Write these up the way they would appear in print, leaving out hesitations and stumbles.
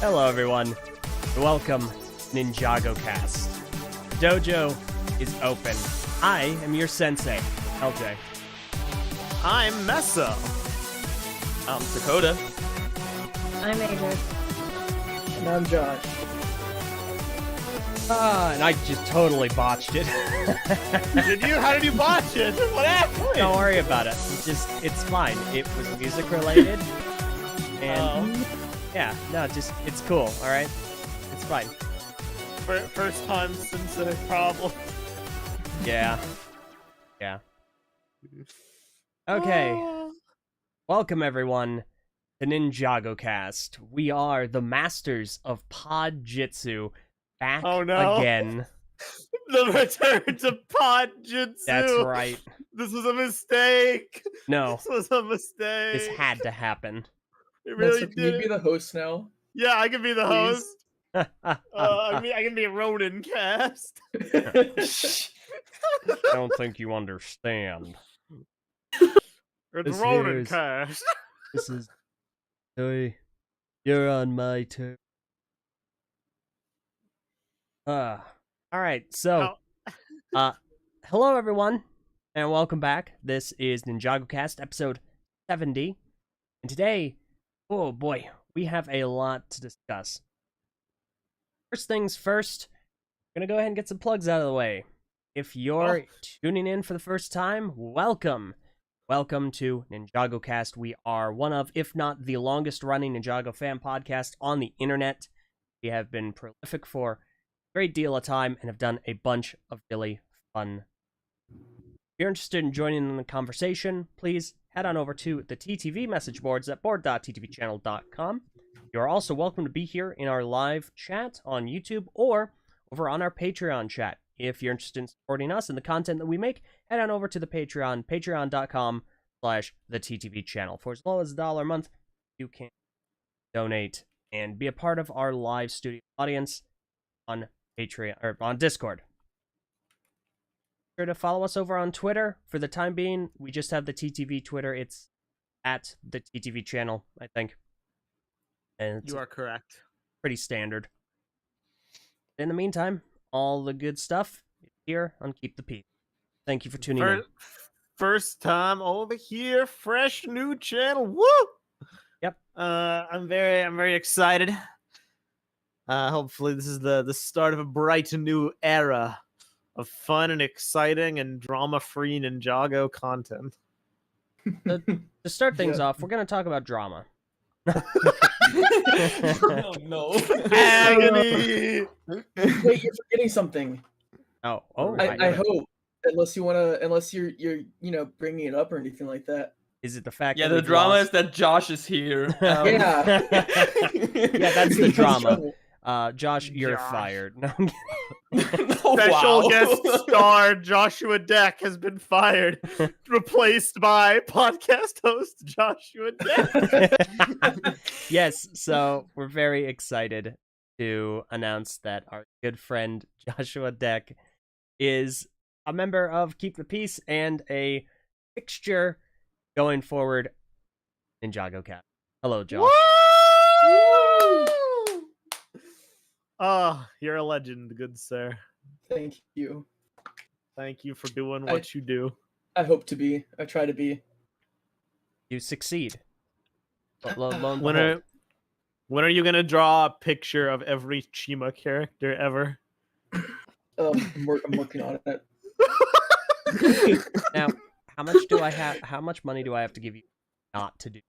Hello, everyone. Welcome, NINJAGOCast. Dojo is open. I am your sensei, LJ. I'm Mesa. I'm Dakota. I'm Adrian. And I'm Josh. And I just totally botched it. Did you? How did you botch it? What happened? Don't worry about it. It's fine. It was music related. And yeah, it's cool, alright? It's fine. First time since a problem. Yeah. Okay. Welcome, everyone, to NINJAGOcast. We are the masters of Podjitsu, back again. The return to Podjitsu. That's right. This was a mistake. No. This was a mistake. This had to happen. It really Can you did. be the host now? Yeah, I can be the Please? host. I can be a Ronin cast. I don't think you understand. It's This Ronin is- cast. This is... Hey, you're on my turn. Alright, so... hello, everyone, and welcome back. This is NINJAGOcast, episode 70. And today, oh boy, we have a lot to discuss. First things first, I'm gonna go ahead and get some plugs out of the way. If you're tuning in for the first time, welcome. Welcome to NINJAGOcast. We are one of, if not the longest running Ninjago fan podcast on the internet. We have been prolific for a great deal of time and have done a bunch of really fun. If you're interested in joining in the conversation, please head on over to the TTV message boards at board.ttvchannel.com. You're also welcome to be here in our live chat on YouTube or over on our Patreon chat. If you're interested in supporting us and the content that we make, head on over to the Patreon, patreon.com/thettvchannel. For as low as $1 a month, you can donate and be a part of our live studio audience on Patreon or on Discord. Be sure to follow us over on Twitter. For the time being, we just have the TTV Twitter. It's at the TTV channel, I think. And it's You are correct. pretty standard. In the meantime, all the good stuff is here on Keep the Peace. Thank you for tuning in. First time over here, fresh new channel. Woo! Yep. I'm very excited. Hopefully this is the start of a bright new era of fun and exciting and drama-free Ninjago content. To start things off, we're going to talk about drama. Oh no. Agony. Wait, you're forgetting something. Oh, I hope, unless you're bringing it up or anything like that. Is it the fact Yeah, that the we've drama lost- is that Josh is here. Yeah. Yeah, that's the drama. Josh, you're Josh. fired. No, Oh, Special wow. guest star Joshua Deck has been fired, replaced by podcast host Joshua Deck. Yes, so we're very excited to announce that our good friend Joshua Deck is a member of Keep the Peace and a fixture going forward in NINJAGOcast. Hello, Josh. Woo! Oh, you're a legend, good sir. Thank you. Thank you for doing what you do. I hope to be. I try to be. You succeed. But lo and When behold, are you gonna draw a picture of every Chima character ever? I'm working on it. now, how much money do I have to give you not to do?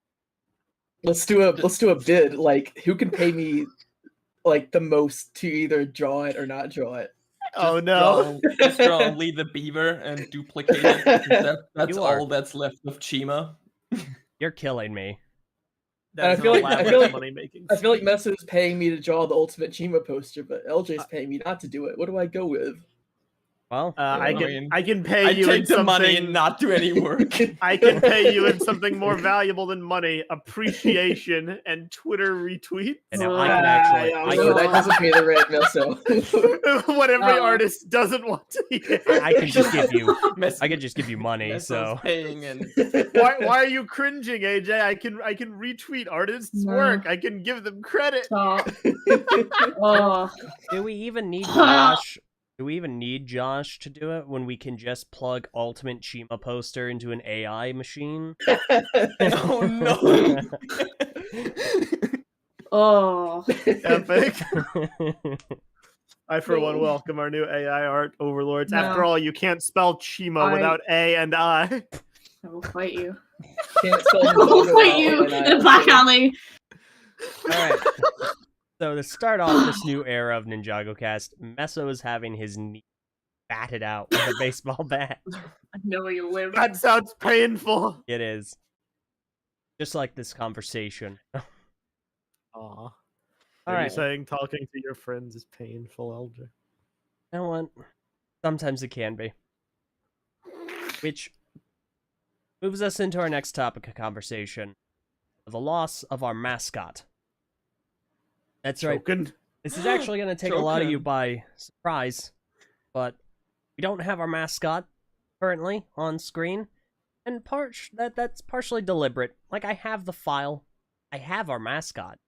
Let's do a bid. Like, who can pay me like the most to either draw it or not draw it? Oh no! Just draw Lee the Beaver and duplicate it. That's You are- all that's left of Chima. You're killing me. That's I feel an like- elaborate money making. I feel like Mesa is paying me to draw the Ultimate Chima poster, but LJ's paying me not to do it. What do I go with? Well, I I can mean, I can pay I you in take the money something. and not do any work. I can pay you in something more valuable than money: appreciation and Twitter retweet. and now I can actually, no, I that can, doesn't pay the rent, Meso. What every Oh. artist doesn't want to hear. I can just give you, Mess- I can just give you money. Messo's So paying and Why are you cringing, AJ? I can retweet artists' No. work. I can give them credit. Stop. Oh. do we even need Josh? Do we even need Josh to do it when we can just plug Ultimate Chima Poster into an AI machine? oh no. Oh. Epic. I, for one, No. welcome our new AI art overlords. No. After all, you can't spell Chima I- without A and I. I will fight you. Can't spell I will Ninjago fight out, you and I in a back also- alley. All right. So to start off this new era of NinjagoCast, Meso is having his knee batted out with a baseball bat. I know you live. That sounds painful. It is. Just like this conversation. Aw. All Are you right. saying talking to your friends is painful, LJ? You know what? Sometimes it can be. Which moves us into our next topic of conversation. The loss of our mascot. That's right. Choking? This is actually going to take a lot of you Joking. by surprise, but we don't have our mascot currently on screen, and that's partially deliberate. Like, I have the file, I have our mascot.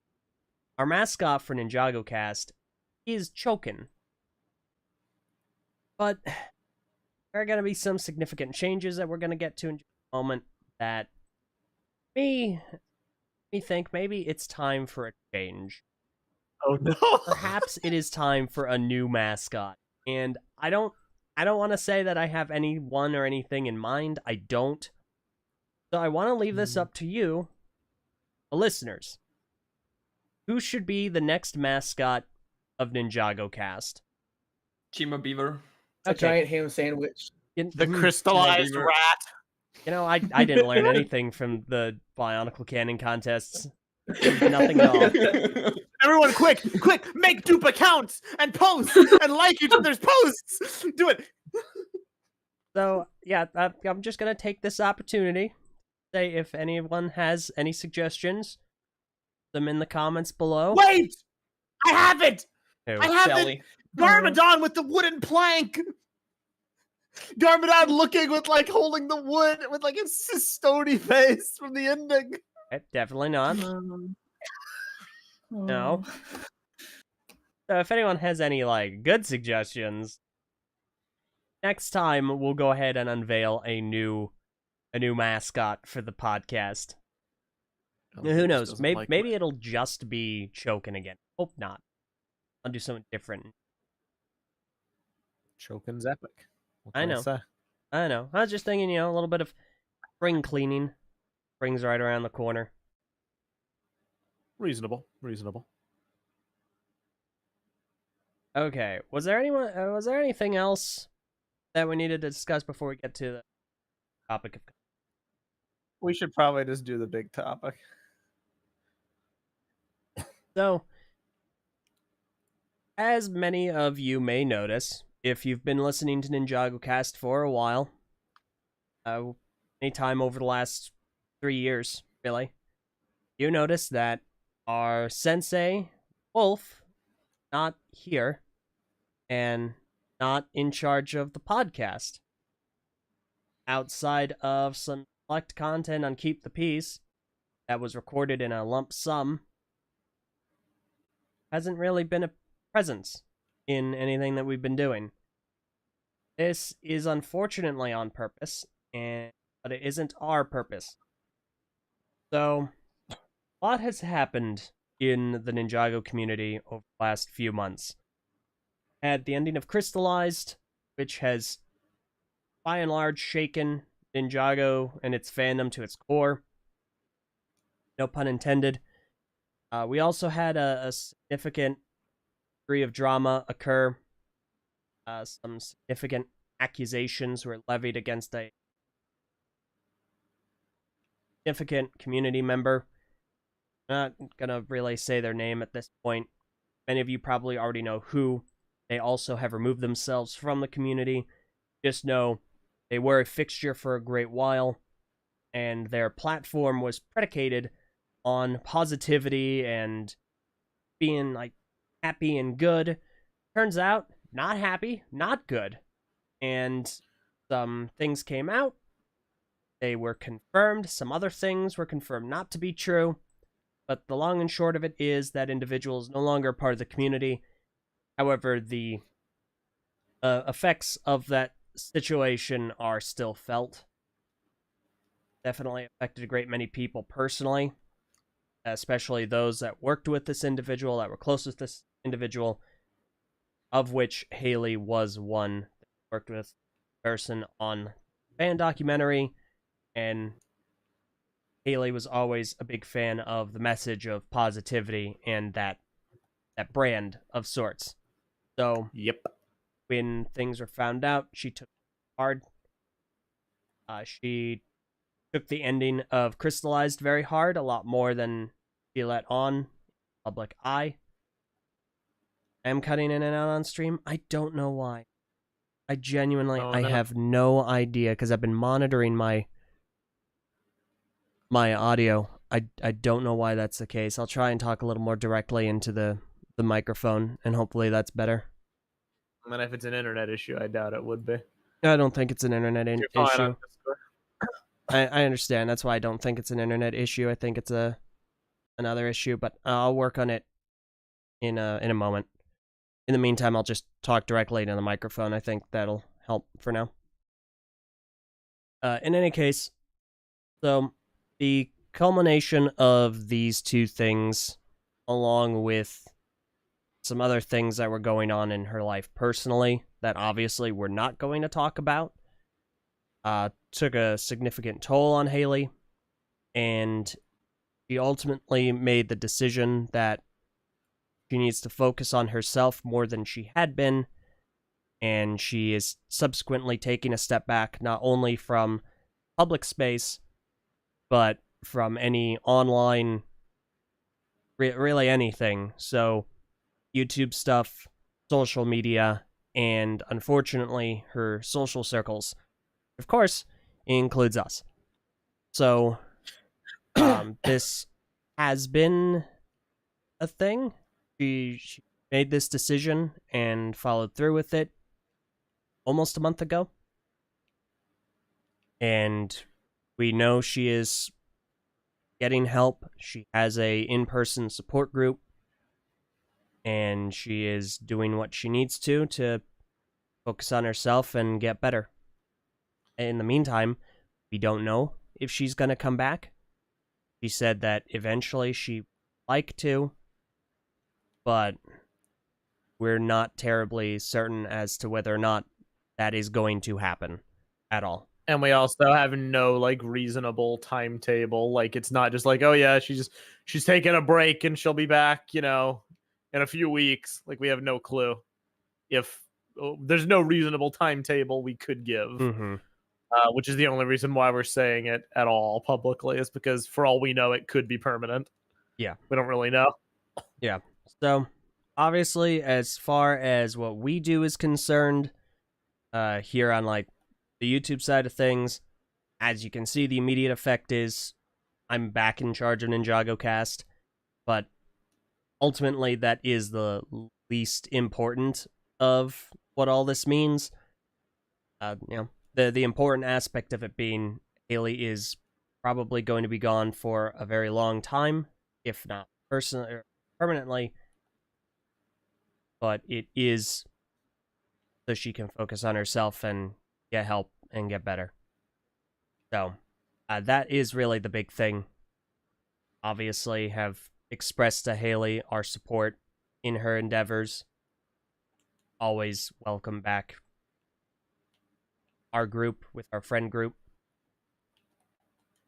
Our mascot for NinjagoCast is Chokin. But there are going to be some significant changes that we're going to get to in just a moment that me think maybe it's time for a change. Oh no. Perhaps it is time for a new mascot. And I don't want to say that I have anyone or anything in mind. I don't. So I want to leave this up to you, the listeners. Who should be the next mascot of NinjagoCast? Chima Beaver. A giant ham sandwich. The crystallized Beaver. rat. You know, I didn't learn anything from the Bionicle Cannon contests. Nothing at all. Everyone, quick, make dupe accounts and post and like each other's posts. Do it. So, yeah, I'm just going to take this opportunity to say if anyone has any suggestions, them in the comments below. Wait, I have it. Who? I have it. Shelly. Garmadon with the wooden plank. Garmadon looking with holding the wood with his stony face from the ending. Definitely not. No. So if anyone has any good suggestions, next time we'll go ahead and unveil a new mascot for the podcast. Who knows? Maybe it'll just be Chokin again. Hope not. I'll do something different. Chokin's epic. What I can know. say? I don't know. I was just thinking, a little bit of spring cleaning. Spring's right around the corner. Reasonable. Okay. Was there anything else that we needed to discuss before we get to the topic of? We should probably just do the big topic. So, as many of you may notice, if you've been listening to NinjagoCast for a while, anytime over the last 3 years, really, you notice that our sensei, Wolf, not here, and not in charge of the podcast. Outside of some select content on Keep the Peace that was recorded in a lump sum, hasn't really been a presence in anything that we've been doing. This is unfortunately on purpose, but it isn't our purpose. So, a lot has happened in the Ninjago community over the last few months. At the ending of Crystallized, which has by and large shaken Ninjago and its fandom to its core. No pun intended. We also had a significant degree of drama occur. Some significant accusations were levied against a significant community member. I'm not gonna really say their name at this point. Many of you probably already know who. They also have removed themselves from the community. Just know they were a fixture for a great while, and their platform was predicated on positivity and being like happy and good. Turns out, not happy, not good. And some things came out. They were confirmed. Some other things were confirmed not to be true. But the long and short of it is that individual is no longer part of the community. However, the effects of that situation are still felt. Definitely affected a great many people personally, especially those that worked with this individual, that were close with this individual, of which Haley was one that worked with person on fan documentary, and Haley was always a big fan of the message of positivity and that brand of sorts. So Yep. when things were found out, she took it hard. She took the ending of Crystallized very hard, a lot more than she let on public eye. I am cutting in and out on stream. I don't know why. I genuinely, Oh, I no. have no idea, because I've been monitoring my audio. I don't know why that's the case. I'll try and talk a little more directly into the microphone, and hopefully that's better. And if it's an internet issue, I doubt it would be. I don't think it's an internet You're fine issue. on Discord. I understand. That's why I don't think it's an internet issue. I think it's another issue, but I'll work on it in a moment. In the meantime, I'll just talk directly into the microphone. I think that'll help for now. In any case, so the culmination of these two things, along with some other things that were going on in her life personally, that obviously we're not going to talk about, took a significant toll on Haley, and she ultimately made the decision that she needs to focus on herself more than she had been, and she is subsequently taking a step back, not only from public space, but from any online, really anything. So, YouTube stuff, social media, and unfortunately, her social circles, of course, includes us. So, this has been a thing. She made this decision and followed through with it almost a month ago. And we know she is getting help. She has a in-person support group, and she is doing what she needs to focus on herself and get better. In the meantime, we don't know if she's going to come back. She said that eventually she'd like to, but we're not terribly certain as to whether or not that is going to happen at all. And we also have no like reasonable timetable. Like it's not just like, oh yeah, she's taking a break and she'll be back, in a few weeks. Like we have no clue if there's no reasonable timetable we could give. Mm-hmm. Which is the only reason why we're saying it at all publicly, is because for all we know, it could be permanent. Yeah. We don't really know. Yeah. So, obviously, as far as what we do is concerned, here on, like, the YouTube side of things, as you can see, the immediate effect is I'm back in charge of NINJAGOcast, but ultimately, that is the least important of what all this means. The important aspect of it being Haley is probably going to be gone for a very long time, if not permanently. But it is so she can focus on herself and get help and get better. So that is really the big thing. Obviously, have expressed to Haley our support in her endeavors. Always welcome back our group with our friend group.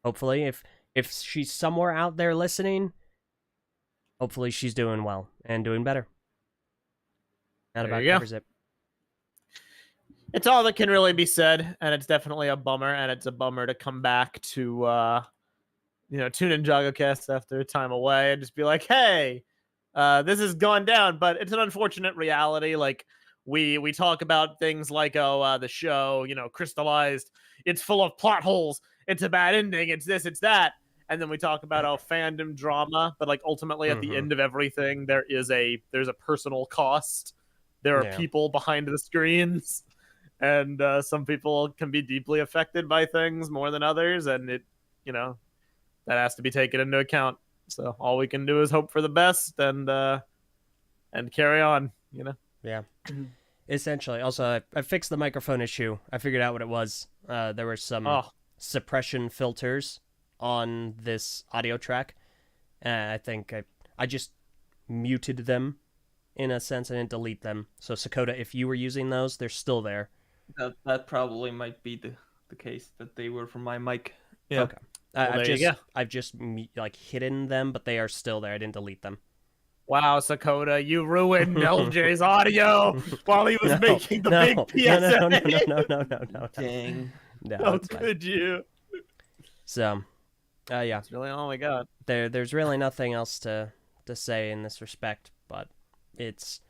Hopefully, if she's somewhere out there listening, hopefully she's doing well and doing better. That There about you go. covers it. It's all that can really be said, and it's definitely a bummer, and it's a bummer to come back to tune in NINJAGOcast after a time away and just be like, hey, this has gone down, but it's an unfortunate reality. Like, we talk about things like the show, Crystallized, it's full of plot holes, it's a bad ending, it's this, it's that. And then we talk about fandom drama, but like ultimately at the end of everything there's a personal cost. There are people behind the screens, and some people can be deeply affected by things more than others, and it that has to be taken into account. So all we can do is hope for the best and carry on. Yeah. Essentially. Also, I fixed the microphone issue. I figured out what it was. There were some suppression filters on this audio track. I think I just muted them in a sense. I didn't delete them. So Sakota, if you were using those, they're still there. That probably might be the case, that they were from my mic. Yeah. Okay. I've just like hidden them, but they are still there. I didn't delete them. Wow, Sakota, you ruined LJ's audio while he was making the big PSA. No. Dang. No, How it's fine. could you? So, yeah. That's really all we got. There's really nothing else to say in this respect, but it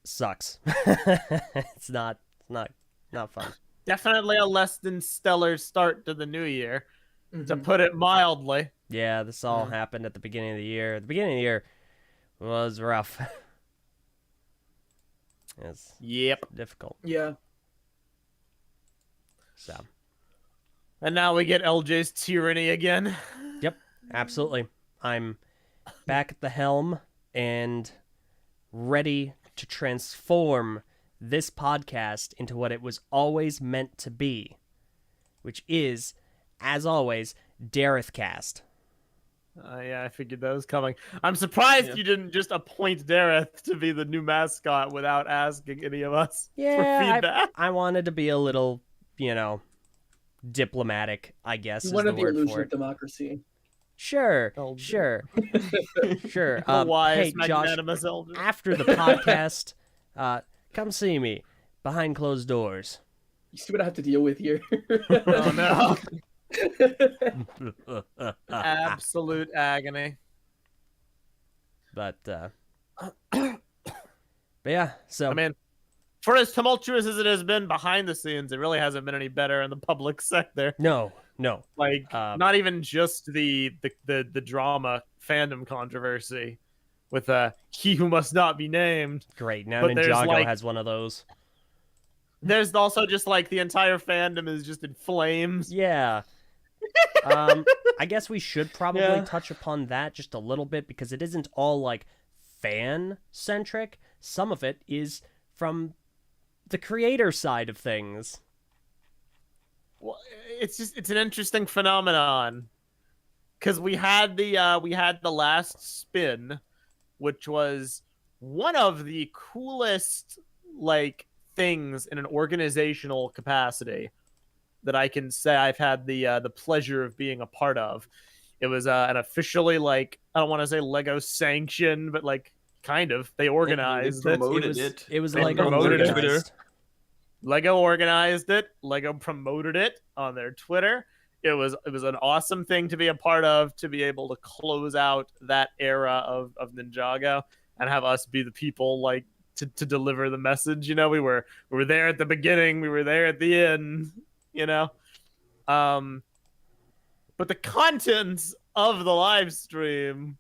sucks. It's not fun. Definitely a less than stellar start to the new year, to put it mildly. Yeah, this all happened at the beginning of the year. The beginning of the year was rough. It's difficult. Yeah. So. And now we get LJ's tyranny again. Yep, absolutely. I'm back at the helm and ready to transform this podcast into what it was always meant to be, which is, as always, DarethCast. Yeah, I figured that was coming. I'm surprised you didn't just appoint Dareth to be the new mascot without asking any of us for feedback. I wanted to be a little, diplomatic, I guess. You wanted the the word illusion for of it. democracy. Sure. The wise, Hey, Josh, magnanimous elder. after the podcast, come see me behind closed doors. You see what I have to deal with here. Oh no. Absolute agony. But yeah, so I mean, for as tumultuous as it has been behind the scenes, it really hasn't been any better in the public sector. no. Like, not even just the drama fandom controversy with he who must not be named. Great. Now But there's, Ninjago has one of those. There's also just like the entire fandom is just in flames. Yeah. I guess we should probably touch upon that just a little bit, because it isn't all like fan centric. Some of it is from the creator side of things. Well, it's an interesting phenomenon, because we had the last spin, which was one of the coolest things in an organizational capacity that I can say I've had the pleasure of being a part of. It was an officially I don't want to say Lego sanctioned, but kind of, they organized they it. promoted it. It was They Lego promoted it. organized. Lego organized it. Lego promoted it on their Twitter. It was an awesome thing to be a part of, to be able to close out that era of Ninjago and have us be the people to deliver the message. We were there at the beginning, we were there at the end. But the contents of the live stream,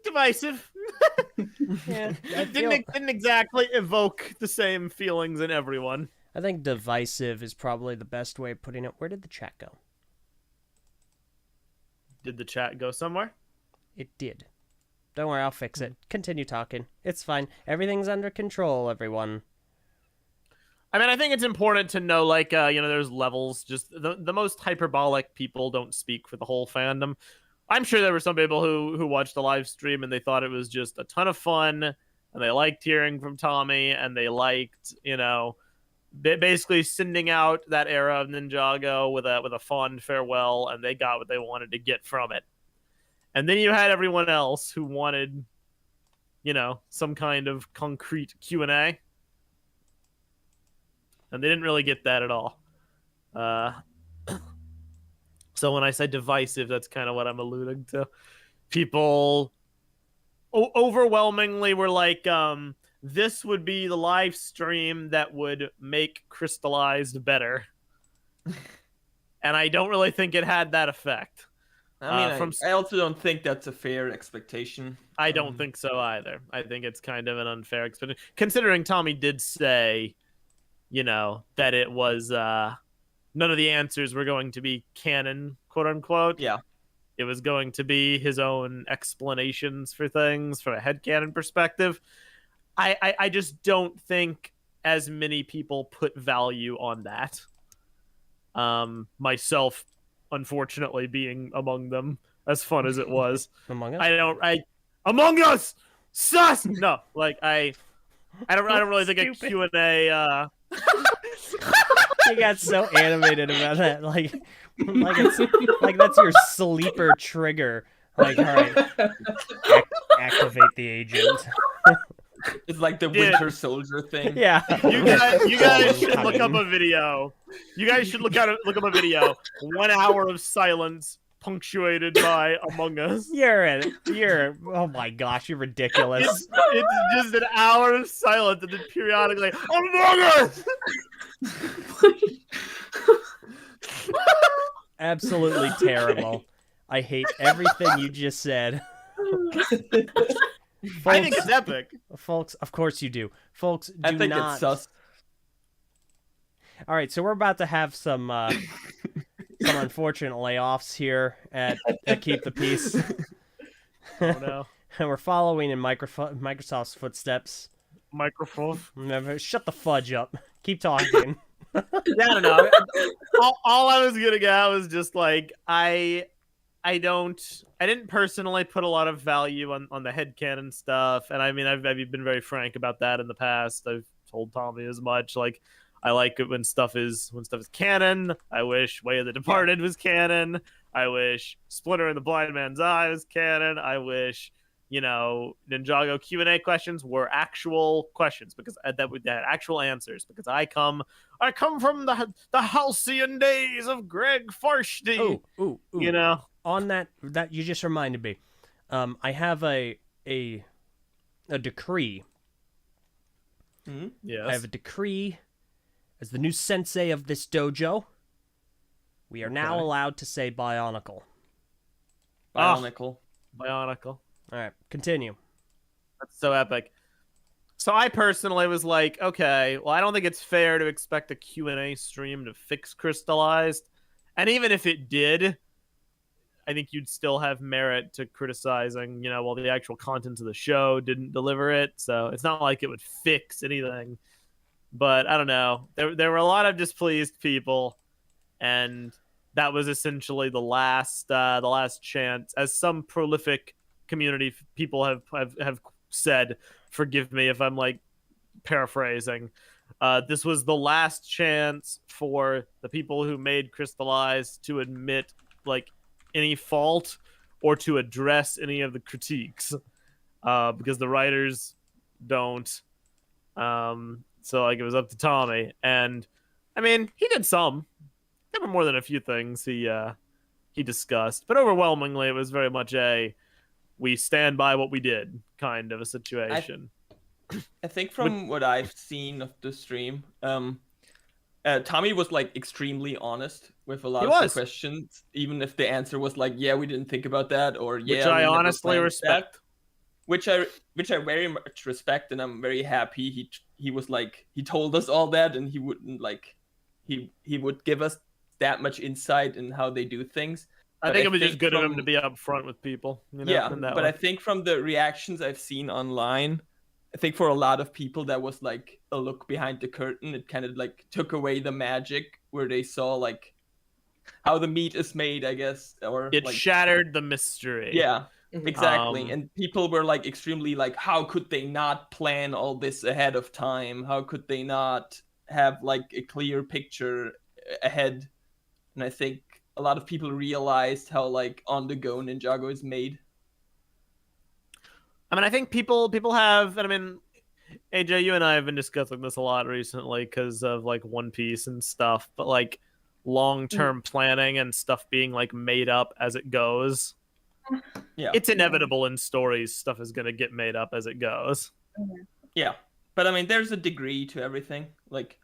divisive. Yeah, Didn't exactly evoke the same feelings in everyone. I think divisive is probably the best way of putting it. Where did the chat go? Did the chat go somewhere? It did. Don't worry, I'll fix it. Continue talking. It's fine. Everything's under control, everyone. I mean, I think it's important to know, there's levels. Just the most hyperbolic people don't speak for the whole fandom. I'm sure there were some people who watched the live stream and they thought it was just a ton of fun, and they liked hearing from Tommy, and they liked, basically sending out that era of Ninjago with a fond farewell, and they got what they wanted to get from it. And then you had everyone else who wanted, some kind of concrete Q&A. And they didn't really get that at all. So when I say divisive, that's kind of what I'm alluding to. People overwhelmingly were like, this would be the live stream that would make Crystallized better. And I don't really think it had that effect. I mean, from I also don't think that's a fair expectation. I don't think so either. I think it's kind of an unfair expectation, considering Tommy did say, that it was none of the answers were going to be canon, quote unquote. Yeah. It was going to be his own explanations for things from a headcanon perspective. I just don't think as many people put value on that. Myself, unfortunately, being among them, as fun as it was. Among Us? Among Us! Sus! No, I don't really think a Q&A, You got so animated about that, like that's your sleeper trigger. Like, all right, activate the agent. It's like the Dude. Winter Soldier thing. Yeah. You guys should look up a video. You guys should look up a video. 1 hour of silence punctuated by Among Us. Oh my gosh, you're ridiculous. It's just an hour of silence and then periodically Among Us. Absolutely terrible. I hate everything you just said. I think it's epic. Folks, of course you do. Folks, I do think not. it's sus. All right, so we're about to have some unfortunate layoffs here at Keep the Peace. Oh no. And we're following in Microsoft's footsteps. Microphone. Shut the fudge up. Keep talking. Yeah, I don't know. All I was gonna get at was just like I didn't personally put a lot of value on the headcanon stuff, and I mean I've been very frank about that in the past. I've told Tommy as much. Like, I like it when stuff is canon. I wish Way of the Departed was canon. I wish Splinter in the Blind Man's Eye was canon. I wish Ninjago Q&A questions were actual questions, because that had actual answers, because I come from the halcyon days of Greg Farsty. Ooh. On that you just reminded me. I have a decree. Yes. I have a decree as the new sensei of this dojo. We are now allowed to say Bionicle. Bionicle. Bionicle. All right, continue. That's so epic. So I personally was like, okay, well, I don't think it's fair to expect a Q&A stream to fix Crystallized. And even if it did, I think you'd still have merit to criticizing, while the actual content of the show didn't deliver it. So it's not like it would fix anything. But I don't know. There were a lot of displeased people, and that was essentially the last chance. As some prolific community people have said, forgive me if I'm like paraphrasing, this was the last chance for the people who made Crystallized to admit like any fault or to address any of the critiques, because the writers don't. So like it was up to Tommy, and I mean he did some. There were more than a few things he discussed, but overwhelmingly it was very much a we stand by what we did kind of a situation. I think from what I've seen of the stream, Tommy was like extremely honest with a lot of the questions, even if the answer was like, "Yeah, we didn't think about that," or "Yeah." Which I honestly respect. That. Which I very much respect, and I'm very happy he was like, he told us all that, and he wouldn't like he would give us that much insight in how they do things. I think it was just good of him to be upfront with people. But I think from the reactions I've seen online, I think for a lot of people that was like a look behind the curtain. It kind of like took away the magic where they saw like how the meat is made, I guess, or it like, shattered the mystery. Yeah, exactly. And people were like extremely like, how could they not plan all this ahead of time? How could they not have like a clear picture ahead? And I think a lot of people realized how like on the go Ninjago is made. I mean, I think people have, and I mean, AJ, you and I have been discussing this a lot recently because of like One Piece and stuff, but like long-term planning and stuff being like made up as it goes. Yeah. It's inevitable in stories. Stuff is gonna get made up as it goes. Yeah. But I mean, there's a degree to everything. Like,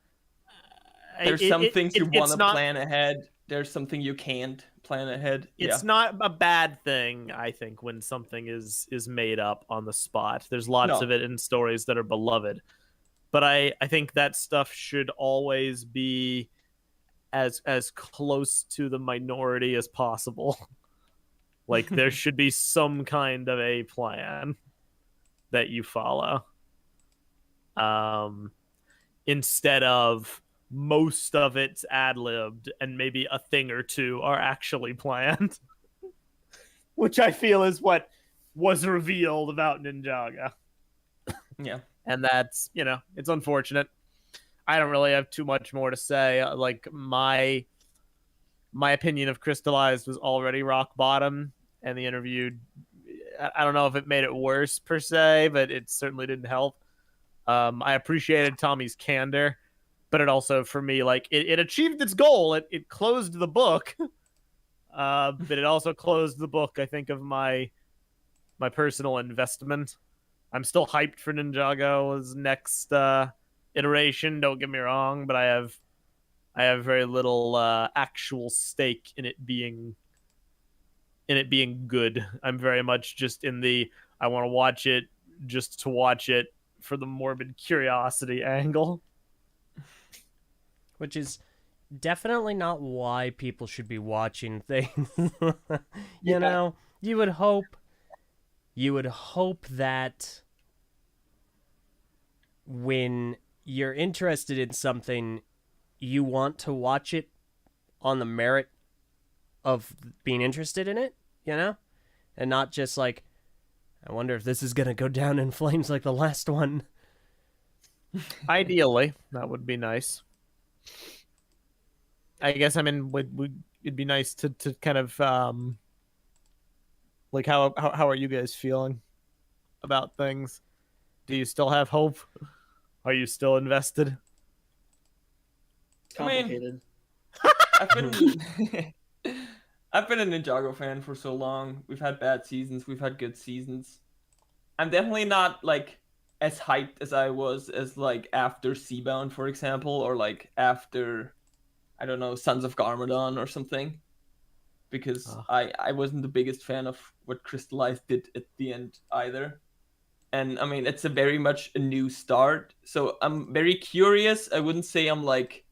there's some things you want to plan ahead. There's something you can't plan ahead. It's not a bad thing, I think, when something is made up on the spot. There's lots of it in stories that are beloved. But I think that stuff should always be as close to the minority as possible. Like, there should be some kind of a plan that you follow. Instead of most of it's ad-libbed and maybe a thing or two are actually planned. Which I feel is what was revealed about Ninjago. Yeah. And that's, it's unfortunate. I don't really have too much more to say. Like, my opinion of Crystallized was already rock bottom, and the interview, I don't know if it made it worse per se, but it certainly didn't help. I appreciated Tommy's candor, but it also, for me, like, it achieved its goal. It closed the book, but it also closed the book, I think, of my personal investment. I'm still hyped for Ninjago's next iteration. Don't get me wrong, but I have very little actual stake in it being good. I'm very much just in the I want to watch it just to watch it for the morbid curiosity angle, which is definitely not why people should be watching things. you know, you would hope that when you're interested in something, you want to watch it on the merit of being interested in it, and not just like, I wonder if this is going to go down in flames like the last one. Ideally, that would be nice. I guess, it'd be nice to kind of, like, how are you guys feeling about things? Do you still have hope? Are you still invested? It's complicated. I've been a Ninjago fan for so long. We've had bad seasons. We've had good seasons. I'm definitely not, like, as hyped as I was as, like, after Seabound, for example, or, like, after, I don't know, Sons of Garmadon or something. Because I wasn't the biggest fan of what Crystallized did at the end either. And, I mean, it's a very much a new start. So I'm very curious. I wouldn't say I'm like...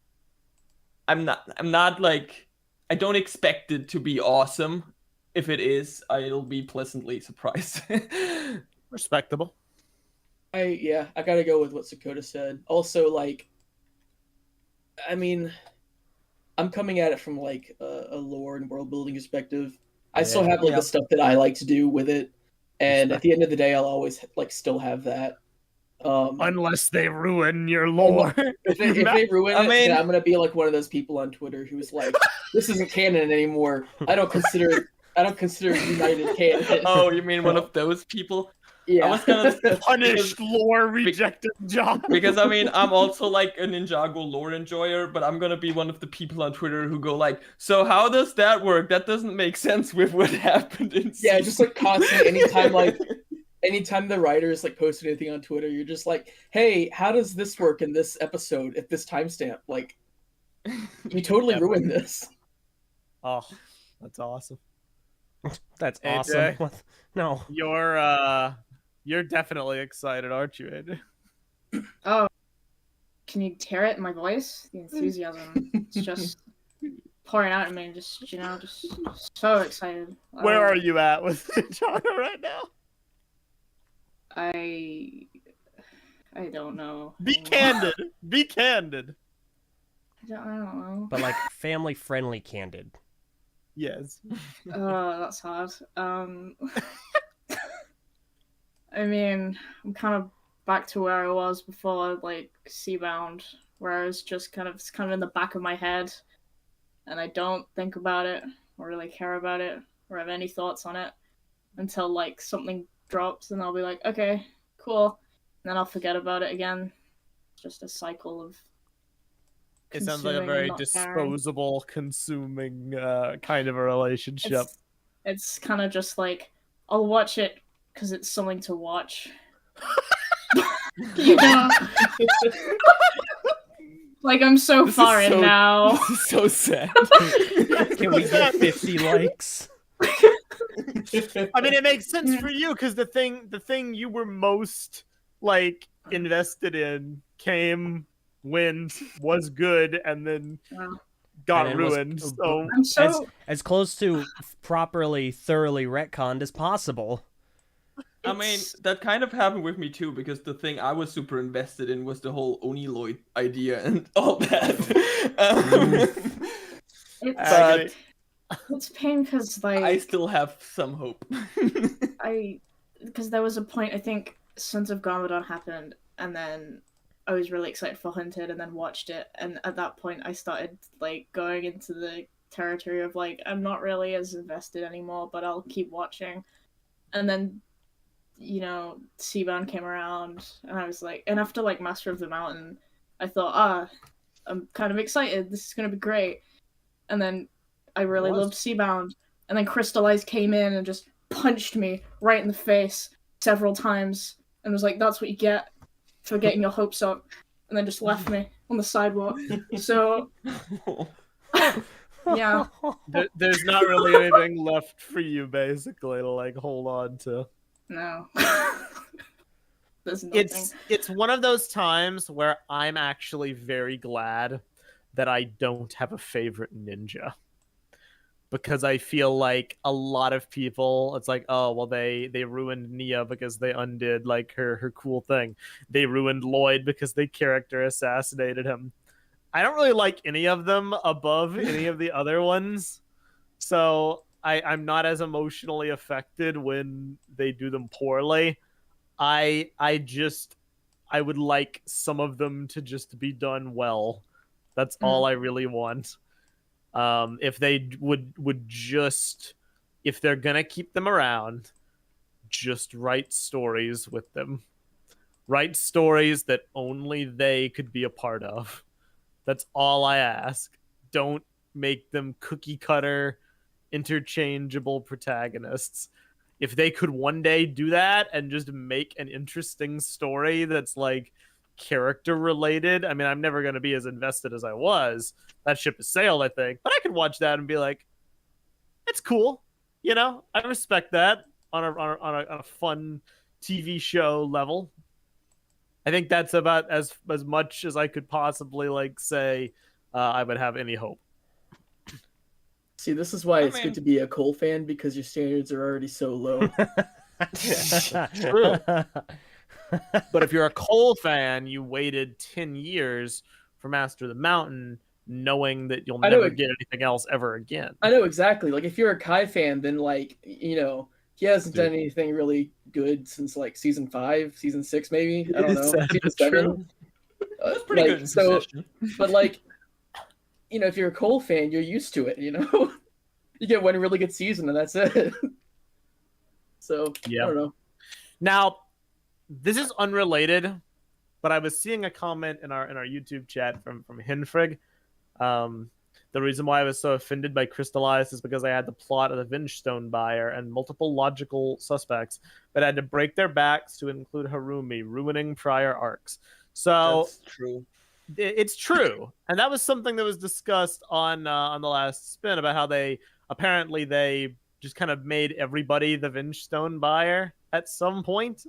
I'm not like... I don't expect it to be awesome. If it is, I'll be pleasantly surprised. Respectable. I gotta go with what Sakota said. Also, like, I'm coming at it from, like, a lore and world building perspective. I still have, like, the stuff that I like to do with it, and at the end of the day, I'll always, like, still have that. Unless they ruin your lore. If they ruin it, then I'm gonna be like one of those people on Twitter who's like, "This isn't canon anymore. I don't consider United canon." Oh, you mean one of those people? Yeah. I was gonna punished lore rejected job. Because I'm also like a Ninjago lore enjoyer, but I'm gonna be one of the people on Twitter who go like, "So how does that work? That doesn't make sense with what happened in." Yeah, just like constantly, anytime the writers like post anything on Twitter, you're just like, "Hey, how does this work in this episode at this timestamp?" Like, you totally ruined this. Oh, that's awesome. That's AJ, awesome. What? No, you're definitely excited, aren't you, AJ? Oh, can you hear it in my voice? The enthusiasm. It's just pouring out of me. Just so excited. Where are you at with Ninjago right now? I don't know. Be candid. Be candid. I don't know. but like family friendly candid. Yes. Oh, that's hard. I'm kind of back to where I was before, like, Seabound, where I was just it's kind of in the back of my head, and I don't think about it, or really care about it, or have any thoughts on it, until, like, something drops, and I'll be like, okay, cool, and then I'll forget about it again. It's just a cycle of It sounds like a very disposable, consuming kind of a relationship. It's kind of just like I'll watch it because it's something to watch. You know, like I'm so This is far in so- now. This is so sad. Can we get 50 likes? I mean, it makes sense for you because the thing you were most like invested in came, went, was good, and then Wow. got And it was- ruined. So I'm so As close to properly, thoroughly retconned as possible. I mean, it's- that kind of happened with me too, because the thing I was super invested in was the whole Oniloid idea and all that. it's it's pain because like I still have some hope. because there was a point I think Sons of Garmadon happened, and then I was really excited for Hunted, and then watched it, and at that point I started like going into the territory of like I'm not really as invested anymore, but I'll keep watching, and then Seabound came around, and I was like, and after like Master of the Mountain, I thought I'm kind of excited. This is gonna be great, and then I really loved Seabound, and then Crystallized came in and just punched me right in the face several times and was like, that's what you get for getting your hopes up, and then just left me on the sidewalk. So yeah, there's not really anything left for you basically to like hold on to. no. There's nothing. It's one of those times where I'm actually very glad that I don't have a favorite ninja. Because I feel like a lot of people, it's like, oh, well, they ruined Nia because they undid like her cool thing. They ruined Lloyd because they character assassinated him. I don't really like any of them above any of the other ones. So I'm not as emotionally affected when they do them poorly. I would like some of them to just be done well. That's all I really want. If they would just, if they're gonna keep them around, just write stories with them. Write stories that only they could be a part of. That's all I ask. Don't make them cookie cutter, interchangeable protagonists. If they could one day do that and just make an interesting story that's like character related, I mean, I'm never going to be as invested as I was. That ship has sailed, I think, but I could watch that and be like, it's cool. You know, I respect that on a fun TV show level. I think that's about as much as I could possibly like say I would have any hope. See, this is why it's mean- good to be a Cole fan, because your standards are already so low. True. But if you're a Cole fan, you waited 10 years for Master of the Mountain, knowing that you'll I know never it- get anything else ever again. I know exactly. Like, if you're a Kai fan, then like, he hasn't done anything really good since like season 5, season 6, maybe. I don't know. Sad Season but 7. true. That's pretty good in So, Succession. but like, if you're a Cole fan, you're used to it. You get one really good season and that's it. So Yeah. I don't know. Now, this is unrelated, but I was seeing a comment in our YouTube chat from Hinfrig. The reason why I was so offended by Crystallized is because I had the plot of the Vengestone buyer and multiple logical suspects, but I had to break their backs to include Harumi, ruining prior arcs. So That's true. it's true, and that was something that was discussed on the last spin about how they just kind of made everybody the Vengestone buyer at some point,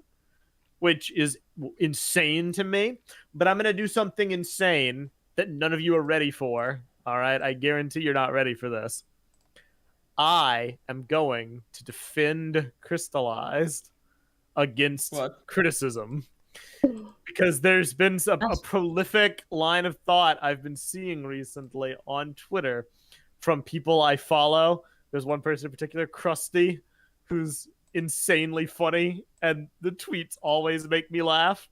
which is insane to me. But I'm gonna do something insane that none of you are ready for. All right, I guarantee you're not ready for this. I am going to defend Crystallized against criticism. Because there's been a prolific line of thought I've been seeing recently on Twitter from people I follow. There's one person in particular, Krusty, who's insanely funny, and the tweets always make me laugh.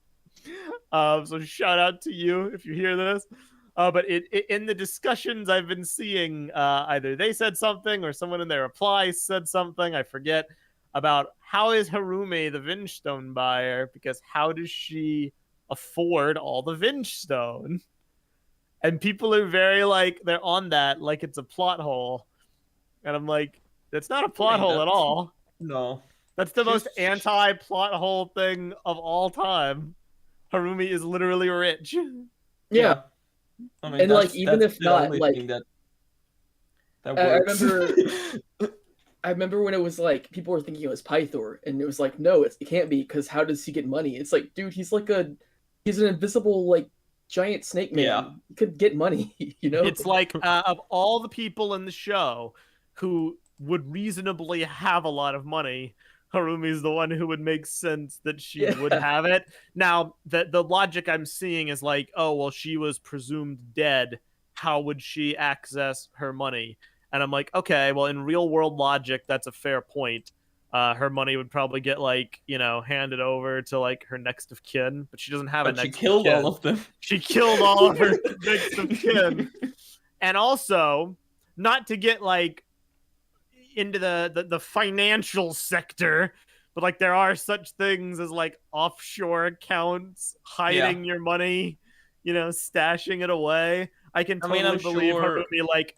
So shout out to you if you hear this. But in the discussions I've been seeing, either they said something or someone in their reply said something, I forget, about how is Harumi the Vengestone buyer, because how does she afford all the Vengestone? And people are very like, they're on that like it's a plot hole. And I'm like, That's not a plot hole at all. No. That's the most anti-plot hole thing of all time. Harumi is literally rich. Yeah. I mean, And like, even if the not, only like, thing that I works. remember when it was like people were thinking it was Pythor, and it was like, no, it can't be, because how does he get money? It's like, dude, he's an invisible like giant snake man. Yeah. He could get money, you know. It's like of all the people in the show who would reasonably have a lot of money, Harumi's the one who would make sense that she would have it. Now, the logic I'm seeing is like, oh, well, she was presumed dead. How would she access her money? And I'm like, okay, well, in real world logic, that's a fair point. Her money would probably get like, handed over to like her next of kin, but she doesn't have a next of kin. She killed all of them. She killed all of her next of kin. And also, not to get like into the financial sector, but like there are such things as like offshore accounts, hiding your money, stashing it away. I can totally believe Harumi, like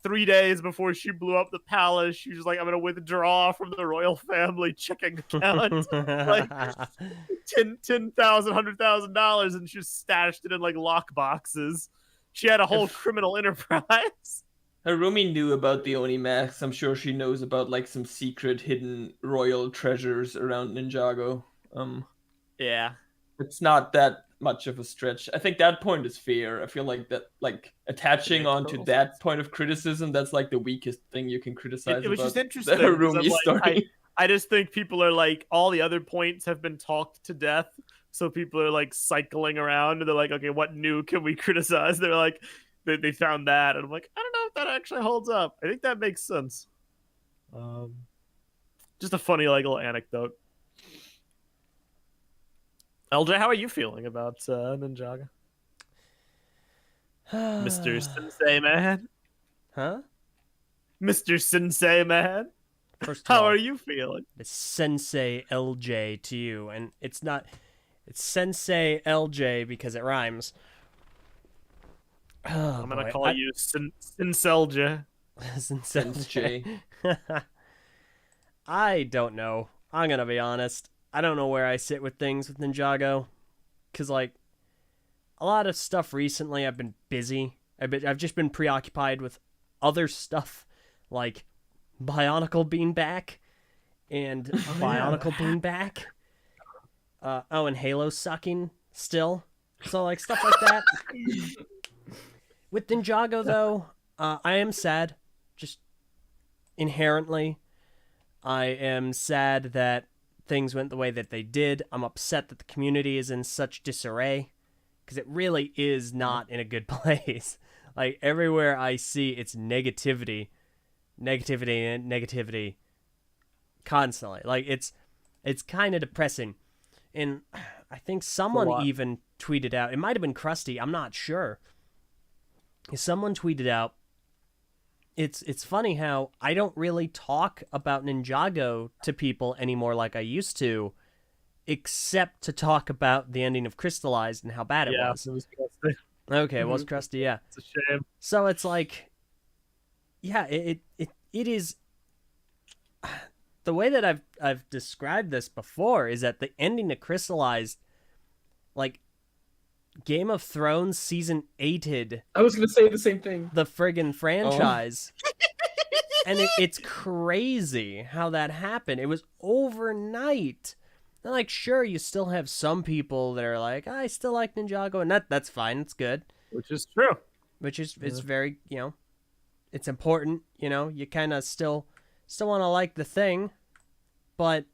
3 days before she blew up the palace, she was like, I'm gonna withdraw from the royal family checking account like $10,000, $100,000, and she stashed it in like lock boxes. She had a whole criminal enterprise. Harumi knew about the Oni masks. I'm sure she knows about like some secret hidden royal treasures around Ninjago. Yeah. It's not that much of a stretch. I think that point is fair. I feel like that, like attaching onto that point of criticism, that's like the weakest thing you can criticize. It was about just interesting. The Harumi story. I just think people are like, all the other points have been talked to death, so people are like cycling around and they're like, okay, what new can we criticize? They're like, they found that, and I'm like, I don't know if that actually holds up. I think that makes sense. Just a funny like little anecdote. LJ, how are you feeling about Ninjago? Mr. Sensei Man? Huh? Mr. Sensei Man? First of how all, are you feeling? It's Sensei LJ to you, and it's Sensei LJ because it rhymes. Oh, I'm gonna call you Sinselja. Sinselja. I don't know. I'm gonna be honest. I don't know where I sit with things with Ninjago, because like a lot of stuff recently I've been busy. I've just been preoccupied with other stuff like Bionicle being back and Bionicle being back. And Halo sucking still. So like stuff like that. With Ninjago though, I am sad. Just inherently, I am sad that things went the way that they did. I'm upset that the community is in such disarray, because it really is not in a good place. Like everywhere I see, it's negativity constantly. Like it's kind of depressing. And I think someone even tweeted out, it might have been Krusty, I'm not sure. Someone tweeted out, it's funny how I don't really talk about Ninjago to people anymore like I used to, except to talk about the ending of Crystallized and how bad it was. It was Krusty. Okay, it was Krusty, yeah. It's a shame. So it's like, yeah, it is. The way that I've described this before is that the ending of Crystallized, like, Game of Thrones season 8'd. I was gonna say the same thing. The friggin' franchise. And it's crazy how that happened. It was overnight. And like, sure, you still have some people that are like, I still like Ninjago, and that's fine, it's good. Which is true. Which is it's very, it's important, you kind of still want to like the thing. But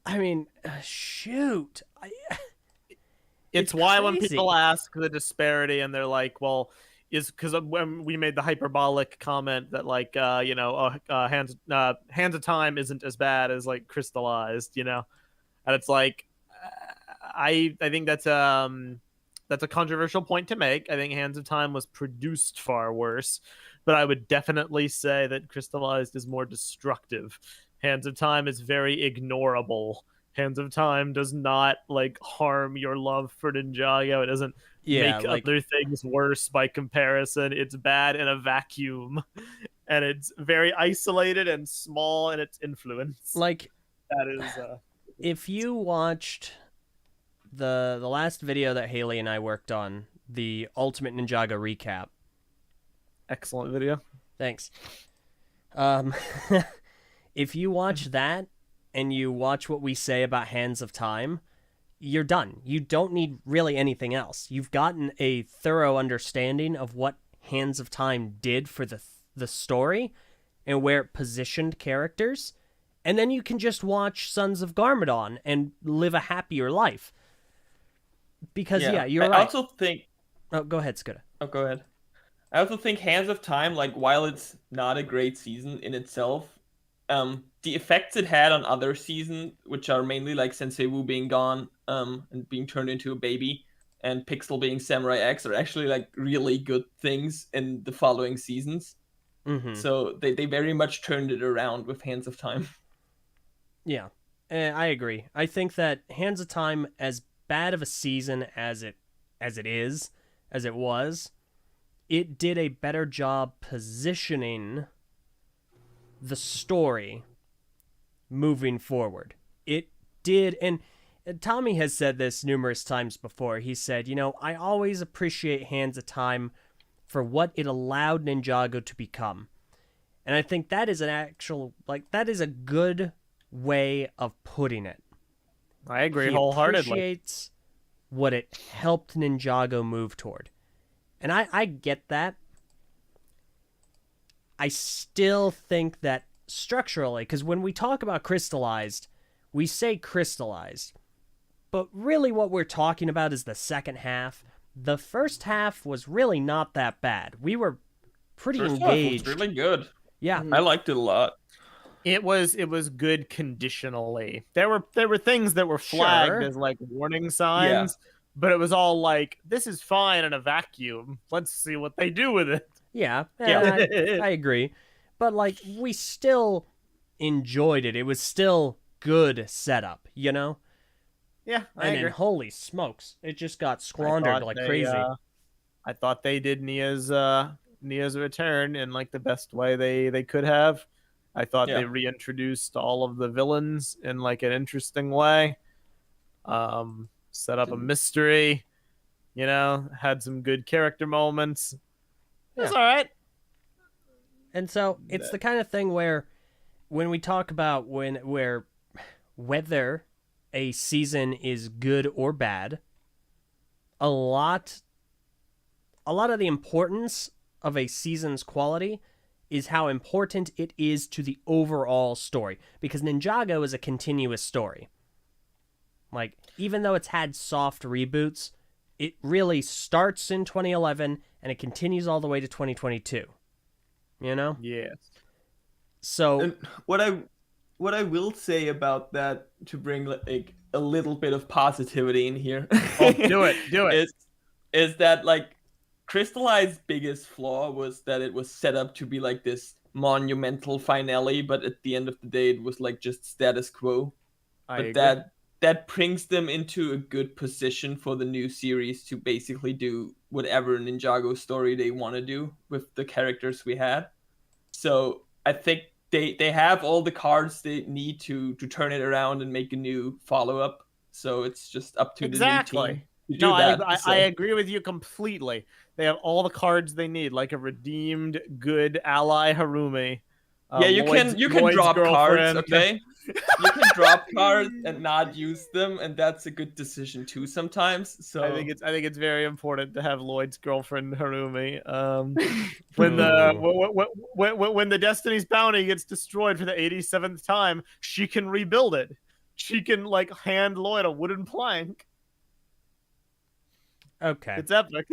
I mean, shoot. It's why crazy. When people ask the disparity and they're like, well, is because when we made the hyperbolic comment that like, Hands of Time isn't as bad as like Crystallized, and it's like, I think that's a controversial point to make. I think Hands of Time was produced far worse, but I would definitely say that Crystallized is more destructive. Hands of Time is very ignorable. Hands of Time does not like harm your love for Ninjago. It doesn't make other things worse by comparison. It's bad in a vacuum. and it's very isolated and small in its influence. Like, that is if you watched the last video that Haley and I worked on, the Ultimate Ninjago recap. Excellent video. Thanks. If you watch that and you watch what we say about Hands of Time, you're done. You don't need really anything else. You've gotten a thorough understanding of what Hands of Time did for the story and where it positioned characters, and then you can just watch Sons of Garmadon and live a happier life. Because you're right. I also think. Oh, go ahead, Scudda. Oh, go ahead. I also think Hands of Time, like, while it's not a great season in itself, the effects it had on other seasons, which are mainly like Sensei Wu being gone, and being turned into a baby, and Pixel being Samurai X, are actually like really good things in the following seasons. Mm-hmm. So they very much turned it around with Hands of Time. Yeah, I agree. I think that Hands of Time, as bad of a season as it was, it did a better job positioning the story moving forward. It did, and Tommy has said this numerous times before. He said, I always appreciate Hands of Time for what it allowed Ninjago to become. And I think that is that is a good way of putting it. I agree He wholeheartedly. Appreciates what it helped Ninjago move toward. And I get that. I still think that structurally, because when we talk about Crystallized, we say Crystallized. But really what we're talking about is the second half. The first half was really not that bad. We were pretty engaged. It was really good. Yeah. I liked it a lot. It was good conditionally. There were things that were flagged as like warning signs, but it was all like, this is fine in a vacuum. Let's see what they do with it. Yeah, I agree. But like, we still enjoyed it. It was still good setup, Yeah, I agree. then holy smokes, it just got squandered like crazy. I thought they did Nia's return in like the best way they could have. I thought they reintroduced all of the villains in like an interesting way. Set up a mystery, had some good character moments. It's all right. And so it's the kind of thing where when we talk about whether a season is good or bad, a lot of the importance of a season's quality is how important it is to the overall story. Because Ninjago is a continuous story. Like, even though it's had soft reboots, it really starts in 2011 and it continues all the way to 2022. Yes. So, and what I will say about that, to bring like a little bit of positivity in here, do it. Is that like Crystallized's biggest flaw was that it was set up to be like this monumental finale, but at the end of the day, it was like just status quo. I but agree. that brings them into a good position for the new series to basically do whatever Ninjago story they want to do with the characters we had. So I think they have all the cards they need to turn it around and make a new follow-up. So it's just up to the new team to do that. I agree with you completely. They have all the cards they need, like a redeemed good ally Harumi. You can drop cards, okay? You can drop cards and not use them, and that's a good decision too sometimes. So I think it's very important to have Lloyd's girlfriend Harumi. When the Destiny's Bounty gets destroyed for the 87th time, she can rebuild it. She can like hand Lloyd a wooden plank. okay. It's epic.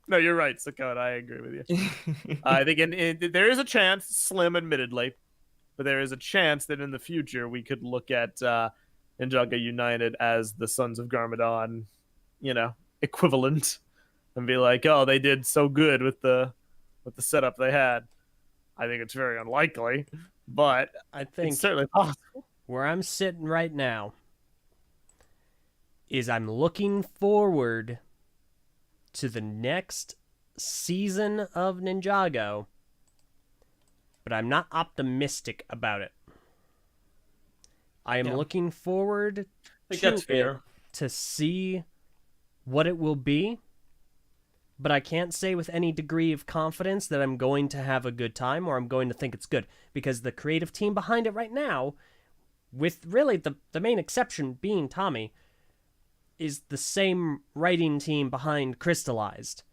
No, you're right, Sakota. I agree with you. I think there is a chance, slim admittedly, but there is a chance that in the future we could look at Ninjago United as the Sons of Garmadon, equivalent, and be like, oh, they did so good with the setup they had. I think it's very unlikely, but I think it's certainly possible. Where I'm sitting right now is I'm looking forward to the next season of Ninjago but I'm not optimistic about it. I am looking forward I think to that's fair. to see what it will be, but I can't say with any degree of confidence that I'm going to have a good time or I'm going to think it's good, because the creative team behind it right now, with really the main exception being Tommy, is the same writing team behind Crystallized.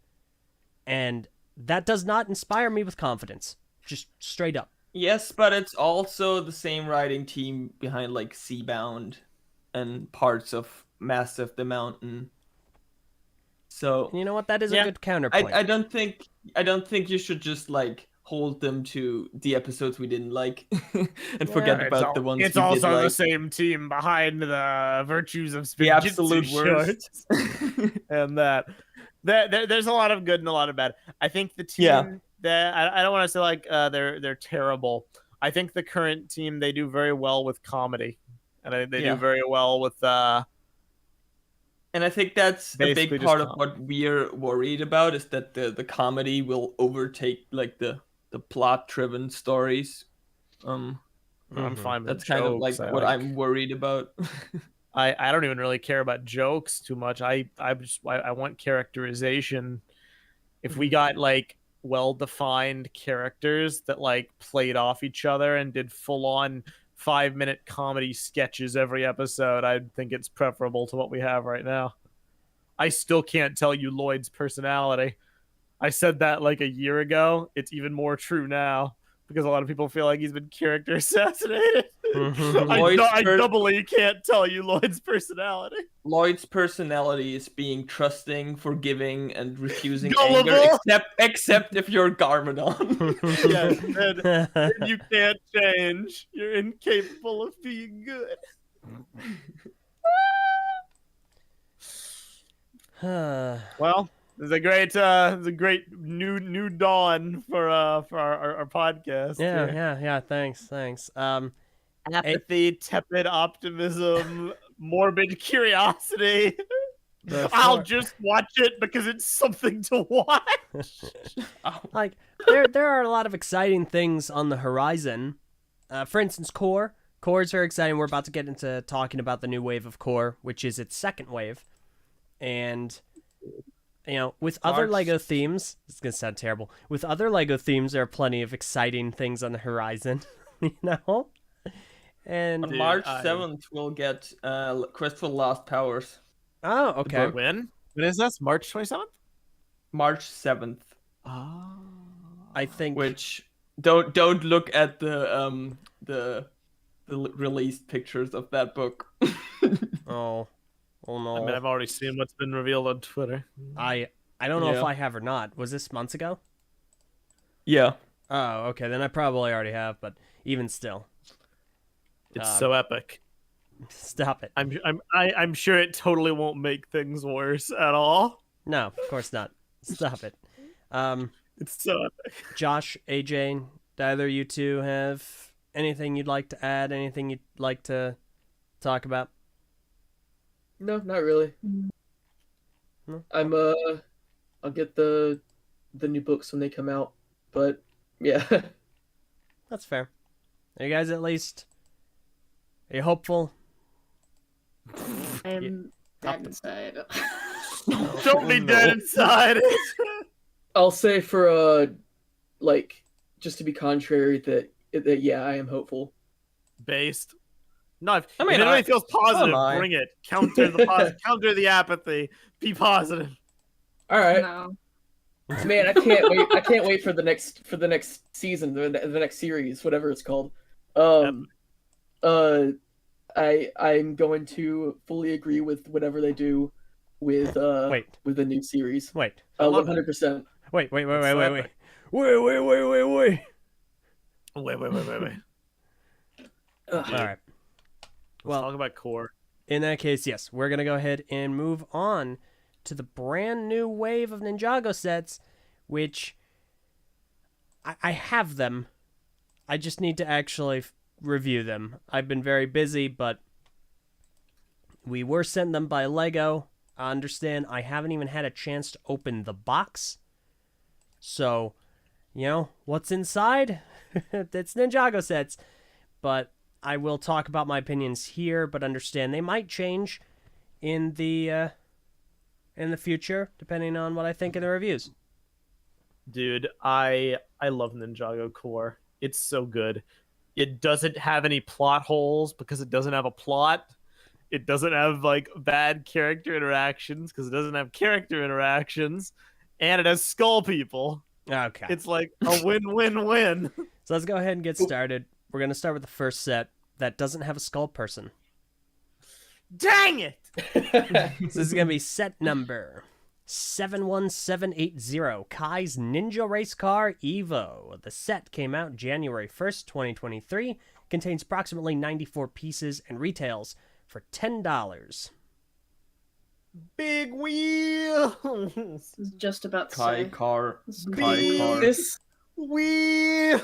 And that does not inspire me with confidence. Just straight up. Yes, but it's also the same writing team behind like Seabound and parts of Massive the Mountain. So And you know what? That is a good counterpoint. I don't think you should just like hold them to the episodes we didn't like and forget about the ones we did like. It's also the same team behind the Virtues of The Spinjitzu absolute worst. and that. There's a lot of good and a lot of bad. I think the team that I don't want to say like they're terrible. I think the current team, they do very well with comedy, and they do very well with. And I think that's a big part of comedy. what we're worried about, is that the comedy will overtake like the plot-driven stories. I'm fine with that's kind of like what I'm worried about. I don't even really care about jokes too much. I want characterization. If we got like well-defined characters that like played off each other and did full-on 5-minute comedy sketches every episode, I think it's preferable to what we have right now. I still can't tell you Lloyd's personality. I said that like a year ago. It's even more true now because a lot of people feel like he's been character assassinated. I doubly can't tell you Lloyd's personality. Lloyd's personality is being trusting, forgiving, and refusing Gullible. anger, except if you're Garmadon. Yes, then you can't change. You're incapable of being good. Well, it's a great new dawn for our podcast. Yeah. Thanks. Apathy, tepid optimism, morbid curiosity. I'll just watch it because it's something to watch. Like there are a lot of exciting things on the horizon. For instance, Core. Core is very exciting. We're about to get into talking about the new wave of Core, which is its second wave. And with other LEGO themes, it's gonna sound terrible. With other LEGO themes, there are plenty of exciting things on the horizon. And on March 7th, we'll get Crystal Lost Powers. Oh, okay. When is this? March 27th? March 7th. Oh. I think. Which don't look at the released pictures of that book. Oh no. I mean, I've already seen what's been revealed on Twitter. I don't know if I have or not. Was this months ago? Yeah. Oh, okay. Then I probably already have, but even still. It's so epic. Stop it. I'm sure it totally won't make things worse at all. No, of course not. Stop it. It's so epic. Josh, AJ, do either of you two have anything you'd like to add? Anything you'd like to talk about? No, not really. No? I'll get the new books when they come out, but yeah. That's fair. Are you guys at least? Are you hopeful? I'm dead inside. Don't be dead inside. I'll say for just to be contrary that yeah, I am hopeful. Based. No, if I mean, anybody feels positive, I. bring it. Counter the apathy. Be positive. All right. No. Man, I can't wait. I can't wait for the next season, the next series, whatever it's called. I'm going to fully agree with whatever they do with with the new series. Wait. 100%. Wait. Wait. All right. Let's talk about Core. In that case, yes, we're going to go ahead and move on to the brand new wave of Ninjago sets, which I have them. I just need to actually review them. I've been very busy, but we were sent them by LEGO. I understand I haven't even had a chance to open the box. So, what's inside? it's Ninjago sets. But I will talk about my opinions here, but understand they might change in the future, depending on what I think in the reviews. Dude, I love Ninjago core. It's so good. It doesn't have any plot holes because it doesn't have a plot. It doesn't have like bad character interactions because it doesn't have character interactions, and it has skull people. Okay. It's like a win-win-win. So let's go ahead and get started. We're going to start with the first set that doesn't have a skull person. Dang it! So this is going to be set number 71780, Kai's Ninja Race Car Evo. The set came out January 1st, 2023, contains approximately 94 pieces and retails for $10. Big wheels! I was just about to Kai say. car. This Kai is- car. This Wheels!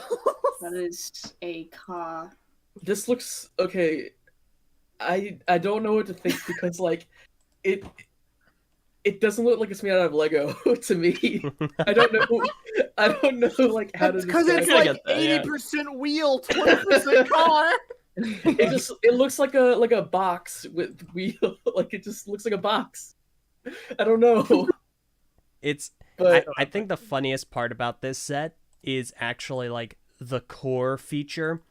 That is a car. this looks okay. I don't know what to think because like it doesn't look like it's made out of Lego to me. I don't know like how to Because describe it's it. I like get that, yeah. 80% wheel, 20% car. It looks like a box with wheel. Like it just looks like a box. I don't know. It's But I think the funniest part about this set is actually like the core feature,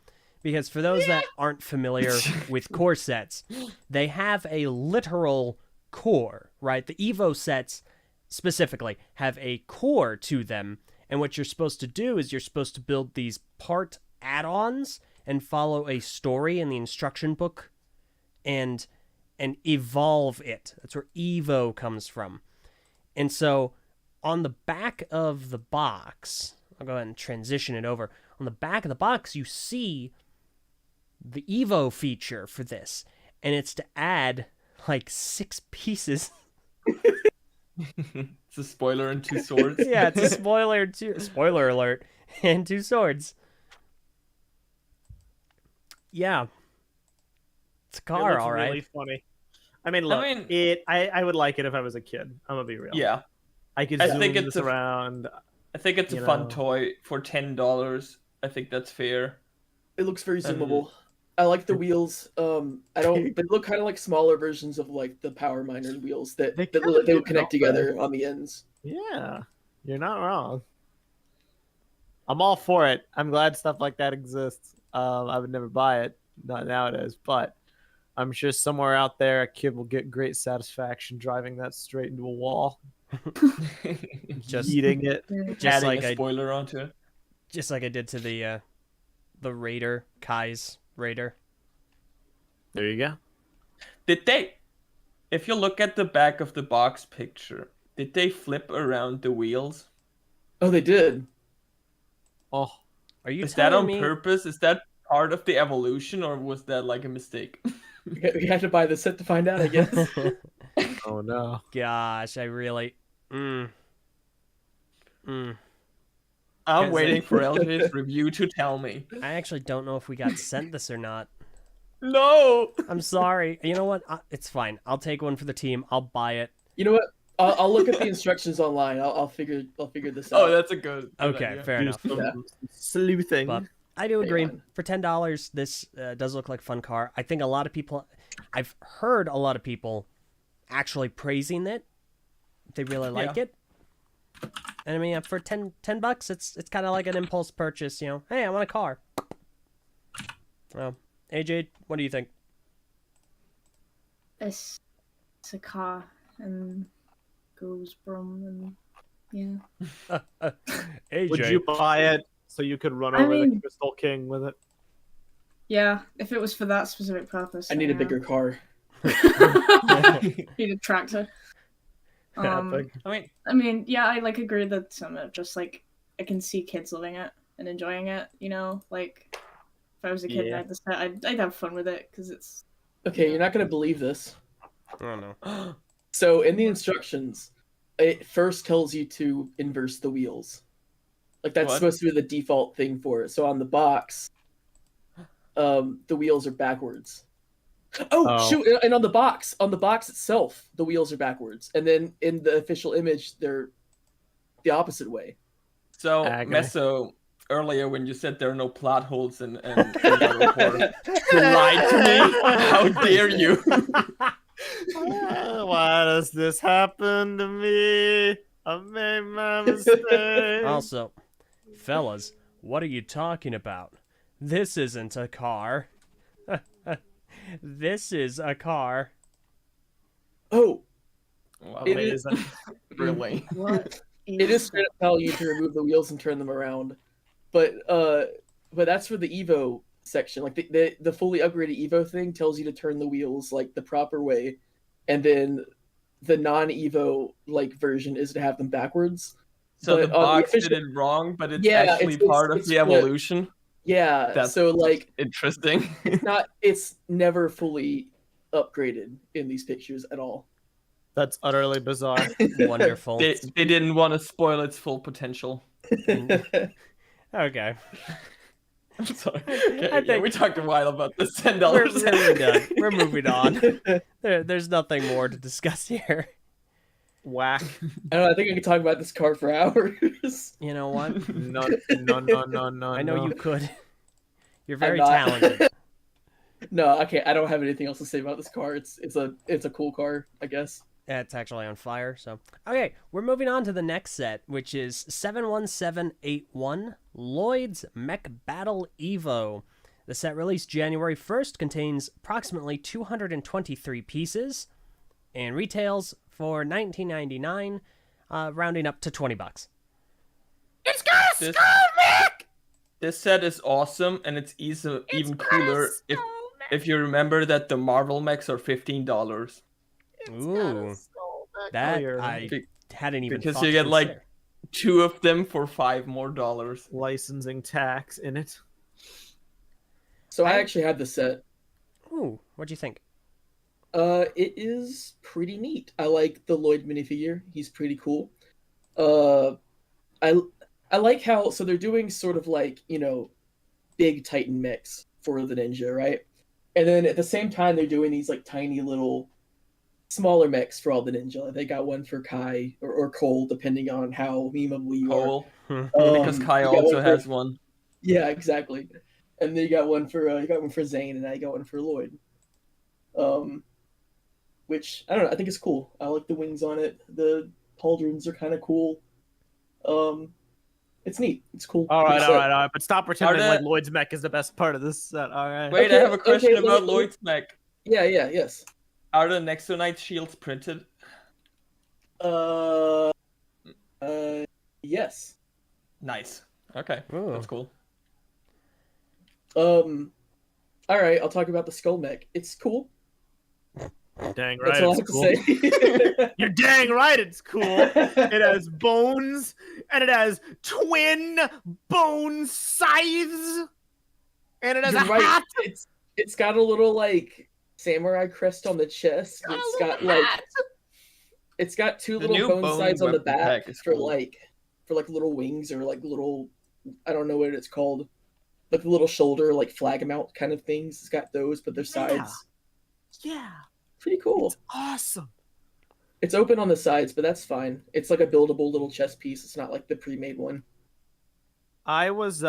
because for those that aren't familiar with core sets, they have a literal core, right? The Evo sets specifically have a core to them, and what you're supposed to do is you're supposed to build these part add-ons and follow a story in the instruction book and evolve it. That's where Evo comes from. And so on the back of the box, I'll go ahead and transition it over. On the back of the box, you see the Evo feature for this, and it's to add like 6 pieces. It's a spoiler and 2 swords. Yeah, it's a spoiler alert, and 2 swords. Yeah. It's a car, It looks all right. really funny. I mean, look, I would like it if I was a kid. I'm gonna be real. Yeah. I could I zoom think this it's a- around. I think it's a You fun know. toy for $10. I think that's fair. it looks very zoomable. I like the wheels. They look kind of like smaller versions of like the Power Miner wheels that They they kinda would do, connect don't they? together on the ends. Yeah, you're not wrong. I'm all for it. I'm glad stuff like that exists. I would never buy it, not nowadays, but I'm sure somewhere out there a kid will get great satisfaction driving that straight into a wall, Just eating it. just Adding like a spoiler onto it. just like I did to the Raider, Kai's Raider. There you go. Did they? If you look at the back of the box picture, did they flip around the wheels? Oh, they did. Oh, Are you Is that telling on me? purpose? Is that part of the evolution, or was that like a mistake? We had to buy the set to find out, I guess. oh no. Gosh, I really. I'm Can't waiting say. for LJ's review to tell me. I actually don't know if we got sent this or not. No. I'm sorry. You know what? It's fine. I'll take one for the team. I'll buy it. You know what? I'll look at the instructions online. I'll figure this out. Oh, that's a good Okay, idea. fair Do enough. some Yeah. sleuthing. But I do Hang agree. on. For $10, this does look like a fun car. I think a lot of people, I've heard a lot of people actually praising it. They really like it. And I mean, for $10, it's kind of like an impulse purchase. You know, hey, I want a car. Well, AJ, what do you think? It's a car and goes brum and yeah. AJ, Would you buy it so you could run I over the mean- Crystal King with it? Yeah, if it was for that specific purpose. I need a then bigger car. Need a tractor. Epic. I I mean, yeah, I like agree that some of just like I can see kids loving it and enjoying it. You know, like if I was a kid, Yeah. I'd have fun with it because it's Okay, you're not gonna believe this. I don't know. So in the instructions, it first tells you to inverse the wheels. Like that's What? supposed to be the default thing for it. So on the box, the wheels are backwards. Oh. Shoot! And on the box itself, the wheels are backwards, and then in the official image, they're the opposite way. So Agony. Meso, earlier when you said there are no plot holes in God of War. You lied to me. How dare you? Why does this happen to me? I made my mistake. Also, fellas, what are you talking about? This isn't a car. This is a car. Oh, Wow, It Wait, is- is that... really? What? it is straight up telling you to remove the wheels and turn them around, but that's for the Evo section. Like the fully upgraded Evo thing tells you to turn the wheels like the proper way, and then the non-Evo like version is to have them backwards. So the But on the box official- did it wrong, but it's Yeah, actually it's- part of it's the flipped. evolution. Yeah, That's so like interesting. it's never fully upgraded in these pictures at all. That's utterly bizarre. Wonderful. they didn't want to spoil its full potential. Okay. I'm sorry. I Okay, yeah, think- we talked a while about this $10. We're done. We're moving on. There's nothing more to discuss here. Whack. I don't know, I think I could talk about this car for hours. You know what? No. I know you could. You're very not. talented. No, okay, I don't have anything else to say about this car. It's a cool car, I guess. It's actually on fire, so. Okay, we're moving on to the next set, which is 71781 Lloyd's Mech Battle Evo. The set released January 1st contains approximately 223 pieces and retails for $19.99, rounding up to $20. It's got a This- skull mech! This set is awesome, and it's even cooler if you remember that the Marvel mechs are $15. Ooh, that you're I Be- hadn't even because thought you to get, like, consider. 2 of them for $5 more. Licensing tax in it. So I actually had this set. Ooh, what'd you think? It is pretty neat. I like the Lloyd minifigure. He's pretty cool. I like how so they're doing sort of like, you know, big Titan mechs for the Ninja, right? And then at the same time they're doing these like tiny little smaller mechs for all the Ninja. Like, they got one for Kai or Cole, depending on how memeable you are. Cole, because Kai you got also one for- has one. Yeah, exactly. And then you got one for Zane, and I got one for Lloyd. Which I don't know. I think it's cool. I like the wings on it. The pauldrons are kind of cool. It's neat. It's cool. All right, It's, all right. But stop pretending Are like the- Lloyd's mech is the best part of this set. All right. Wait, Okay, I have a question okay, about let- Lloyd's mech. Yes. Are the Nexonite shields printed? Yes. Nice. Okay, Ooh. that's cool. All right. I'll talk about the skull mech. It's cool. Dang That's right, all I it's have cool. to say. You're dang right, it's cool. It has bones, and it has twin bone scythes, and it has You're a right. hat. It's got a little like samurai crest on the chest. It's got like it's got two The little new bone bone sides on the weapon back pack is for cool. like little wings or like little I don't know what it's called. Like the little shoulder like flag mount kind of things. It's got those, but their sides. Yeah, Pretty cool. it's awesome. It's open on the sides, but that's fine. It's like a buildable little chest piece. It's not like the pre-made one. I was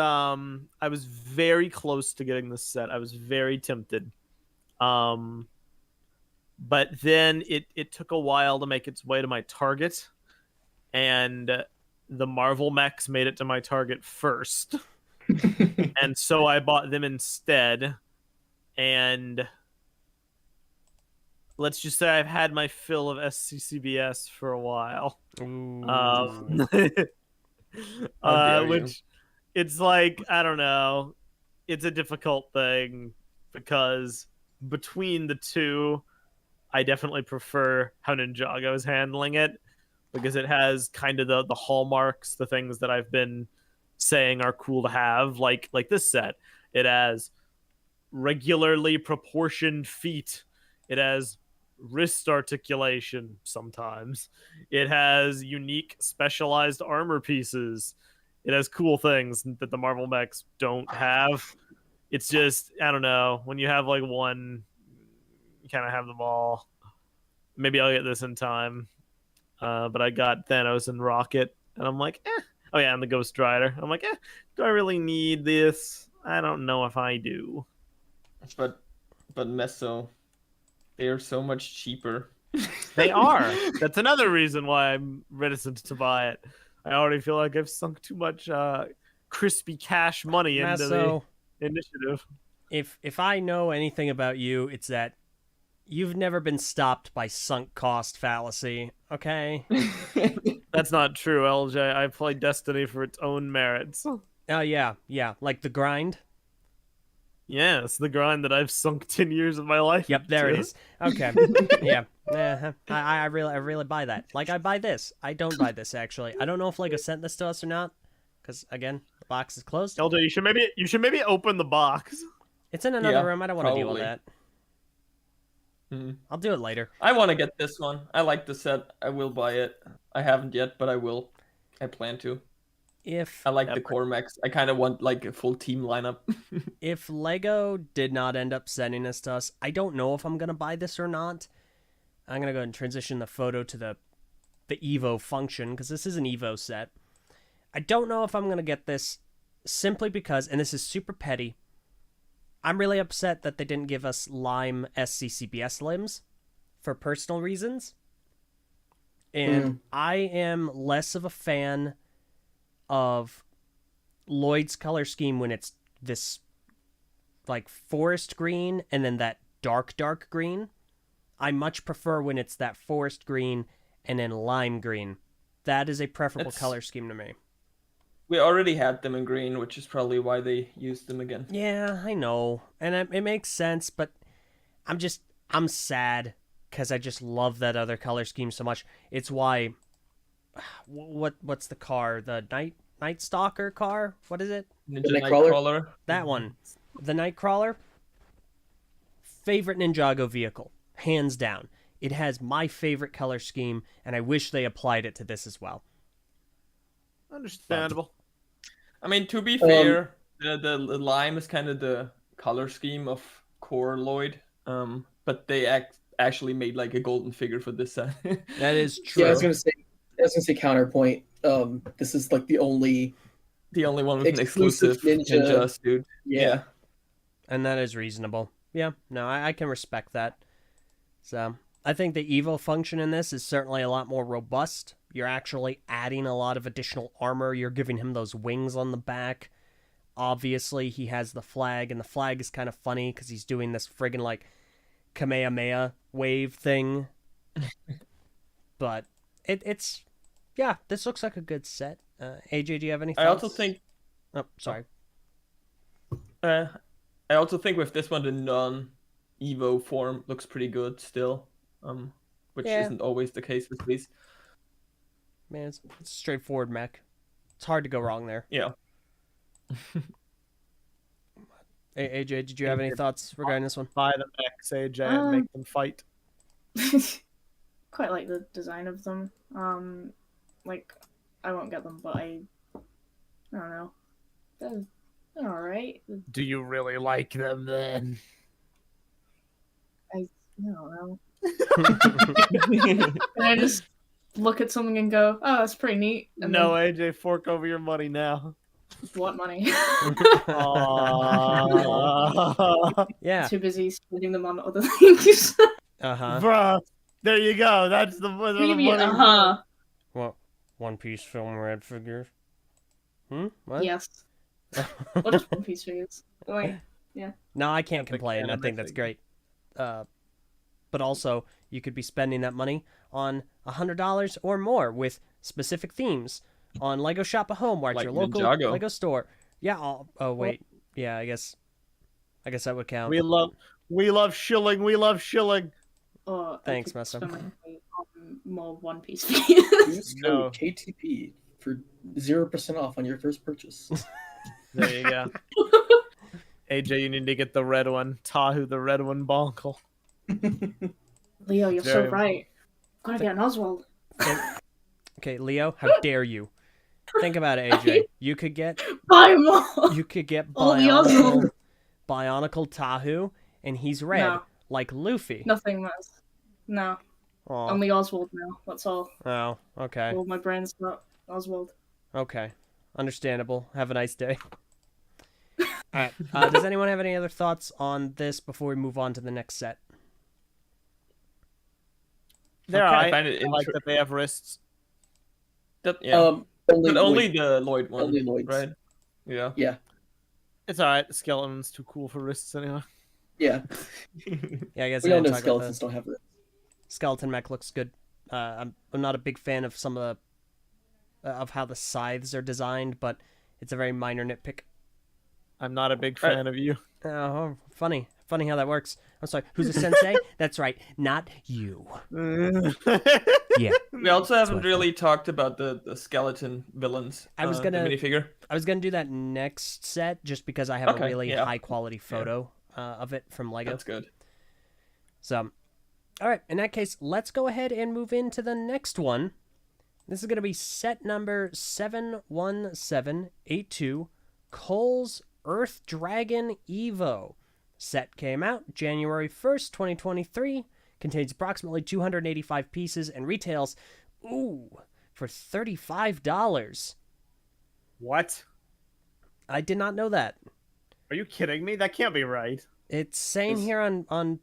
very close to getting this set. I was very tempted. But then it took a while to make its way to my target, and the Marvel mechs made it to my target first. And so I bought them instead. And let's just say I've had my fill of SCCBS for a while. Ooh. How dare you. Which it's like, I don't know. It's a difficult thing because between the two, I definitely prefer how Ninjago is handling it because it has kind of the hallmarks, the things that I've been saying are cool to have, like this set. It has regularly proportioned feet. It has wrist articulation sometimes. It has unique specialized armor pieces. It has cool things that the Marvel mechs don't have. It's just, I don't know, when you have like one, you kind of have them all. Maybe I'll get this in time. But I got Thanos and Rocket, and I'm like, Oh yeah, and the Ghost Rider. I'm like, do I really need this? I don't know if I do. But Meso, they are so much cheaper. They are. That's another reason why I'm reticent to buy it. I already feel like I've sunk too much crispy cash money into Masso, the initiative. if I know anything about you, it's that you've never been stopped by sunk cost fallacy, okay? That's not true, LJ. I play Destiny for its own merits. Oh, yeah, like the grind. Yes, the grind that I've sunk 10 years of my life. Yep, there it into. is. Okay, yeah. I really buy that. Like, I buy this. I don't buy this, actually. I don't know if Lego sent this to us or not, because, again, the box is closed. LJ, you should maybe open the box. It's in another Yeah, room. I don't want to deal with probably. that. I'll do it later. I want to get this one. I like the set. I will buy it. I haven't yet, but I will. I plan to. If I like the core mechs. I kind of want like a full team lineup. if Lego did not end up sending this to us, I don't know if I'm gonna buy this or not. I'm gonna go and transition the photo to the Evo function because this is an Evo set. I don't know if I'm gonna get this simply because, and this is super petty, I'm really upset that they didn't give us Lime SCCBS limbs for personal reasons. And I am less of a fan of Lloyd's color scheme when it's this like forest green and then that dark green. I much prefer when it's that forest green and then lime green. That is a preferable color scheme to me. We already had them in green, which is probably why they used them again. Yeah, I know. And it makes sense, but I'm sad because I just love that other color scheme so much. It's why... What's the car? The Night Stalker car? What is it? Ninja Nightcrawler. That one. The Nightcrawler. Favorite Ninjago vehicle. Hands down. It has my favorite color scheme, and I wish they applied it to this as well. Understandable. I mean, to be fair, the lime is kind of the color scheme of core Lloyd. But they actually made like a golden figure for this set. That is true. Yeah, I was gonna say counterpoint. This is like the only one with an exclusive ninja suit. Yeah. And that is reasonable. Yeah, no, I can respect that. So, I think the Evo function in this is certainly a lot more robust. You're actually adding a lot of additional armor. You're giving him those wings on the back. Obviously, he has the flag, and the flag is kind of funny because he's doing this friggin' like Kamehameha wave thing. But it's yeah, this looks like a good set. AJ, do you have any thoughts? I also think... Oh, sorry. I also think with this one, the non-Evo form looks pretty good still. Which isn't always the case with these. Man, it's a straightforward mech. It's hard to go wrong there. Yeah. Hey, AJ, did you have any thoughts regarding this one? Buy the mechs, AJ, and make them fight. Quite like the design of them. Like, I won't get them, but I don't know. They're alright. Do you really like them then? I don't know. Can I just look at something and go, oh, that's pretty neat? And no, AJ, fork over your money now. What money? Yeah. Too busy spending them on other things. Bruh, there you go. That's the money. What? One Piece film red figures? What? Yes. What is One Piece figures? Wait, yeah. No, I can't complain. I think that's great. But also, you could be spending that money on $100 or more with specific themes on Lego Shop at Home, or at your local Ninjago. Lego store. Yeah. Oh wait. Yeah. I guess that would count. We love shilling. We love shilling. Thanks, Messa. More One Piece figures. Use code KTP for 0% off on your first purchase. There you go. AJ, you need to get the red one. Tahu, the red one, bonkle. Leo, you're so right. Gotta get an Oswald. Okay, Leo, how dare you? Think about it, AJ. You could get buy more. You could get Bionicle Tahu, and he's red, like Luffy. Nothing else. No. Aww. Only Oswald now. That's all. Oh, okay. All my brain's got Oswald. Okay. Understandable. Have a nice day. All right. Does anyone have any other thoughts on this before we move on to the next set? They're Okay, I alright. find it I like that they have wrists. Yeah. Only, But only Lloyd- the Lloyd one, only Lloyd's. right? Yeah. Yeah, It's alright. The skeleton's too cool for wrists anyway. yeah. Yeah, I guess We I all didn't know talk about skeletons the don't have wrists. skeleton mech looks good. I'm not a big fan of some of the of how the scythes are designed, but it's a very minor nitpick. I'm not a big fan of you. Oh, funny how that works. I'm sorry. Who's a sensei? That's right, not you. Yeah. We also That's haven't what I really talked about the skeleton villains. I was the gonna- minifigure. I was gonna do that next set just because I have a Okay, really yeah. high quality photo of it from Lego. That's good. So, all right. In that case, let's go ahead and move into the next one. This is gonna be set number 71782, Cole's Earth Dragon Evo. Set came out January 1st, 2023. Contains approximately 285 pieces and retails, for $35. What? I did not know that. Are you kidding me? That can't be right. It's saying Is- here on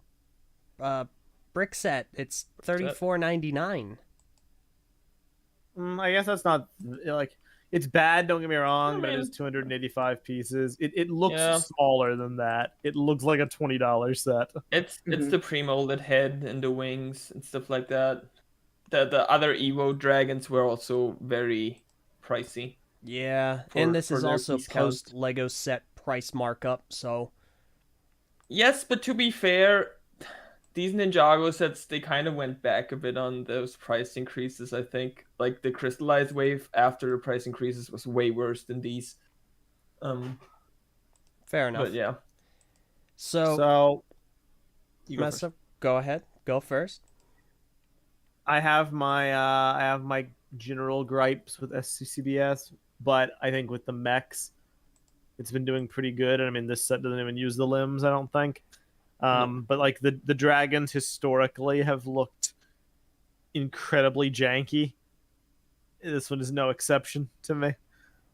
Brickset, it's $34.99. I guess that's not like it's bad. Don't get me wrong, I but it mean- is 285 pieces. It looks Yeah. smaller than that. It looks like a $20 set. It's Mhm. the pre-molded head and the wings and stuff like that. The other Evo dragons were also very pricey. Yeah, For- and this for is their also piece count. post Lego set price markup, so Yes, but to be fair, these Ninjago sets, they kind of went back a bit on those price increases, I think. Like the Crystallized wave after the price increases was way worse than these. fair enough. But yeah. So, You go first. Messa, go ahead. Go first. I have my general gripes with SCCBS, but I think with the mechs, it's been doing pretty good. I mean, this set doesn't even use the limbs, I don't think. But like the dragons historically have looked incredibly janky. This one is no exception to me.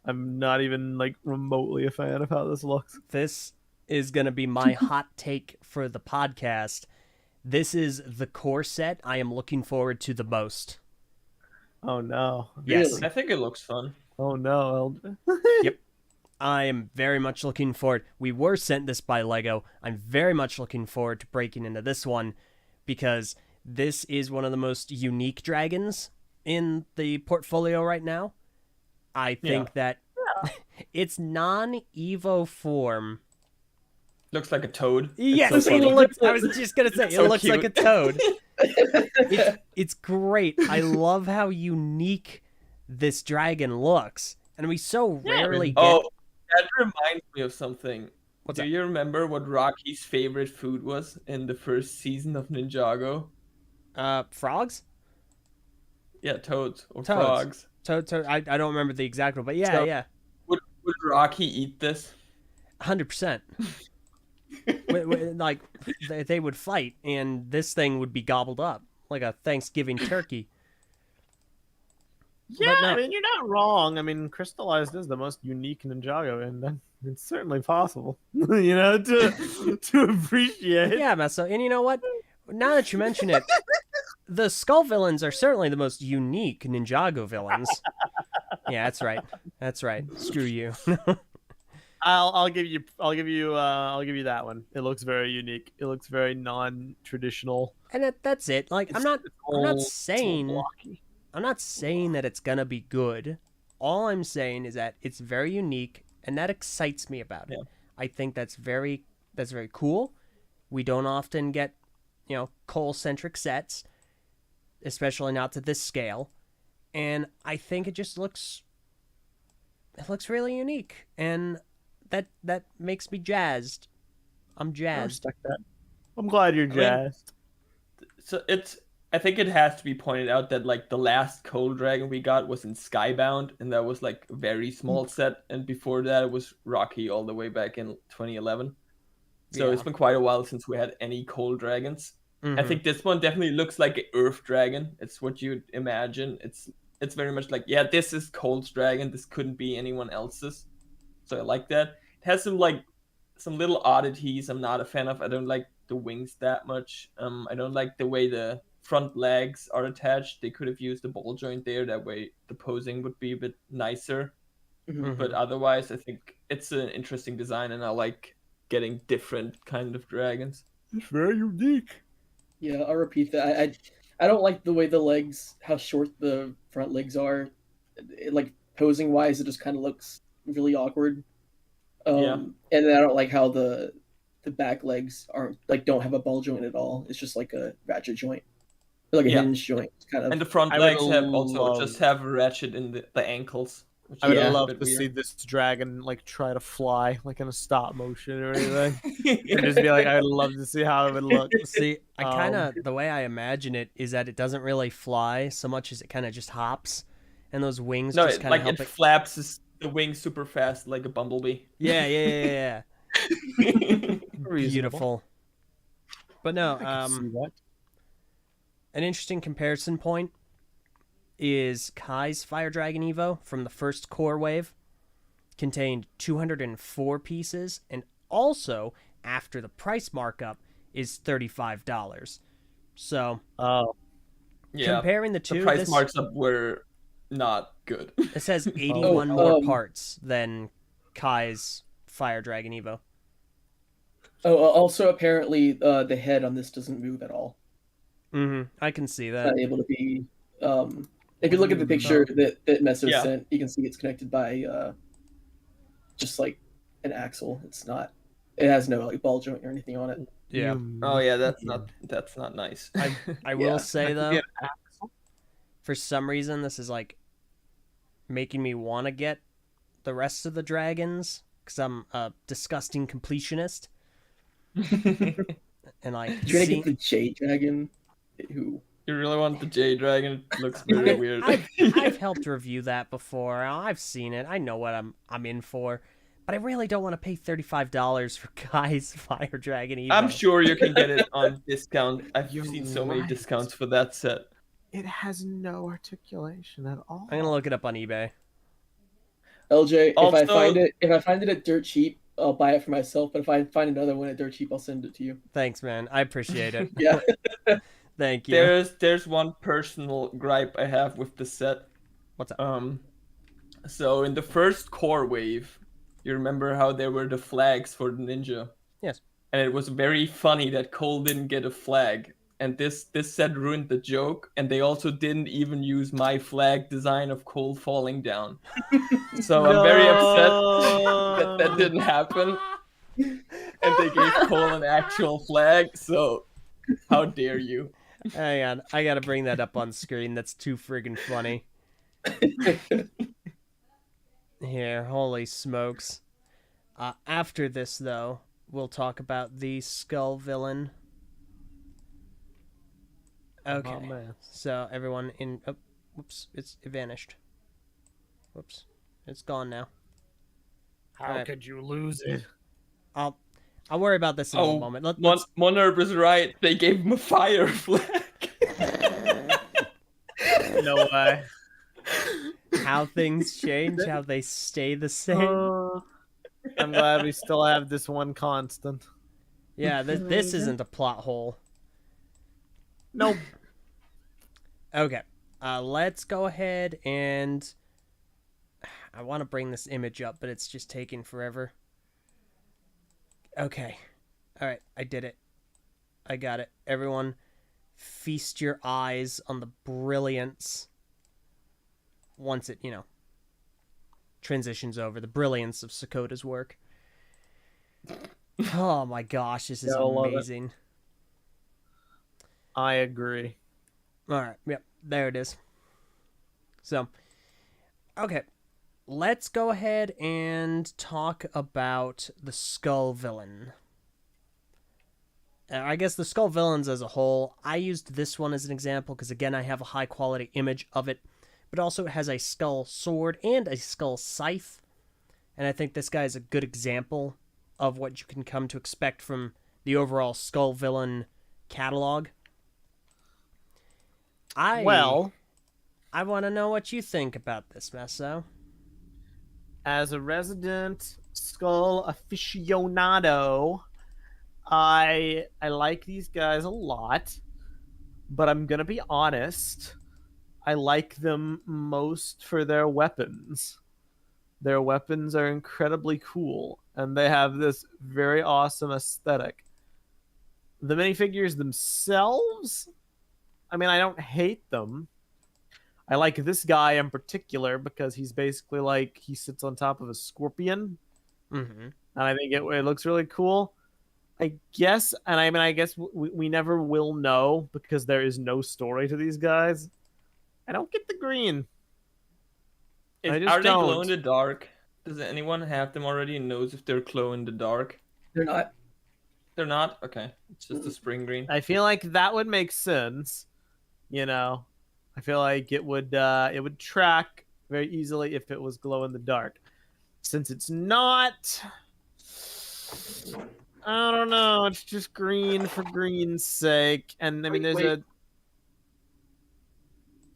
I'm not even like remotely a fan of how this looks. This is going to be my hot take for the podcast. This is the core set I am looking forward to the most. Oh no. Yes. Really? I think it looks fun. Oh no. Yep. I am very much looking forward. We were sent this by Lego. I'm very much looking forward to breaking into this one because this is one of the most unique dragons in the portfolio right now. I think that its non-Evo form. Looks like a toad. Yes, It's so it funny. looks. I was just gonna say It's it so looks like a cute. toad. It's great. I love how unique this dragon looks, and we so rarely get. Oh, that reminds me of something. What's Do that? you remember what Rocky's favorite food was in the first season of Ninjago? Frogs. Yeah, toads or Toads. frogs. Toad. I don't remember the exact one, but yeah, So- yeah, Would Rocky eat this? 100%. Like they would fight, and this thing would be gobbled up like a Thanksgiving turkey. Yeah, no. I mean you're not wrong. I mean, Crystallized is the most unique Ninjago, and it's certainly possible, to appreciate. Yeah, Messa. And you know what? Now that you mention it, the Skull villains are certainly the most unique Ninjago villains. Yeah, that's right. That's right. Screw you. I'll give you that one. It looks very unique. It looks very non-traditional. And that's it. Like I'm not all saying blocky. I'm not saying that it's gonna be good. All I'm saying is that it's very unique, and that excites me about it. Yeah. I think that's very cool. We don't often get, Cole-centric sets, especially not to this scale. And I think it just looks really unique, and that makes me jazzed. I'm I jazzed. respect that. I'm glad you're mean, jazzed. So I think it has to be pointed out that like the last Cold Dragon we got was in Skybound, and that was like a very small set, and before that it was Rocky all the way back in 2011. So Yeah. it's been quite a while since we had any Cold Dragons. I Mhm. think this one definitely looks like an Earth Dragon. It's what you'd imagine. It's it's very much like, yeah, this is Cold's dragon. This couldn't be anyone else's. So I like that. It has some little oddities I'm not a fan of. I don't like the wings that much. I don't like the way the front legs are attached. They could have used a ball joint there. That way the posing would be a bit nicer. Mhm. But otherwise, I think it's an interesting design, and I like getting different kind of dragons. It's very unique. Yeah, I'll repeat that. I don't like the way the legs, how short the front legs are. Like posing wise, it just kind of looks really awkward. Yeah. And then I don't like how the back legs aren't like don't have a ball joint at all. It's just like a ratchet joint, or like a Yeah. hinge joint. It's kind of. And the front I would legs have also love- just have a ratchet in the ankles. Which I would is a love bit to weird. see this dragon like try to fly like in a stop motion or anything. And just be like, I would love to see how it would look. See, I kind of the way I imagine it is that it doesn't really fly so much as it kind of just hops, and those wings No, just it, kind of like help it it. flaps the wings super fast like a bumblebee. Yeah. Reasonable. Beautiful. But no, I can see that. an interesting comparison point is Kai's Fire Dragon Evo from the first core wave contained 204 pieces, and also after the price markup is $35. So Oh, Yeah, comparing the two, the price this, marks up were not good. it says 81 Oh, more parts than Kai's Fire Dragon Evo. Oh, also apparently the head on this doesn't move at all. I can see It's that. not able to be. If you look at the picture that Meso Yeah. sent, you can see it's connected by just like an axle. It's not. It has no like ball joint or anything on it. Yeah. Oh yeah, that's not nice. I will Yeah. say though, get an axle. for some reason this is like making me want to get the rest of the dragons because I'm a disgusting completionist, and like You're gonna get the Jade Dragon. Who? You really want the Jade Dragon? It looks very weird. I've helped review that before. I've seen it. I know what I'm in for, but I really don't want to pay $35 for Kai's Fire Dragon Evo. I'm sure you can get it on discount. I've You're seen so many right. discounts for that set. It has no articulation at all. I'm gonna look it up on eBay. LJ, Also- if I find it at dirt cheap, I'll buy it for myself. But if I find another one at dirt cheap, I'll send it to you. Thanks, man. I appreciate it. Yeah. Thank you. There's one personal gripe I have with the set. What's up? So in the first core wave, you remember how there were the flags for the ninja? Yes. And it was very funny that Cole didn't get a flag. And this set ruined the joke, and they also didn't even use my flag design of Cole falling down. So I'm very upset that didn't happen. And they gave Cole an actual flag, so how dare you? Hang on, I gotta bring that up on screen. That's too friggin' funny. Here, holy smokes. After this, though, we'll talk about the Skull Villain. Okay, Oh, man. so everyone in... Oh, whoops, it vanished. Whoops, it's gone now. How Alright. could you lose it? I'll worry about this in a moment. Monherb is right. They gave him a fire flag. No way. How things change, how they stay the same. I'm glad we still have this one constant. Yeah, this Amazing. isn't a plot hole. Nope. Okay, let's go ahead and... I want to bring this image up, but it's just taking forever. Okay. Alright, I did it. I got it. Everyone, feast your eyes on the brilliance once it, transitions over. The brilliance of Sakota's work. Oh my gosh, this is Yeah, I love it. amazing. I agree. Alright, yep, there it is. So, okay. Let's go ahead and talk about the Skull Villain. I guess the Skull Villains as a whole, I used this one as an example because, again, I have a high-quality image of it, but also it has a skull sword and a skull scythe, and I think this guy is a good example of what you can come to expect from the overall Skull Villain catalog. Well, I want to know what you think about this, Meso. As a resident skull aficionado, I like these guys a lot, but I'm gonna be honest. I like them most for their weapons. Their weapons are incredibly cool, and they have this very awesome aesthetic. The minifigures themselves, I mean, I don't hate them. I like this guy in particular because he's basically like he sits on top of a scorpion, Mm-hmm. and I think it looks really cool. I guess, and I mean, I guess we never will know because there is no story to these guys. I don't get the green. I just Are they glow don't. in the dark? Does anyone have them already and knows if they're glow in the dark? They're not. They're not? Okay. It's just a spring green. I feel like that would make sense. You know, I feel like it would track very easily if it was glow in the dark. Since it's not, I don't know. It's just green for green's sake, and I mean, Wait.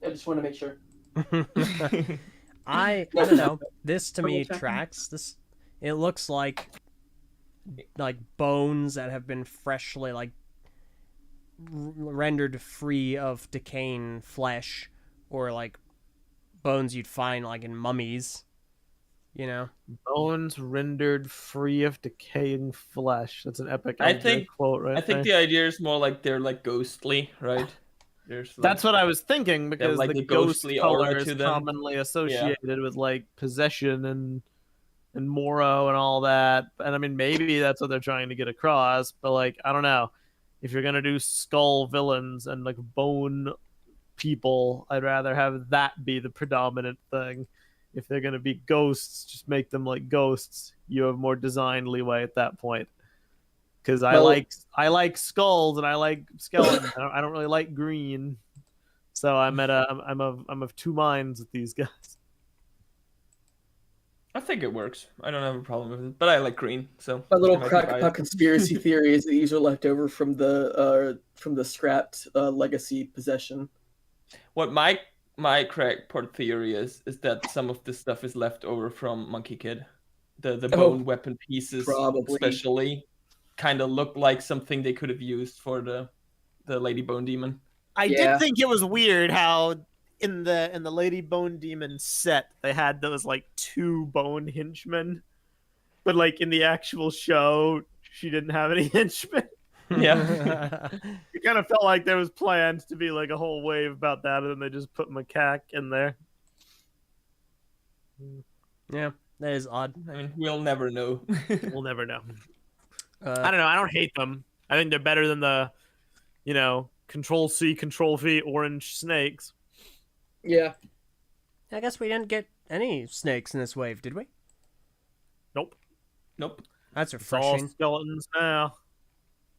I just want to make sure. I don't know. This to me Double checking. tracks. It looks like bones that have been freshly rendered free of decaying flesh, or like bones you'd find like in mummies. You know, bones rendered free of decaying flesh. That's an epic I Elder think- quote, right? I think the idea is more like they're like ghostly, right? There's like, That's what I was thinking because like the a ghost ghostly color aura is to them. commonly associated with like possession and Moro and all that. And I mean, maybe that's what they're trying to get across. But like, I don't know. If you're gonna do skull villains and like bone people, I'd rather have that be the predominant thing. If they're gonna be ghosts, just make them like ghosts. You have more design leeway at that point. Because I like skulls and I like skeletons. I don't really like green, so I'm of two minds with these guys. I think it works. I don't have a problem with it, but I like green, so My little I might crack buy about it. conspiracy theory is that these are left over from the scrapped legacy possession. What my crackpot theory is that some of this stuff is left over from Monkey Kid. The bone weapon pieces, probably. especially, kind of look like something they could have used for the Lady Bone Demon. I Yeah. did think it was weird how in the Lady Bone Demon set they had those like two bone henchmen, but like in the actual show she didn't have any henchmen. Yeah. It kind of felt like there was plans to be like a whole wave about that, and then they just put Macaque in there. yeah, that is odd. I mean, we'll never know. We'll never know. I Uh, don't know. I don't hate them. I think they're better than the, Control C, Control V orange snakes. Yeah. I guess we didn't get any snakes in this wave, did we? Nope. Nope. That's It's all refreshing. skeletons now.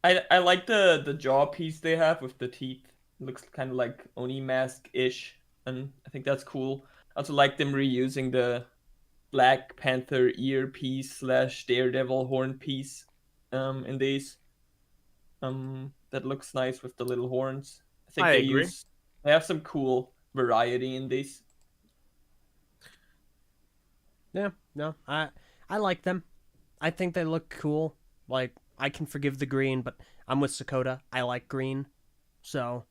I like the jaw piece they have with the teeth. It looks kind of like Oni mask-ish, and I think that's cool. I also like them reusing the Black Panther ear piece / Daredevil horn piece in these. That looks nice with the little horns. I think I they agree. they have some cool variety in these. Yeah, no, I like them. I think they look cool. Like, I can forgive the green, but I'm with Sakota. I like green, so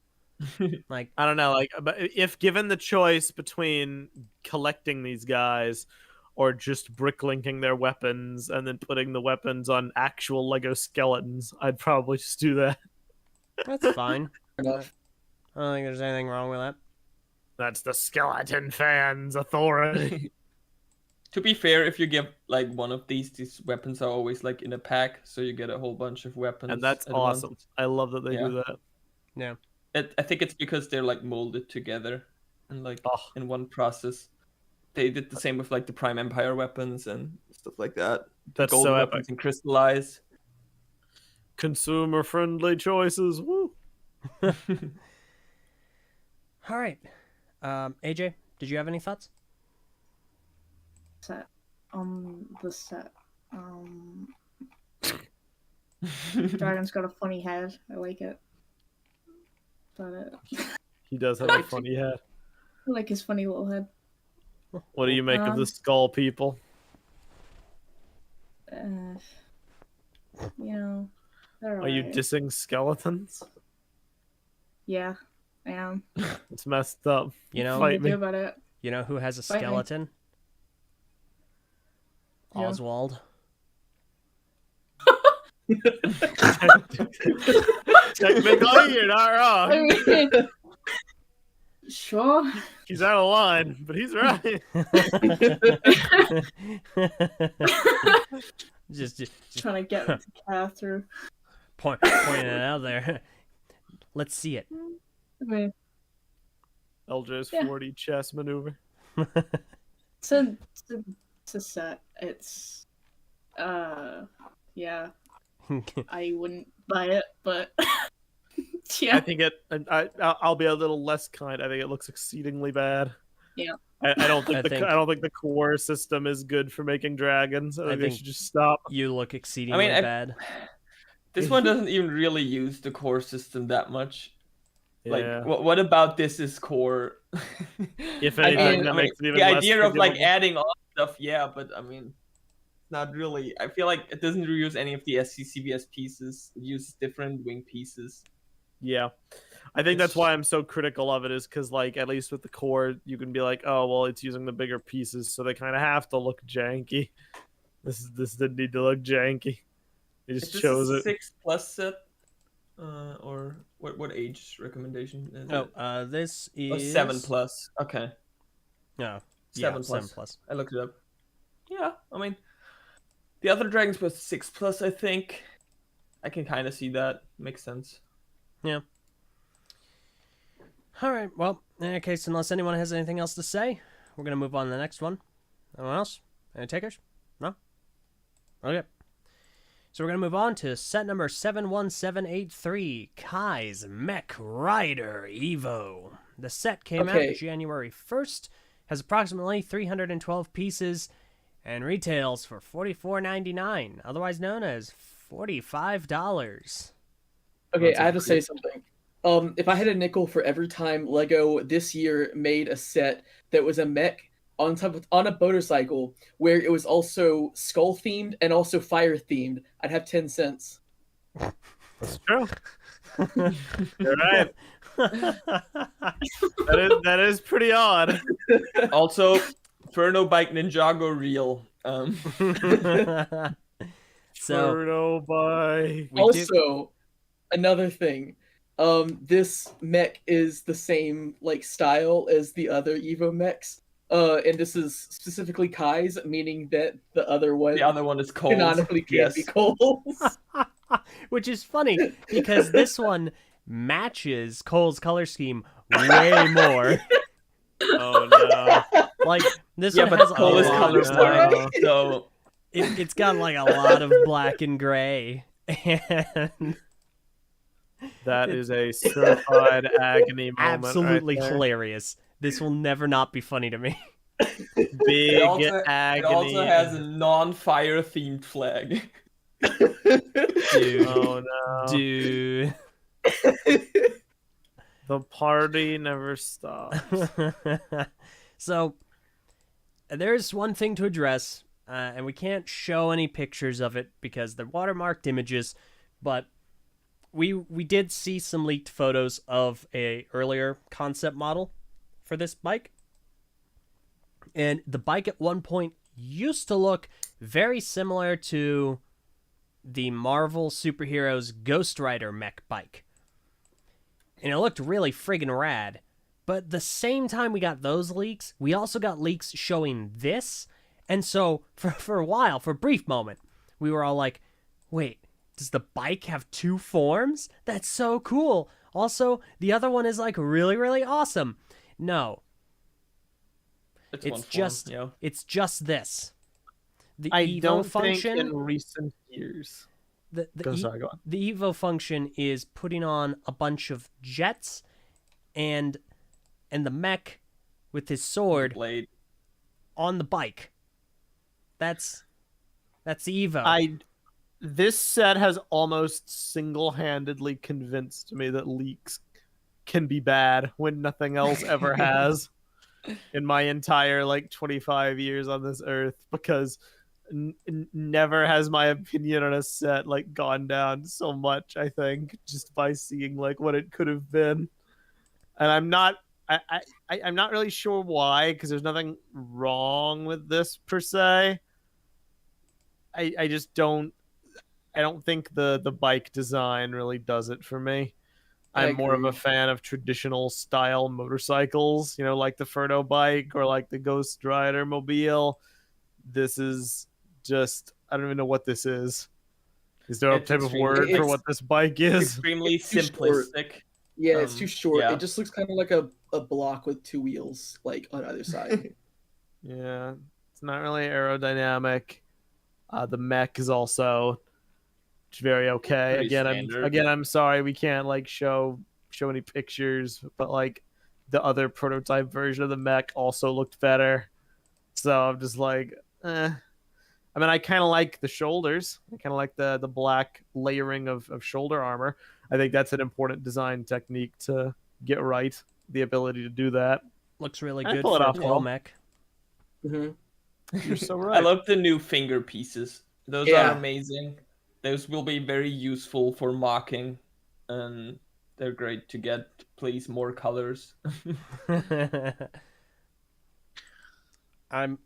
like, I don't know, like, but if given the choice between collecting these guys or just bricklinking their weapons and then putting the weapons on actual Lego skeletons, I'd probably just do that. that's fine. Enough. I don't think there's anything wrong with that. That's the skeleton fans' authority. To be fair, if you get like one of these weapons are always like in a pack, so you get a whole bunch of weapons. And that's at once. awesome. I love that they Yeah. do that. Yeah. I think it's because they're like molded together and like Oh. in one process. They did the same with like the Prime Empire weapons and stuff like that. That's Gold so weapons epic. and Crystallized. Consumer-friendly choices. Woo! All right. AJ, did you have any thoughts? Set on the set. Dragon's got a funny head. I like it. But He does have a funny head. I like his funny little head. What do you make of the skull people? They're Are you alright. dissing skeletons? Yeah, I am. It's messed up. You know, What do Fight you do me. about it? you know who has a Fight me. skeleton? Yeah. Oswald. Technically, you're not I wrong. mean, sure. He's out of line, but he's right. just Trying to get the car through. pointing it out there. Let's see it. I mean, Eldra's Yeah. 40 chess maneuver. it's a set. It's, yeah. I wouldn't buy it, but yeah. I think I'll be a little less kind. I think it looks exceedingly bad. Yeah. I don't think I I don't think the core system is good for making dragons. I think they think- should just stop. You look exceedingly bad. This one doesn't even really use the core system that much. Like, Yeah. what about this is core? If I anything, mean, that makes it even the less idea of like forgivable. adding on stuff, yeah, but I mean, not really. I feel like it doesn't reuse any of the SCCBS pieces. It uses different wing pieces. Yeah, I think that's why I'm so critical of it, is because, like, at least with the core, you can be like, oh, well, it's using the bigger pieces, so they kind of have to look janky. This didn't need to look janky. They Is just this chose a it. 6+ set? Or what age recommendation is it? Oh, this Oh, is 7+. Okay. No, 7+. 7+. I looked it up. Yeah, I mean, the other dragons was 6+, I think. I can kind of see that. Makes sense. Yeah. All right. Well, in that case, unless anyone has anything else to say, we're gonna move on to the next one. Anyone else? Any takers? No. Okay. So we're gonna move on to set number 71783, Kai's Mech Rider Evo. The set came out January 1st, has approximately 312 pieces, and retails for $44.99, otherwise known as $45. Okay, I have to say something. If I had a nickel for every time Lego this year made a set that was a mech on a motorcycle where it was also skull themed and also fire themed, I'd have 10 cents. That's true. You're right. That is pretty odd. Also, Furno Bike Ninjago reel. So Furno Bike. Also, another thing, this mech is the same like style as the other Evo mechs. And this is specifically Kai's, meaning that the other one is cold. canonically can't be Cole's. Which is funny because this one matches Cole's color scheme way more. Oh no! Like this Yeah, one but has Cole a is lot of colorblind, so it's got like a lot of black and gray, and That is a certified agony moment. absolutely right there. hilarious. This will never not be funny to me. Big it agony. also has a non-fire themed flag. Dude, Oh no! dude. The party never stops. So, there's one thing to address, and we can't show any pictures of it because they're watermarked images, but we did see some leaked photos of a earlier concept model for this bike. And the bike at one point used to look very similar to the Marvel superheroes Ghost Rider mech bike. And it looked really friggin' rad. But the same time we got those leaks, we also got leaks showing this. And so, for a while, for a brief moment, we were all like, wait, does the bike have two forms? That's so cool. Also, the other one is like really, really awesome. No. It's just this. The I Evo don't function, think in recent years. the Sorry, go on. the Evo function is putting on a bunch of jets and the mech with his sword Blade. on the bike. That's the Evo. This set has almost single-handedly convinced me that leaks can be bad when nothing else ever has. in my entire like 25 years on this earth, because never has my opinion on a set like gone down so much, I think, just by seeing like what it could have been. And I'm not I'm not really sure why, because there's nothing wrong with this per se. I just don't think the bike design really does it for me. I'm more of a fan of traditional style motorcycles, like the Furno bike or like the Ghost Rider mobile. This is just, I don't even know what this is. Is there a type of word for what this bike is? Extremely simplistic. Yeah, it's too short. Yeah. It just looks kind of like a block with two wheels, like on either side. Yeah, it's not really aerodynamic. The mech is also very okay. Again, I'm sorry we can't like show any pictures, but like the other prototype version of the mech also looked better. So I'm just like, I mean, I kind of like the shoulders. I kind of like the black layering of shoulder armor. I think that's an important design technique to get right. The ability to do that looks really good for a cool mech. Mm-hmm. You're so right. I love the new finger pieces. Those are amazing. Those will be very useful for mocking, and they're great to get. Please, more colors. I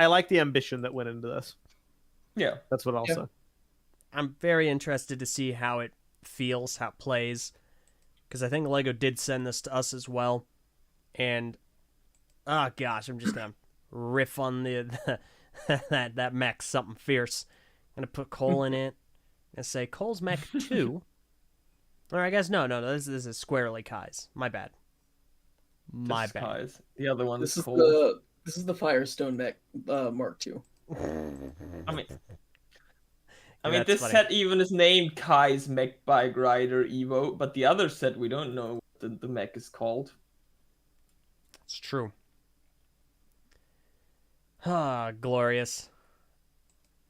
like the ambition that went into this. Yeah, that's what I'll say. I'm very interested to see how it feels, how it plays, because I think Lego did send this to us as well, and oh gosh, I'm just gonna riff on the that mech, something fierce. I'm gonna put Cole in it and say Cole's mech 2. Or I guess no, this is squarely Kai's. My bad. My bad. Kai's. The other one is Cole. This is the Firestone mech Mark II. I mean, this funny. Set even is named Kai's Mech Bike Rider Evo, but the other set we don't know what the mech is called. It's true. Ah, glorious.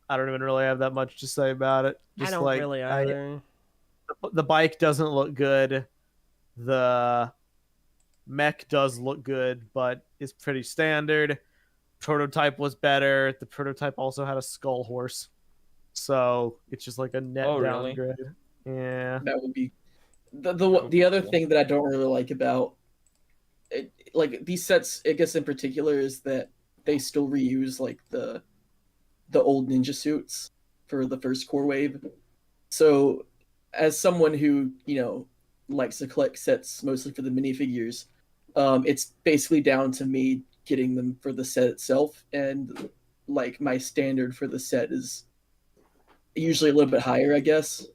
I don't even really have that much to say about it. Just I don't really either. The bike doesn't look good. The mech does look good, but it's pretty standard. Prototype was better. The prototype also had a skull horse. So it's just like a net downgrade. Really? Yeah. That would be the other thing that I don't really like about it, like these sets, I guess in particular, is that they still reuse like the old ninja suits for the first core wave. So as someone who, likes to collect sets mostly for the minifigures, it's basically down to me getting them for the set itself, and like my standard for the set is usually a little bit higher, I guess.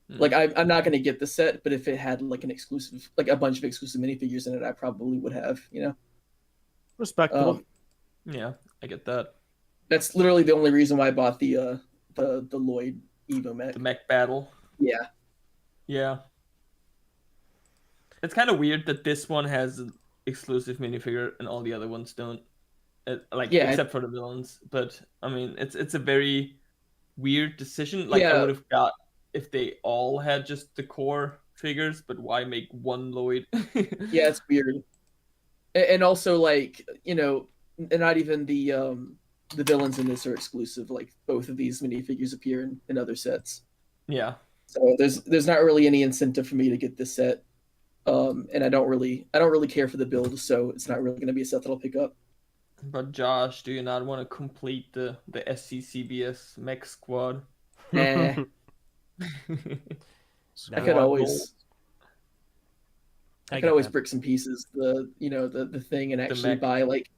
Like I'm not going to get the set, but if it had like an exclusive, like a bunch of exclusive minifigures in it, I probably would have, Respectable. Yeah, I get that. That's literally the only reason why I bought the Lloyd Evo mech. The mech battle. Yeah. Yeah. It's kind of weird that this one has an exclusive minifigure and all the other ones don't. Except for the villains. But I mean, it's a very weird decision. Like I would have got if they all had just the core figures, but why make one Lloyd? Yeah, it's weird. And also, like, not even the villains in this are exclusive. Like both of these minifigures appear in other sets. Yeah. So there's not really any incentive for me to get this set. And I don't really care for the build, so it's not really going to be a set that I'll pick up. But Josh, do you not want to complete the SCCBS mech squad? Nah. I could always brick some pieces, the thing, and actually buy like,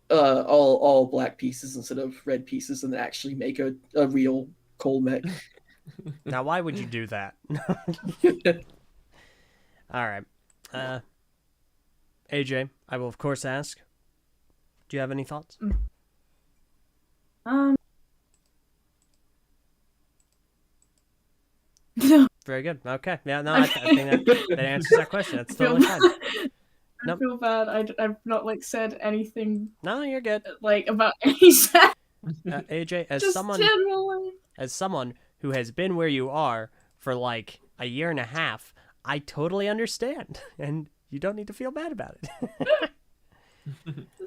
all black pieces instead of red pieces, and then actually make a real Cole mech. Now, why would you do that? All right. AJ, I will of course ask. Do you have any thoughts? No. Very good. Okay. Yeah, no, I think that answers that question. That's totally fine. I feel bad. I've not said anything. No, you're good. About any set. AJ, as someone who has been where you are for a year and a half, I totally understand. And you don't need to feel bad about it.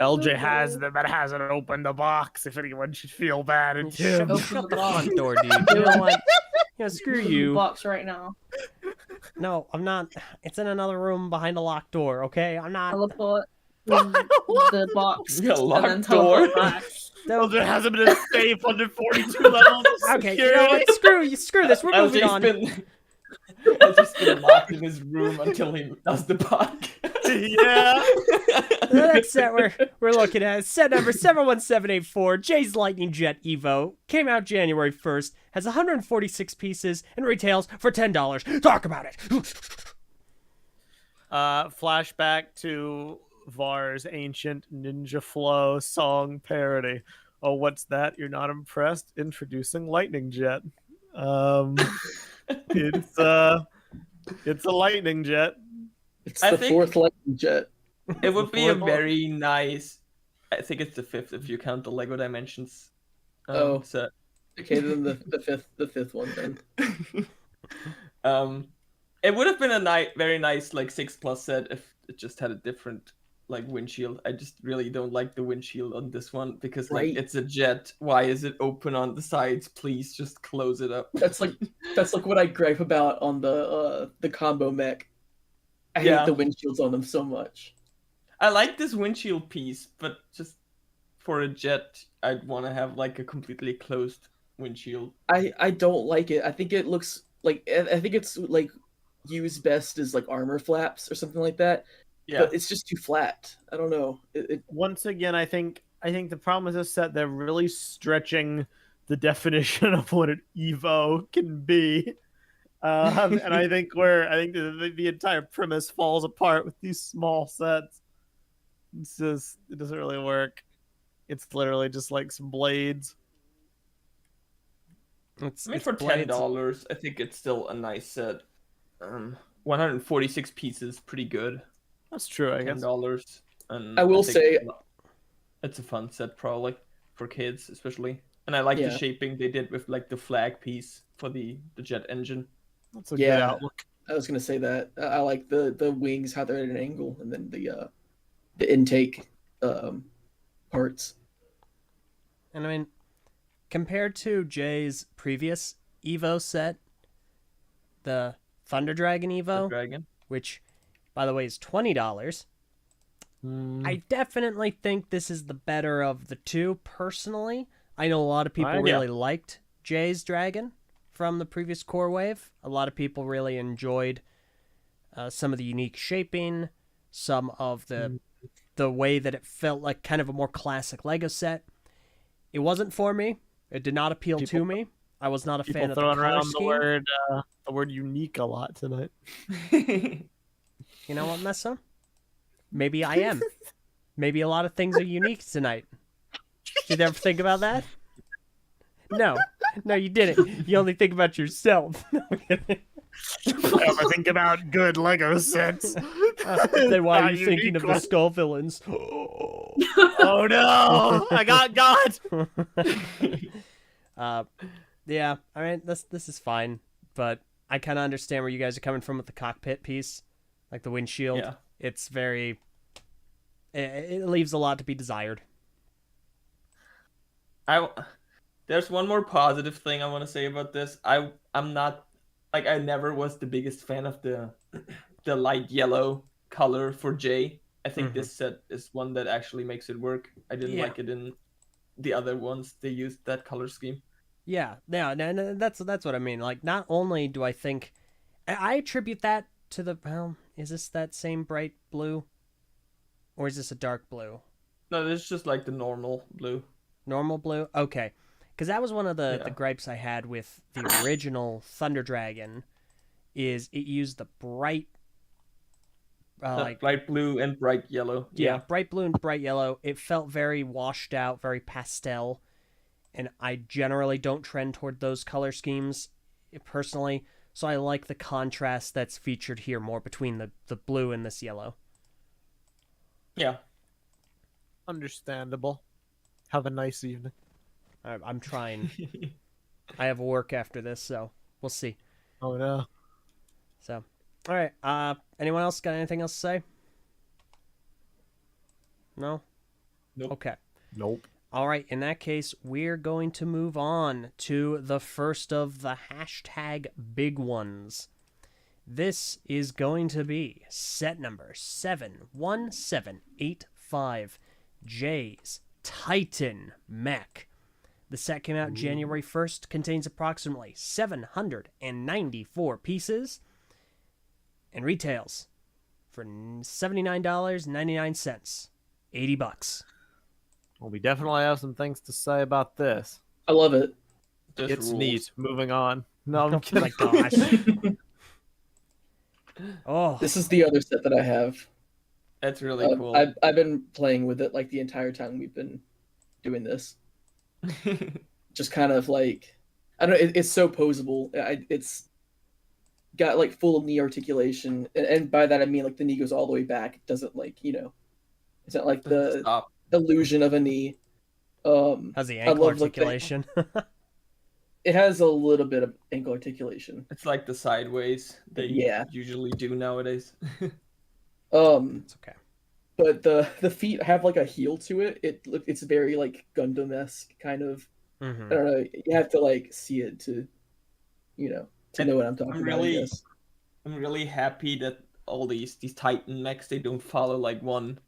LJ has them and hasn't opened the box. If anyone should feel bad, it's him. Open Shut the the box. front door, dude. You know what? Screw Open the you. box right now. No, I'm not. It's in another room behind a locked door, okay? I'm not. Teleport the box Yeah, and locked then teleport door. back. LJ has them in a safe under 42 levels of Okay, security. you know what? Screw this. We're moving on. LJ's been locked in his room until he does the podcast. Yeah. The next set we're looking at is set number 71784, Jay's Lightning Jet Evo. Came out January 1st, has 146 pieces, and retails for $10. Talk about it! Flashback to Var's ancient Ninja Flow song parody. Oh, what's that? You're not impressed? Introducing Lightning Jet. It's a lightning jet. It's I the think- fourth lightning jet. It would be a Before- very nice. I think it's the fifth if you count the Lego Dimensions. Oh. Set. Okay, then the fifth one then. It would have been a very nice like 6+ set if it just had a different like windshield. I just really don't like the windshield on this one because like Right. it's a jet. Why is it open on the sides? Please just close it up. That's like what I gripe about on the combo mech. I hate Yeah. the windshields on them so much. I like this windshield piece, but just for a jet, I'd want to have like a completely closed windshield. I don't like it. I think it looks like I think it's like used best as like armor flaps or something like that. Yeah. But it's just too flat. I don't know. Once again, I think the problem with this set, they're really stretching the definition of what an Evo can be. And I think the entire premise falls apart with these small sets. It doesn't really work. It's literally just like some blades. It's, I mean, it's for blades. $10, I think it's still a nice set. 146 pieces, pretty good. That's true, I guess. $10, and I will think say- it's a fun set, probably for kids, especially. And I like Yeah. the shaping they did with like the flag piece for the jet engine. That's a good Yeah. outlook. I was gonna say that. I like the wings, how they're at an angle, and then the intake parts. And I mean, compared to Jay's previous Evo set, the Thunder Dragon The Evo, dragon. which, by the way, is $20, I definitely think this is the better of the two, personally. I know a lot of people Yeah. really liked Jay's Dragon from the previous Core Wave. A lot of people really enjoyed some of the unique shaping, some of the way that it felt like kind of a more classic Lego set. It wasn't for me. It did not appeal to People- me. I was not a People fan of the throwing color around scheme. the word unique a lot tonight. You know what, Messa? Maybe I am. Maybe a lot of things are unique tonight. Did you ever think about that? No, you didn't. You only think about yourself. I ever think about good Lego sets. Then why are Not you thinking unique of the ones. skull villains? Oh no! I got God. Yeah. I mean, this is fine, but I kind of understand where you guys are coming from with the cockpit piece, like the windshield. Yeah. It's very. It leaves a lot to be desired. There's one more positive thing I want to say about this. I'm not like I never was the biggest fan of the light yellow color for Jay. I think this set is one that actually makes it work. I didn't Yeah. like it in the other ones. They used that color scheme. Yeah, no, that's what I mean. Like, not only do I think I attribute that to the is this that same bright blue, or is this a dark blue? No, it's just like the normal blue. Normal blue? Okay. Because that was one of the Yeah. gripes I had with the original Thunder Dragon, is it used the bright, like, Bright blue and bright yellow. yeah, bright blue and bright yellow. It felt very washed out, very pastel, and I generally don't trend toward those color schemes personally, so I like the contrast that's featured here more between the blue and this yellow. Yeah. Understandable. Have a nice evening. I'm trying. I have work after this, so we'll see. Oh no. So, all right. Anyone else got anything else to say? No? Nope. Okay. Nope. All right, in that case, we're going to move on to the first of the hashtag big ones. This is going to be set number 71785, Jay's Titan Mech. The set came out January 1st, contains approximately 794 pieces, and retails for $79.99. $80. Well, we definitely have some things to say about this. I love it. Just It's rules. neat. Moving on. No, I'm Oh kidding. my gosh. Oh, This is the other set that I have. That's really cool. I've been playing with it like the entire time we've been doing this. Just kind of like, I don't know, it's so posable. It's got like full knee articulation, and by that I mean like the knee goes all the way back. It doesn't like, it's not like the Stop. illusion of a knee. how's the I ankle love, like, the- articulation? It has a little bit of ankle articulation. It's like the sideways they Yeah. usually do nowadays. It's okay. But the feet have like a heel to it. It's very like Gundam-esque kind of. Mm-hmm. I don't know. You have to like see it to know what I'm talking I'm about. I really, guess. I'm really happy that all these Titan mechs, they don't follow like one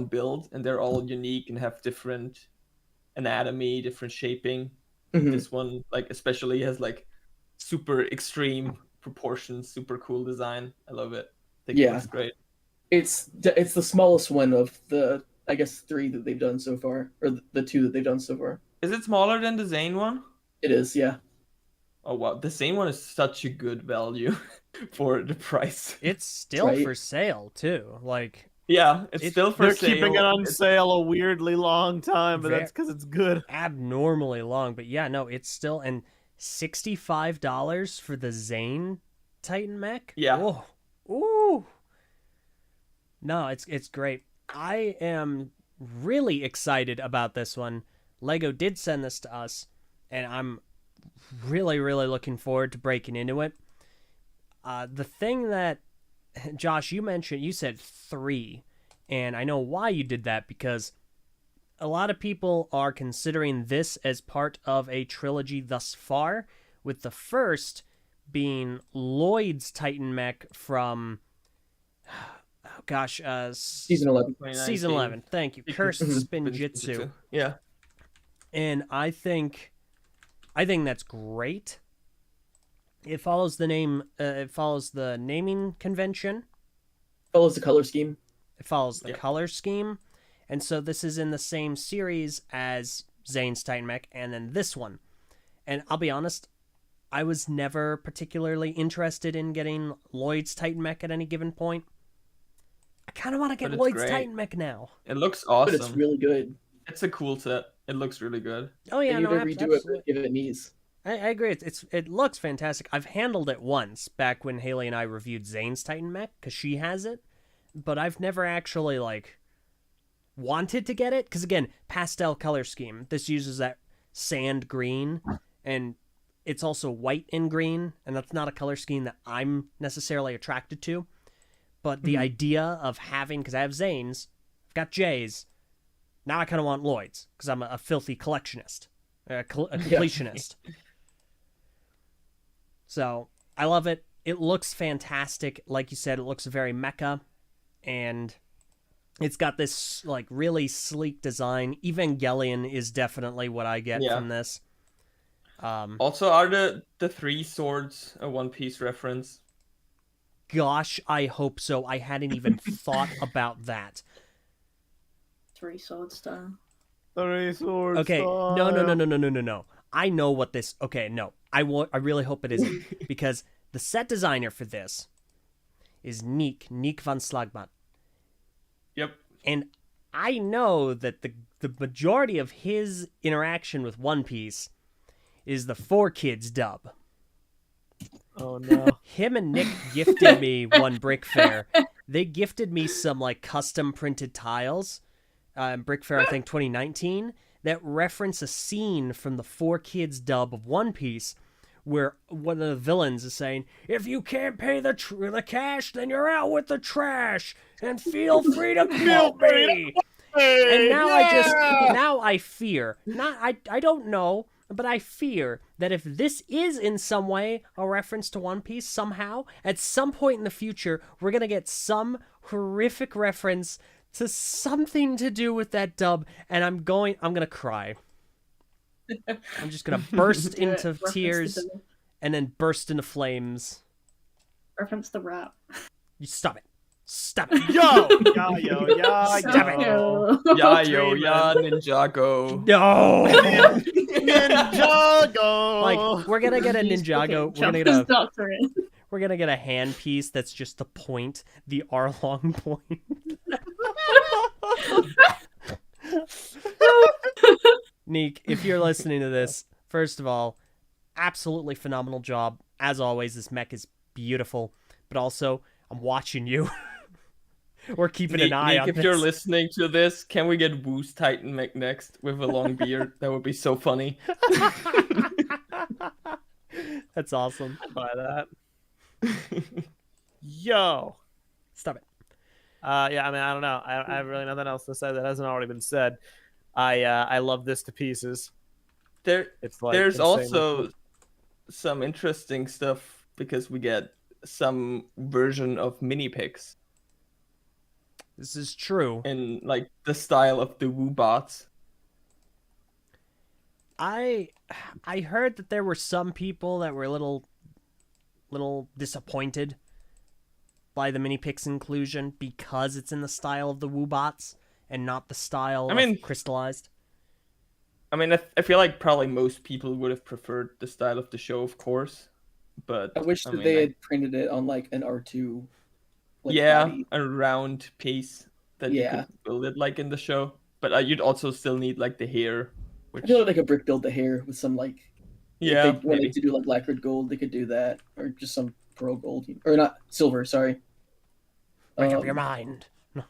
build, and they're all unique and have different anatomy, different shaping. Mhm. This one, like, especially has like super extreme proportions, super cool design. I love it. I think it Yeah. looks great. It's the smallest one of the, I guess, 3 that they've done so far, or the 2 that they've done so far. Is it smaller than the Zane one? It is, yeah. Oh wow, the Zane one is such a good value for the price. It's still Right. for sale, too. Like, Yeah, it's It- still for They're sale. keeping it on sale a weirdly long time, but Ver- that's because it's good. abnormally long. But yeah, no, it's still... And $65 for the Zane Titan Mech? Yeah. Oh. Ooh. No, it's great. I am really excited about this one. Lego did send this to us, and I'm really, really looking forward to breaking into it. The thing that, Josh, you mentioned, you said 3, and I know why you did that, because a lot of people are considering this as part of a trilogy thus far, with the first being Lloyd's Titan Mech from, oh gosh, Season 11. Season 11. Thank you. Cursed Spinjitzu. Yeah. And I think that's great. It follows the name. It follows the naming convention. Follows the color scheme. It follows the Yeah. color scheme, and so this is in the same series as Zane's Titan Mech, and then this one. And I'll be honest, I was never particularly interested in getting Lloyd's Titan Mech at any given point. I kind of want to But get it's Lloyd's great. Titan Mech now. It looks But awesome. it's really good. It's a cool set. It looks really good. Oh yeah, They no, either redo it or give it knees. I agree. It looks fantastic. I've handled it once back when Haley and I reviewed Zane's Titan Mech because she has it, but I've never actually like wanted to get it because again, pastel color scheme. This uses that sand green, and it's also white and green, and that's not a color scheme that I'm necessarily attracted to. But the idea of having, because I have Zane's, I've got Jay's, now I kind of want Lloyd's because I'm a filthy collectionist, a completionist. So I love it. It looks fantastic. Like you said, it looks very mecha, and it's got this like really sleek design. Evangelion is definitely what I get Yeah. from this. Also, are the 3 swords a One Piece reference? Gosh, I hope so. I hadn't even thought about that. 3 sword style. 3 swords. Okay, no. I know what this. Okay, no, I really hope it isn't because the set designer for this is Nick van Slagmat, Yep. and I know that the majority of his interaction with One Piece is the 4Kids dub. Oh no. Him and Nick gifted me one Brick Fair. They gifted me some like custom printed tiles, Brick Fair I think 2019, that reference a scene from the 4Kids dub of One Piece, where one of the villains is saying, "If you can't pay the cash, then you're out with the trash, and feel free to kill me." And now Yeah! now I fear. I don't know, but I fear that if this is in some way a reference to One Piece somehow, at some point in the future, we're gonna get some horrific reference to something to do with that dub, and I'm gonna cry. I'm just gonna burst Do it. into Reference tears the- and then burst into flames. Reference the rap. You stop it. Stop it. Yo! Yeah, Stop yo. Yeah, yo, yeah, Ninjago. No. Ninjago! Like, we're gonna get a He's Ninjago. fucking We're gonna get Jumpers a doctorate. We're gonna get a hand piece that's just the point, the Arlong point. Neek, if you're listening to this, first of all, absolutely phenomenal job. As always, this mech is beautiful. But also, I'm watching you. We're keeping an eye Nick, on if this. you're listening to this, can we get Woo's Titan mech next with a long beard? That would be so funny. That's awesome. I'd buy that. Yo. Stop it. Yeah, I mean, I don't know. I have really nothing else to say that hasn't already been said. I love this to pieces. It's like There's insanely also cool. some interesting stuff because we get some version of mini pics This is true. in like the style of the Woo bots. I heard that there were some people that were a little disappointed by the mini pix inclusion because it's in the style of the Woobots and not the style of Crystallized. I mean, I feel like probably most people would have preferred the style of the show, of course. But I wish that they had printed it on like an R2. Like, body. A round piece that you Yeah. could build it like in the show. But you'd also still need like the hair. Which... I feel like they could brick build the hair with some like. Yeah, if they wanted to do like lacquered gold, they could do that, or just some pearl gold, or not silver. Sorry. Make up your mind. No.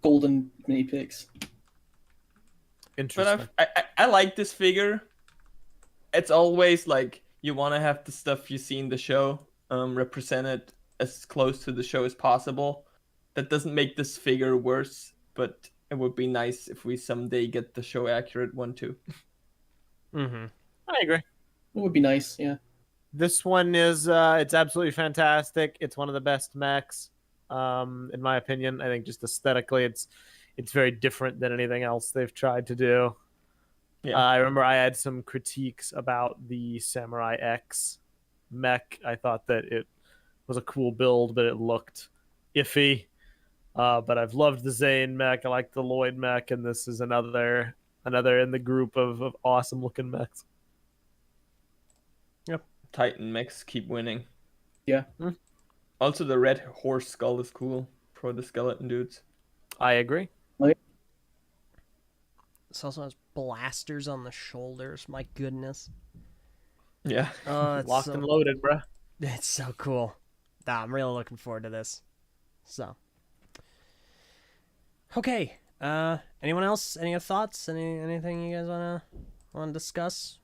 Golden mini picks. Interesting. But I like this figure. It's always like you want to have the stuff you see in the show represented as close to the show as possible. That doesn't make this figure worse, but it would be nice if we someday get the show accurate one too. Mm-hmm. I agree. It would be nice, yeah. This one is it's absolutely fantastic. It's one of the best mechs, in my opinion. I think just aesthetically, it's very different than anything else they've tried to do. Yeah. I remember I had some critiques about the Samurai X mech. I thought that it was a cool build, but it looked iffy. But I've loved the Zane mech. I like the Lloyd mech, and this is another in the group of awesome looking mechs. Yep. Titan mechs keep winning. Yeah. Also, the red horse skull is cool for the skeleton dudes. I agree. This also has blasters on the shoulders. My goodness. Yeah. Oh, it's Locked and loaded, bruh. It's so cool. Nah, I'm really looking forward to this. So. Okay. Anyone else? Any other thoughts? Anything you guys wanna discuss?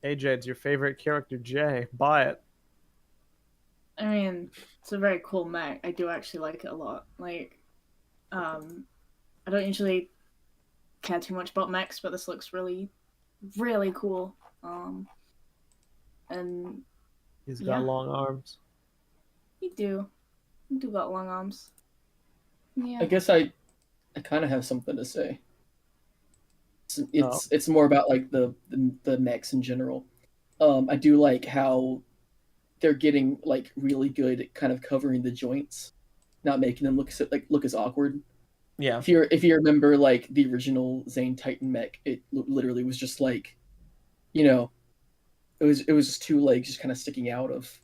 AJ, it's your favorite character, Jay. Buy it. I mean, it's a very cool mech. I do actually like it a lot. Like, I don't usually care too much about mechs, but this looks really, really cool. And He's got Yeah. long arms. you do got long arms. Yeah. I guess I kind of have something to say. It's more about like the mechs in general. I do like how they're getting like really good at kind of covering the joints, not making them look as awkward. Yeah. If you remember like the original Zane Titan mech, it literally was just like, you know, it was just two legs just kind of sticking out of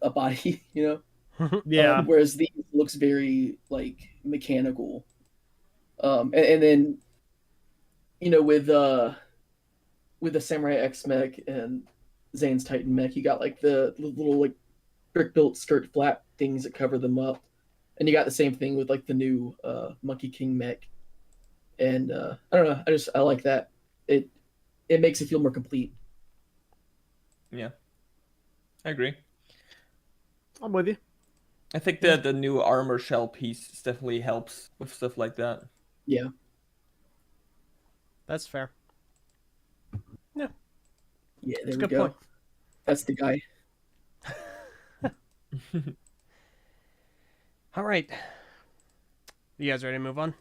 a body, you know. Yeah. Whereas these looks very like mechanical. And then, you know, with the Samurai X mech and Zane's Titan mech, you got like the little like brick built skirt flap things that cover them up, and you got the same thing with like the new Monkey King mech. And I don't know, I like that. It makes it feel more complete. Yeah. I agree. I'm with you. I think that the new armor shell piece definitely helps with stuff like that. Yeah. That's fair. Yeah. Yeah, That's there a we good go. point. That's the guy. All right. You guys ready to move on?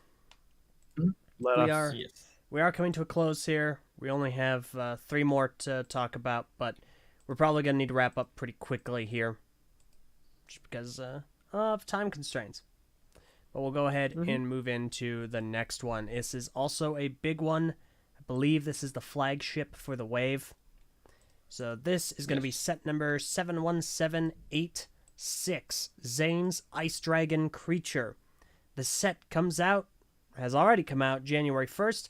Let We us. are. Yes. We are coming to a close here. We only have 3 more to talk about, but we're probably going to need to wrap up pretty quickly here. Just because of time constraints. But we'll go ahead and move into the next one. This is also a big one. I believe this is the flagship for the wave. So this is going to be set number 71786, Zane's Ice Dragon Creature. The set has already come out January 1st,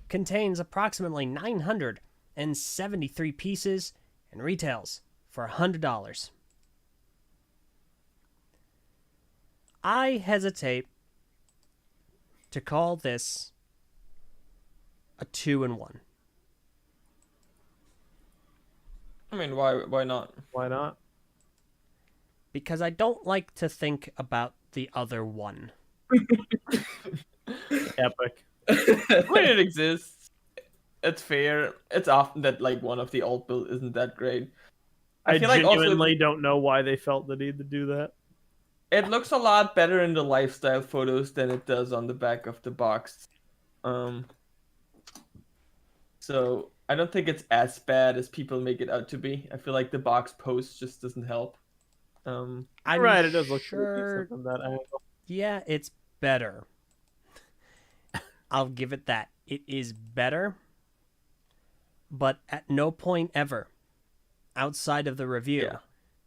contains approximately 973 pieces, and retails for $100. I hesitate to call this a 2-in-1. I mean, why not? Why not? Because I don't like to think about the other one. Epic. When it exists, it's fair. It's often that like one of the alt builds isn't that great. I feel like also genuinely don't know why they felt the need to do that. it looks a lot better in the lifestyle photos than it does on the back of the box. So I don't think it's as bad as people make it out to be. I feel like the box post just doesn't help. I'm right, it does look sure. decent from that angle. Yeah, it's better. I'll give it that. It is better, but at no point ever, outside of the review,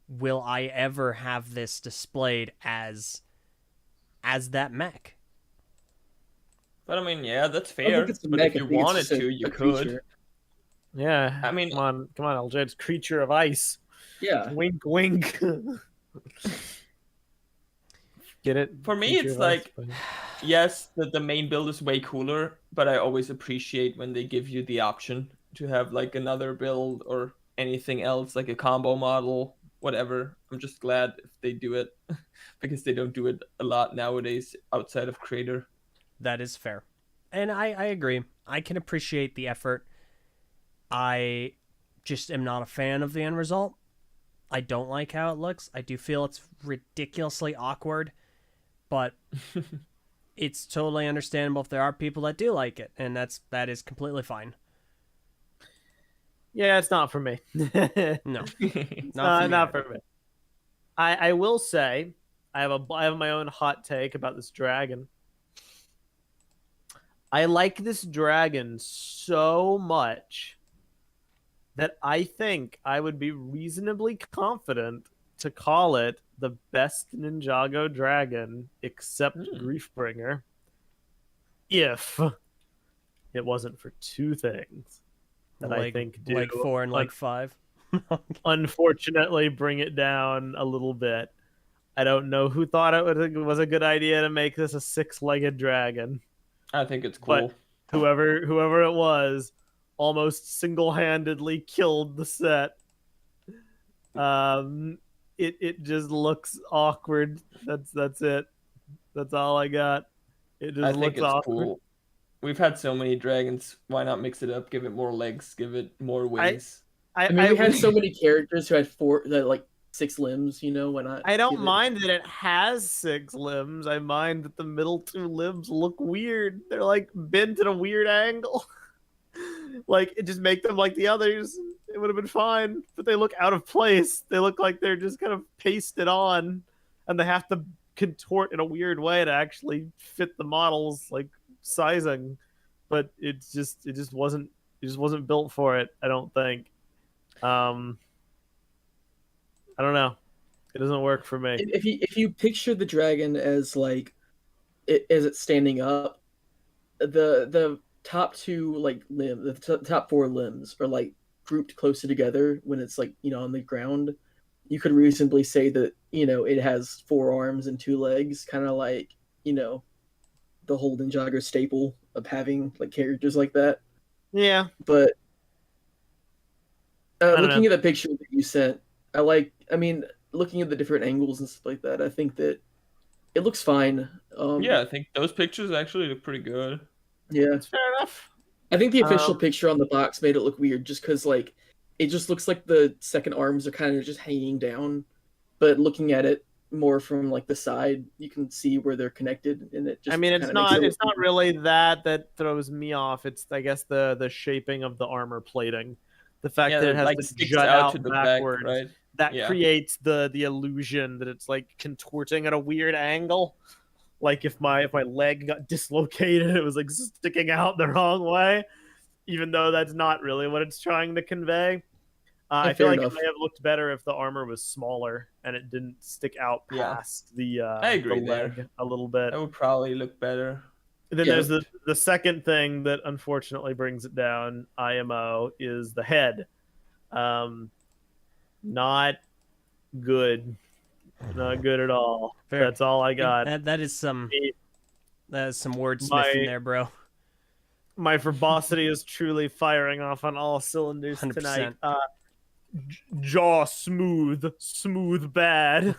will I ever have this displayed as that mech. But I mean, yeah, that's fair. it's a But mech, if I you think it's wanted just a to, you could. creature. Yeah. I mean, come on, LJ. It's creature of ice. Yeah. Wink, wink. Get it? For me, Creature it's of ice, like, but- yes, the main build is way cooler, but I always appreciate when they give you the option to have like another build or anything else, like a combo model, whatever. I'm just glad if they do it because they don't do it a lot nowadays outside of Creator. That is fair. And I agree. I can appreciate the effort. I just am not a fan of the end result. I don't like how it looks. I do feel it's ridiculously awkward, but it's totally understandable if there are people that do like it, and that is completely fine. Yeah, it's not for me. No, not for me. I will say I have my own hot take about this dragon. I like this dragon so much that I think I would be reasonably confident to call it the best Ninjago dragon except Griefbringer if it wasn't for 2 things that I think do like 4 and like 5. unfortunately bring it down a little bit. I don't know who thought it was a good idea to make this a 6-legged dragon. I think it's cool. But whoever it was almost single-handedly killed the set. It just looks awkward. That's it. That's all I got. It just looks awkward. Cool. We've had so many dragons. Why not mix it up? Give it more legs. Give it more wings. I mean, we had so many characters who had 6 limbs. You know, when I don't mind that it has 6 limbs. I mind that the middle 2 limbs look weird. They're like bent at a weird angle. Like, it just make them like the others. It would have been fine, but they look out of place. They look like they're just kind of pasted on, and they have to contort in a weird way to actually fit the models like sizing. But it just wasn't built for it. I don't think. I don't know. It doesn't work for me. If you picture the dragon as like as it's standing up, the top 2 limbs, the top 4 limbs are like grouped closer together when it's like, you know, on the ground. You could reasonably say that, you know, it has 4 arms and 2 legs, kind of like, you know, the whole Ninjago staple of having like characters like that. Yeah, but looking at the picture that you sent, I mean, looking at the different angles and stuff like that, I think that it looks fine. Yeah, I think those pictures actually look pretty good. Yeah. That's fair enough. I think the official Um, picture on the box made it look weird just because, like, it just looks like the second arms are kind of just hanging down. But looking at it more from, like, the side, you can see where they're connected, and it just I mean, kinda makes it it's look not weird. really that throws me off. It's, I guess, the shaping of the armor plating, the fact Yeah, that it it has like to sticks jut out to out the back, backwards. right? That Yeah. creates the illusion that it's like contorting at a weird angle. Like if my leg got dislocated, it was like sticking out the wrong way, even though that's not really what it's trying to convey. I feel Fair like enough. it may have looked better if the armor was smaller and it didn't stick out Yeah. past the agree leg there. a little bit. That would probably look better. And then Yeah. there's the second thing that unfortunately brings it down, IMO, is the head. Not good. Not good at all. Fair. That's all I got. That is some wordsmithing My- there, bro. My verbosity is truly firing off on all cylinders 100%. tonight. Jaw smooth bad.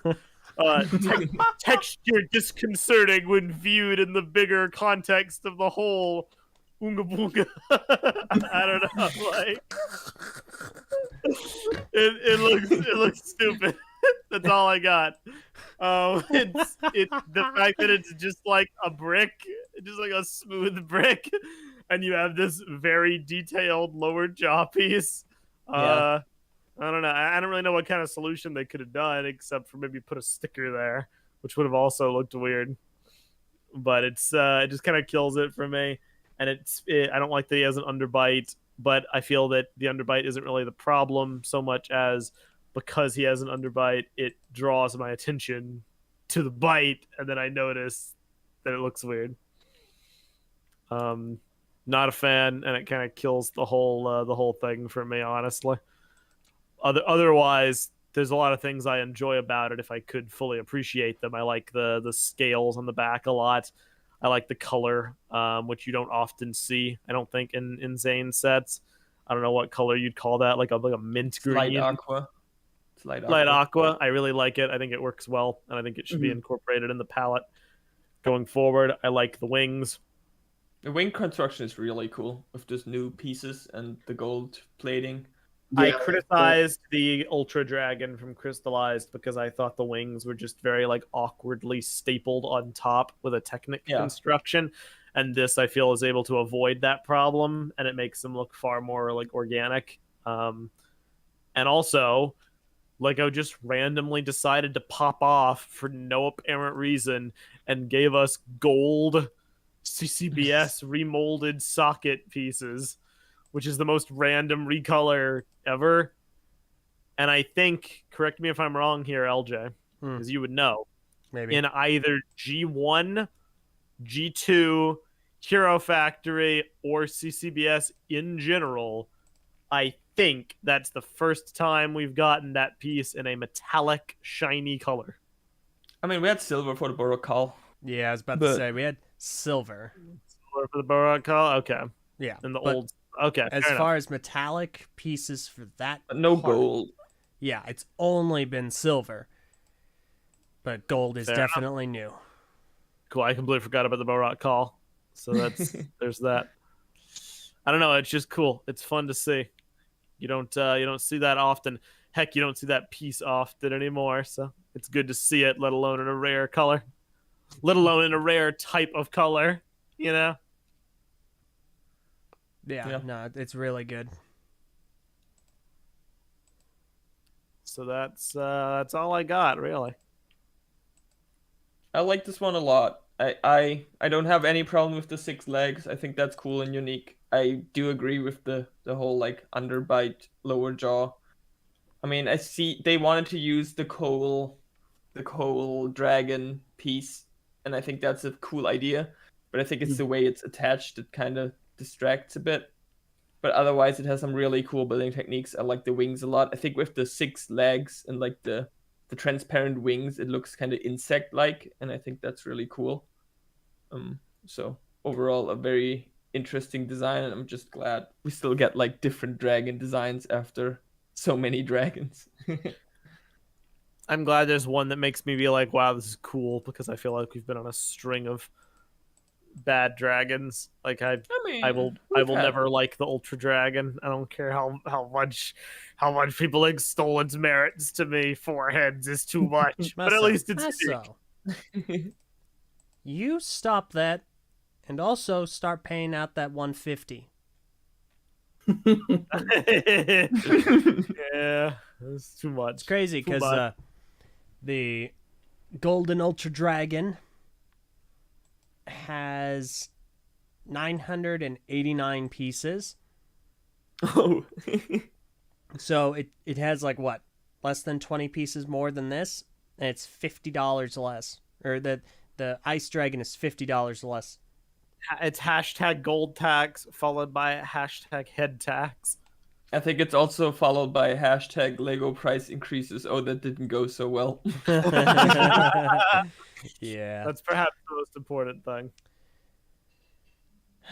Texture disconcerting when viewed in the bigger context of the whole. Oonga boonga. I don't know. Like it looks stupid. That's all I got. It's the fact that it's just like a brick, just like a smooth brick, and you have this very detailed lower jaw piece. Yeah. I don't know. I don't really know what kind of solution they could have done, except for maybe put a sticker there, which would have also looked weird. But it just kind of kills it for me, and I don't like that he has an underbite, but I feel that the underbite isn't really the problem so much as because he has an underbite, it draws my attention to the bite, and then I notice that it looks weird. Not a fan, and it kind of kills the whole thing for me, honestly. Otherwise, there's a lot of things I enjoy about it if I could fully appreciate them. I like the scales on the back a lot. I like the color, which you don't often see, I don't think, in Zane sets. I don't know what color you'd call that, like a mint green. Light aqua. It's light aqua. I really like it. I think it works well, and I think it should be incorporated in the palette going forward. I like the wings. The wing construction is really cool with just new pieces and the gold plating. I criticized the Ultra Dragon from Crystallized because I thought the wings were just very like awkwardly stapled on top with a Technic construction, and this I feel is able to avoid that problem, and it makes them look far more like organic. And also, Lego just randomly decided to pop off for no apparent reason and gave us gold CCBS remolded socket pieces, which is the most random recolor ever. And I think, correct me if I'm wrong here, LJ, because you would know, Maybe in either G1, G2, Hero Factory, or CCBS in general, I think that's the first time we've gotten that piece in a metallic, shiny color. I mean, we had silver for the Borokal. Yeah, I was about to say we had silver. Silver for the Borokal? Okay. Yeah. And the old. Okay. As far as metallic pieces for that, But no part, gold. Yeah, it's only been silver. But gold is definitely new. Cool. I completely forgot about the Borokal. So there's that. I don't know. It's just cool. It's fun to see. You don't see that often. Heck, you don't see that piece often anymore. So it's good to see it, let alone in a rare color, let alone in a rare type of color. You know. Yeah. No, it's really good. So that's all I got, really. I like this one a lot. I don't have any problem with the 6 legs. I think that's cool and unique. I do agree with the whole like underbite lower jaw. I mean, I see they wanted to use the coal dragon piece, and I think that's a cool idea. But I think it's the way it's attached that kind of distracts a bit. But otherwise, it has some really cool building techniques. I like the wings a lot. I think with the 6 legs and like the transparent wings, it looks kind of insect-like, and I think that's really cool. So overall, a very interesting design, and I'm just glad we still get like different dragon designs after so many dragons. I'm glad there's one that makes me be like, wow, this is cool, because I feel like we've been on a string of bad dragons. Like I will never like the Ultra Dragon. I don't care how much people extol its merits. To me, 4 heads is too much. But at least it's big. You stop that, and also start paying out that 150. Yeah, it's too much. It's crazy because the Golden Ultra Dragon has 989 pieces. Oh. So it has like what? Less than 20 pieces more than this, and it's $50 less. Or the Ice Dragon is $50 less. It's hashtag gold tax followed by hashtag head tax. I think it's also followed by hashtag Lego price increases. Oh, that didn't go so well. Yeah. That's perhaps the most important thing.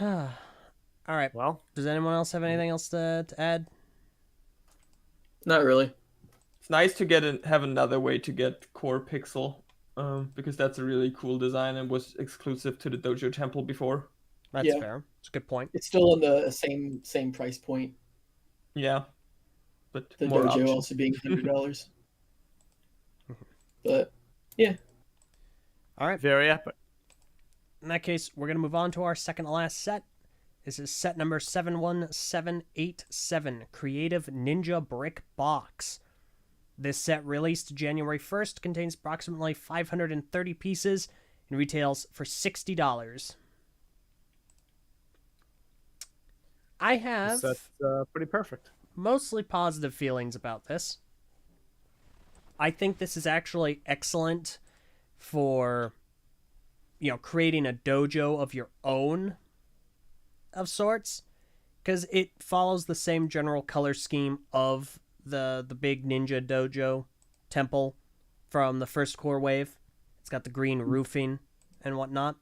All right. Well, does anyone else have anything else to add? Not really. It's nice to have another way to get core pixel, because that's a really cool design and was exclusive to the Dojo Temple before. That's fair. It's a good point. It's still in the same price point. Yeah, but The more Dojo options. also being $100. But yeah. All right. very epic. In that case, we're going to move on to our second to last set. This is set number 71787, Creative Ninja Brick Box. This set, released January 1st, contains approximately 530 pieces and retails for $60. I have That's pretty perfect. mostly positive feelings about this. I think this is actually excellent for, creating a dojo of your own of sorts, because it follows the same general color scheme of the big ninja dojo temple from the first core wave. It's got the green roofing and whatnot.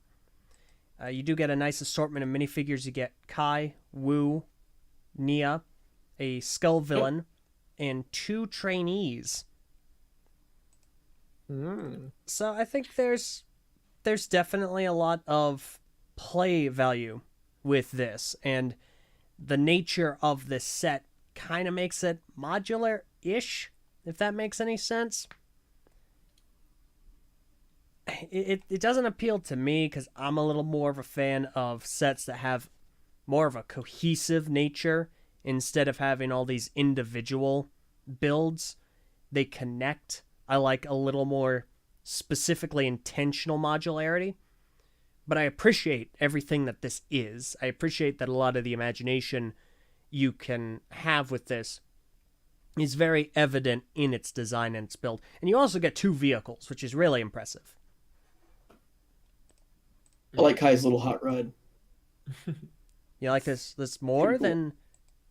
You do get a nice assortment of minifigures. You get Kai, Wu, Nia, a skull villain, and 2 trainees. So I think there's definitely a lot of play value with this, and the nature of this set kind of makes it modular-ish, if that makes any sense. It doesn't appeal to me because I'm a little more of a fan of sets that have more of a cohesive nature instead of having all these individual builds. They connect. I like a little more specifically intentional modularity. But I appreciate everything that this is. I appreciate that a lot of the imagination you can have with this is very evident in its design and its build. And you also get 2 vehicles, which is really impressive. I like Kai's little hot rod. You like this more than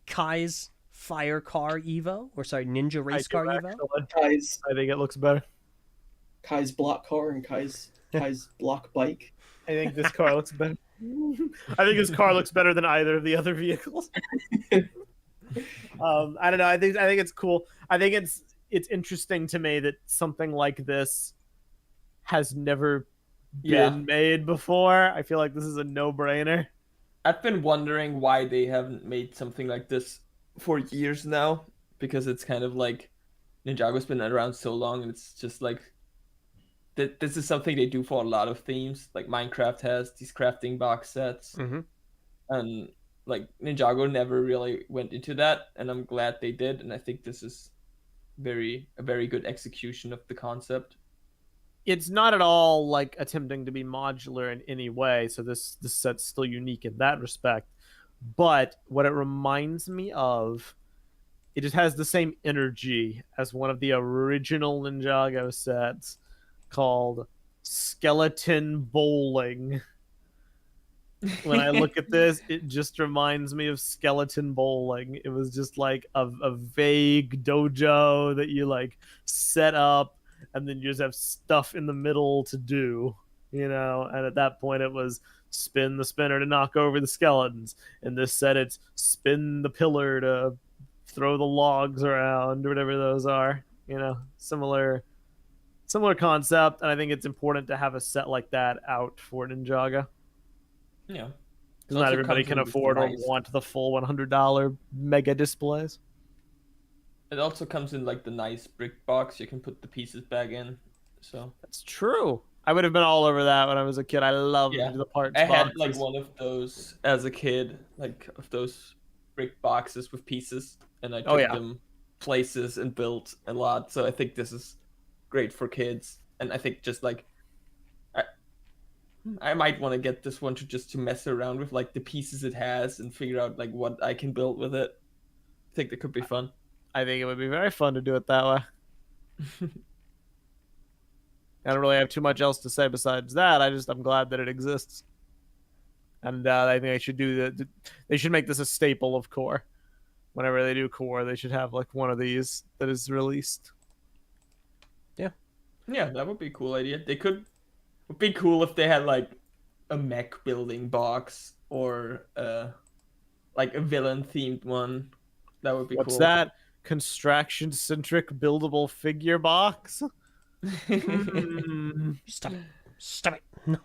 Kai's Fire Car Evo? Or sorry, Ninja Race Car Evo? Kai's, I think it looks better. Kai's block car and Kai's block bike. I think this car looks better. I think this car looks better than either of the other vehicles. I don't know. I think it's cool. I think it's interesting to me that something like this has never been made before. I feel like this is a no-brainer. I've been wondering why they haven't made something like this for years now, because it's kind of like Ninjago's been around so long, and it's just like this is something they do for a lot of themes. Like Minecraft has these crafting box sets, and like Ninjago never really went into that, and I'm glad they did. And I think this is a very good execution of the concept. It's not at all like attempting to be modular in any way, so this set's still unique in that respect. But what it reminds me of, it just has the same energy as one of the original Ninjago sets called Skeleton Bowling. When I look at this, it just reminds me of Skeleton Bowling. It was just like a vague dojo that you like set up, and then you just have stuff in the middle to do, and at that point it was spin the spinner to knock over the skeletons. In this set, it's spin the pillar to throw the logs around, or whatever those are, similar Similar concept, and I think it's important to have a set like that out for Ninjago. Yeah. Because not everybody can afford or want the full $100 mega displays. It also comes in like the nice brick box. You can put the pieces back in. So that's true. I would have been all over that when I was a kid. I loved the parts. I had like one of those as a kid, like of those brick boxes with pieces, and I took them places and built a lot. So I think this is great for kids, and I think just like I might want to get this one to mess around with like the pieces it has and figure out like what I can build with it. I think that could be fun. I think it would be very fun to do it that way. I don't really have too much else to say besides that. I'm glad that it exists, and I think they should they should make this a staple of core. Whenever they do core, they should have like one of these that is released. Yeah, that would be a cool idea. It would be cool if they had like a mech building box or like a villain themed one. That would be cool. What's that? Construction centric buildable figure box? Stop it. No.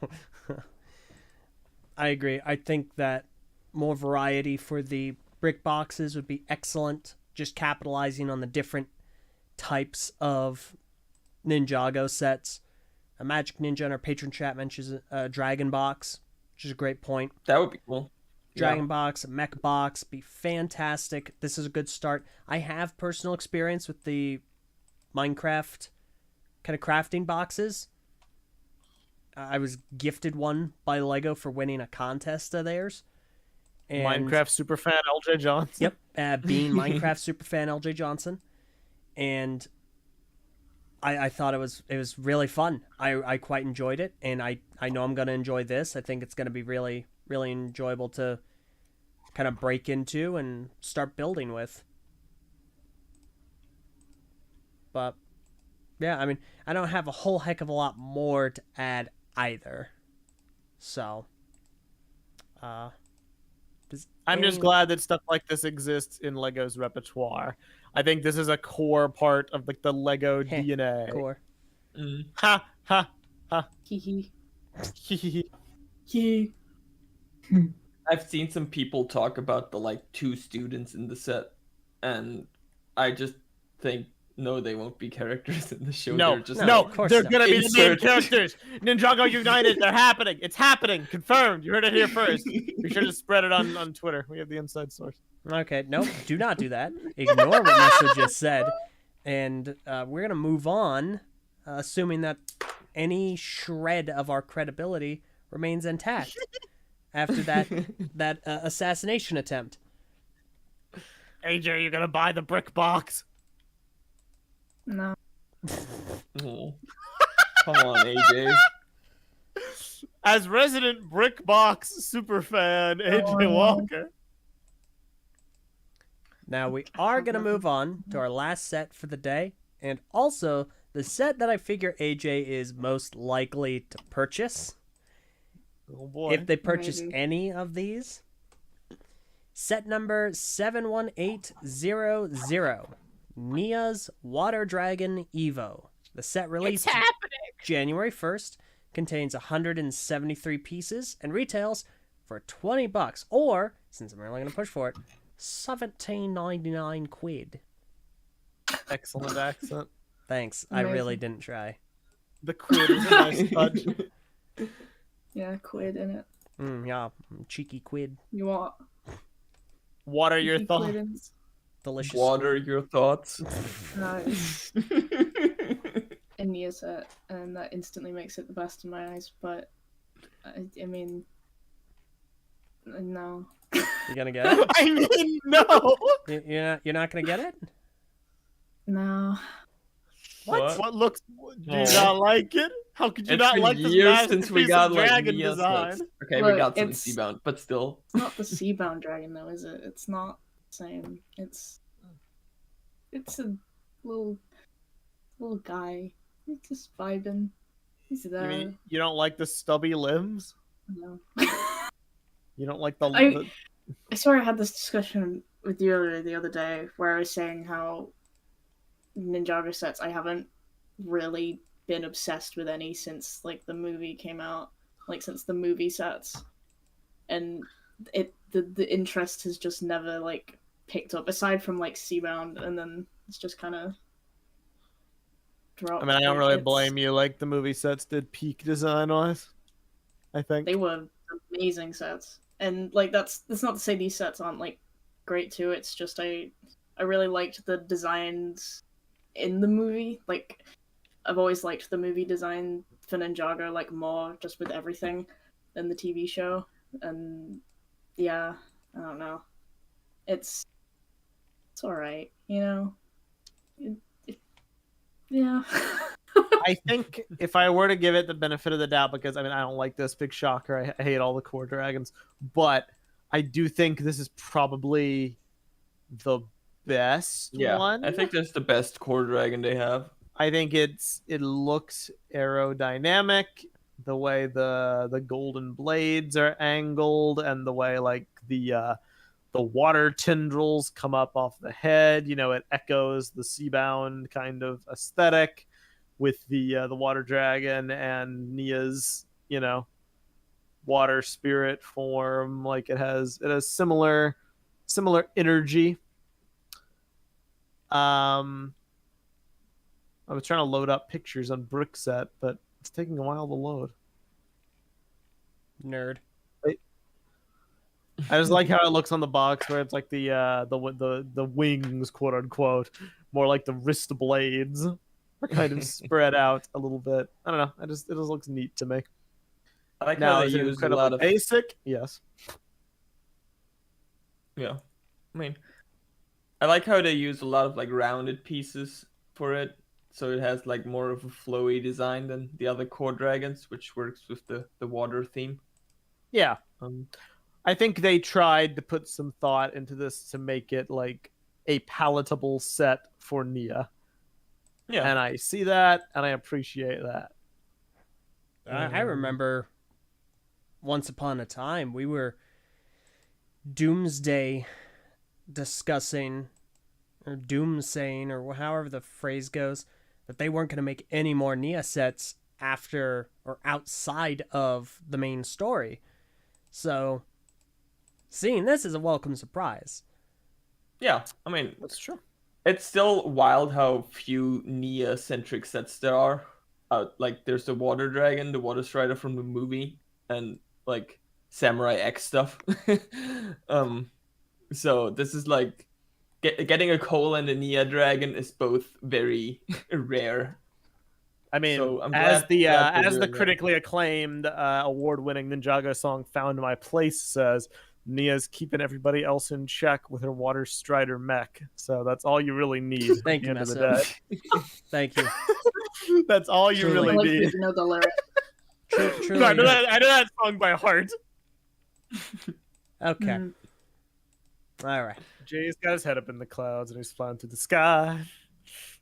I agree. I think that more variety for the brick boxes would be excellent. Just capitalizing on the different types of Ninjago sets. A Magic Ninja in our patron chat mentions a Dragon Box, which is a great point. That would be cool. Dragon Box, a Mech Box, be fantastic. This is a good start. I have personal experience with the Minecraft kind of crafting boxes. I was gifted one by Lego for winning a contest of theirs. And Minecraft superfan LJ Johnson. Yep, being Minecraft superfan LJ Johnson. And I thought it was really fun. I quite enjoyed it, and I know I'm going to enjoy this. I think it's going to be really, really enjoyable to kind of break into and start building with. But, yeah, I mean, I don't have a whole heck of a lot more to add either. So, I'm just glad that stuff like this exists in Lego's repertoire. I think this is a core part of like the Lego DNA. Core. Ha ha ha. Hee Hee. hee. I've seen some people talk about the like 2 students in the set, and I just think no, they won't be characters in the show. No, they're gonna be the main characters. Ninjago United, they're happening. It's happening. Confirmed. You heard it here first. Be sure to spread it on Twitter. We have the inside source. Okay, no, do not do that. Ignore what Nessa just said. And we're going to move on, assuming that any shred of our credibility remains intact after that assassination attempt. AJ, you're going to buy the brick box? No. Oh. Come on, AJ. As resident brick box superfan, AJ Walker. Now we are going to move on to our last set for the day, and also the set that I figure AJ is most likely to purchase. Oh boy. If they purchase any of these. Set number 71800, Nia's Water Dragon Evo. The set released January 1st, contains 173 pieces, and retails for $20, or, since I'm really going to push for it, 17.99 quid. Excellent accent. Thanks. Amazing. I really didn't try. The quid is a nice touch. Yeah, quid in it. Yeah, cheeky quid. You want? What are your thoughts? Delicious. What are your thoughts? Nice. In Nia set, and that instantly makes it the best in my eyes. But I mean, no. You gonna get it? I mean, no. You're not gonna get it? No. What looks? Do you not like it? How could you not like this years since we got dragon design? Okay, look, we got some Seabound, but still. It's not the Seabound dragon though, is it? It's not the same. It's a little guy. He's just vibing. He's there. You mean you don't like the stubby limbs? No. You don't like the I swear I had this discussion with you earlier the other day where I was saying how Ninjago sets I haven't really been obsessed with any since like the movie came out, like since the movie sets, and the interest has just never like picked up aside from like Seabound, and then it's just kind of dropped. I mean, I don't really blame you. Like the movie sets did peak design wise. I think they were amazing sets, and like that's not to say these sets aren't like great too. It's just I really liked the designs in the movie. Like I've always liked the movie design for Ninjago like more just with everything than the TV show. And yeah, I don't know. It's all right, you know. Yeah. I think if I were to give it the benefit of the doubt, because I mean I don't like this, big shocker. I hate all the core dragons, but I do think this is probably the best one. I think that's the best core dragon they have. I think it looks aerodynamic, the way the golden blades are angled, and the way like the water tendrils come up off the head. You know, it echoes the Seabound kind of aesthetic with the water dragon and Nia's, you know, water spirit form. Like it has similar energy. I was trying to load up pictures on Brickset, but it's taking a while to load. Nerd. I just like how it looks on the box, where it's like the wings, quote unquote, more like the wrist blades are kind of spread out a little bit. I don't know. It just looks neat to me. I like Now, how they is it use a incredibly lot of basic? Yes. Yeah, I mean, I like how they use a lot of like rounded pieces for it, so it has like more of a flowy design than the other core dragons, which works with the water theme. Yeah. I think they tried to put some thought into this to make it like a palatable set for Nia. Yeah. And I see that, and I appreciate that. I remember once upon a time we were doomsday discussing, or doomsaying, or however the phrase goes, that they weren't going to make any more Nia sets after or outside of the main story. So seeing this is a welcome surprise. Yeah, I mean, That's true. it's still wild how few Nia-centric sets there are. Like, there's the Water Dragon, the Water Strider from the movie, and, like, Samurai X stuff. So this is, like, getting a Cole and a Nia Dragon is both very rare. I mean, So I'm as glad the doing critically acclaimed award-winning Ninjago song "Found My Place" says, Nia's keeping everybody else in check with her Water Strider mech. So that's all you really need. Thank you, at the end of the Messa. day. Thank you. That's all you Truly. I really like need. that you know the lyrics. Truly. No, I know that song by heart. Okay. Mhm. All right. Jay's got his head up in the clouds and he's flying through the sky.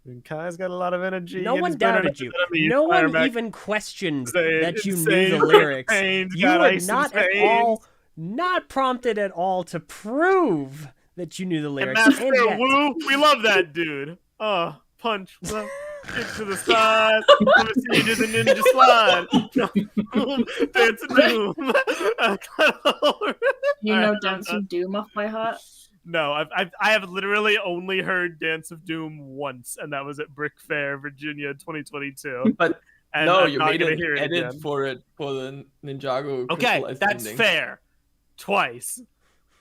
And Kai's got a lot of energy. No and one he's better doubted than you. enemy No fire one mech. even questioned Insane, that you knew insane. the lyrics. Pains, You got were ice in not at veins. all, not prompted at all to prove that you knew the And lyrics. Master And yet, Wu, we love that dude. Oh, punch. Well, kick to the side. Let me see you do the ninja slide. Boom, dance of doom. You All know right, Dance of Doom off by heart? No, I have literally only heard Dance of Doom once, and that was at Brick Fair, Virginia, 2022. But And no, I'm you not made gonna an hear it edit again. for it for the Ninjago. Okay, Crystallized that's ending. fair. Twice.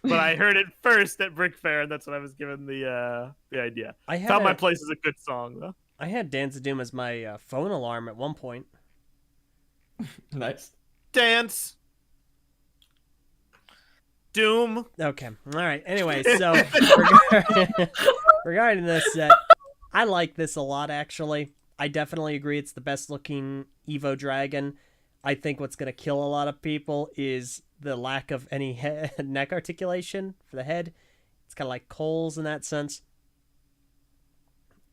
But I heard it first at Brick Fair, and that's when I was given the idea. I had Found My Place is a good song, though. I had Dance of Doom as my phone alarm at one point. Nice. Dance. Doom. Okay. All right. Anyway, so regarding this set, I like this a lot, actually. I definitely agree it's the best looking Evo Dragon. I think what's going to kill a lot of people is the lack of any neck articulation for the head. It's kind of like Cole's in that sense.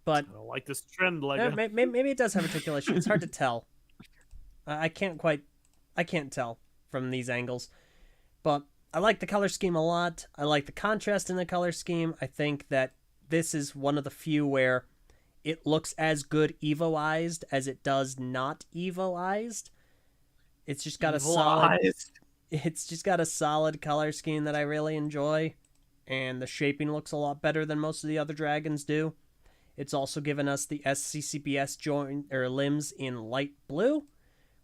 But I don't like this trend, like maybe it does have articulation. It's hard to tell. I can't tell from these angles. But I like the color scheme a lot. I like the contrast in the color scheme. I think that this is one of the few where it looks as good evoized as it does not evoized. It's just got it's just got a solid color scheme that I really enjoy, and the shaping looks a lot better than most of the other dragons do. It's also given us the SCCPS joint or limbs in light blue,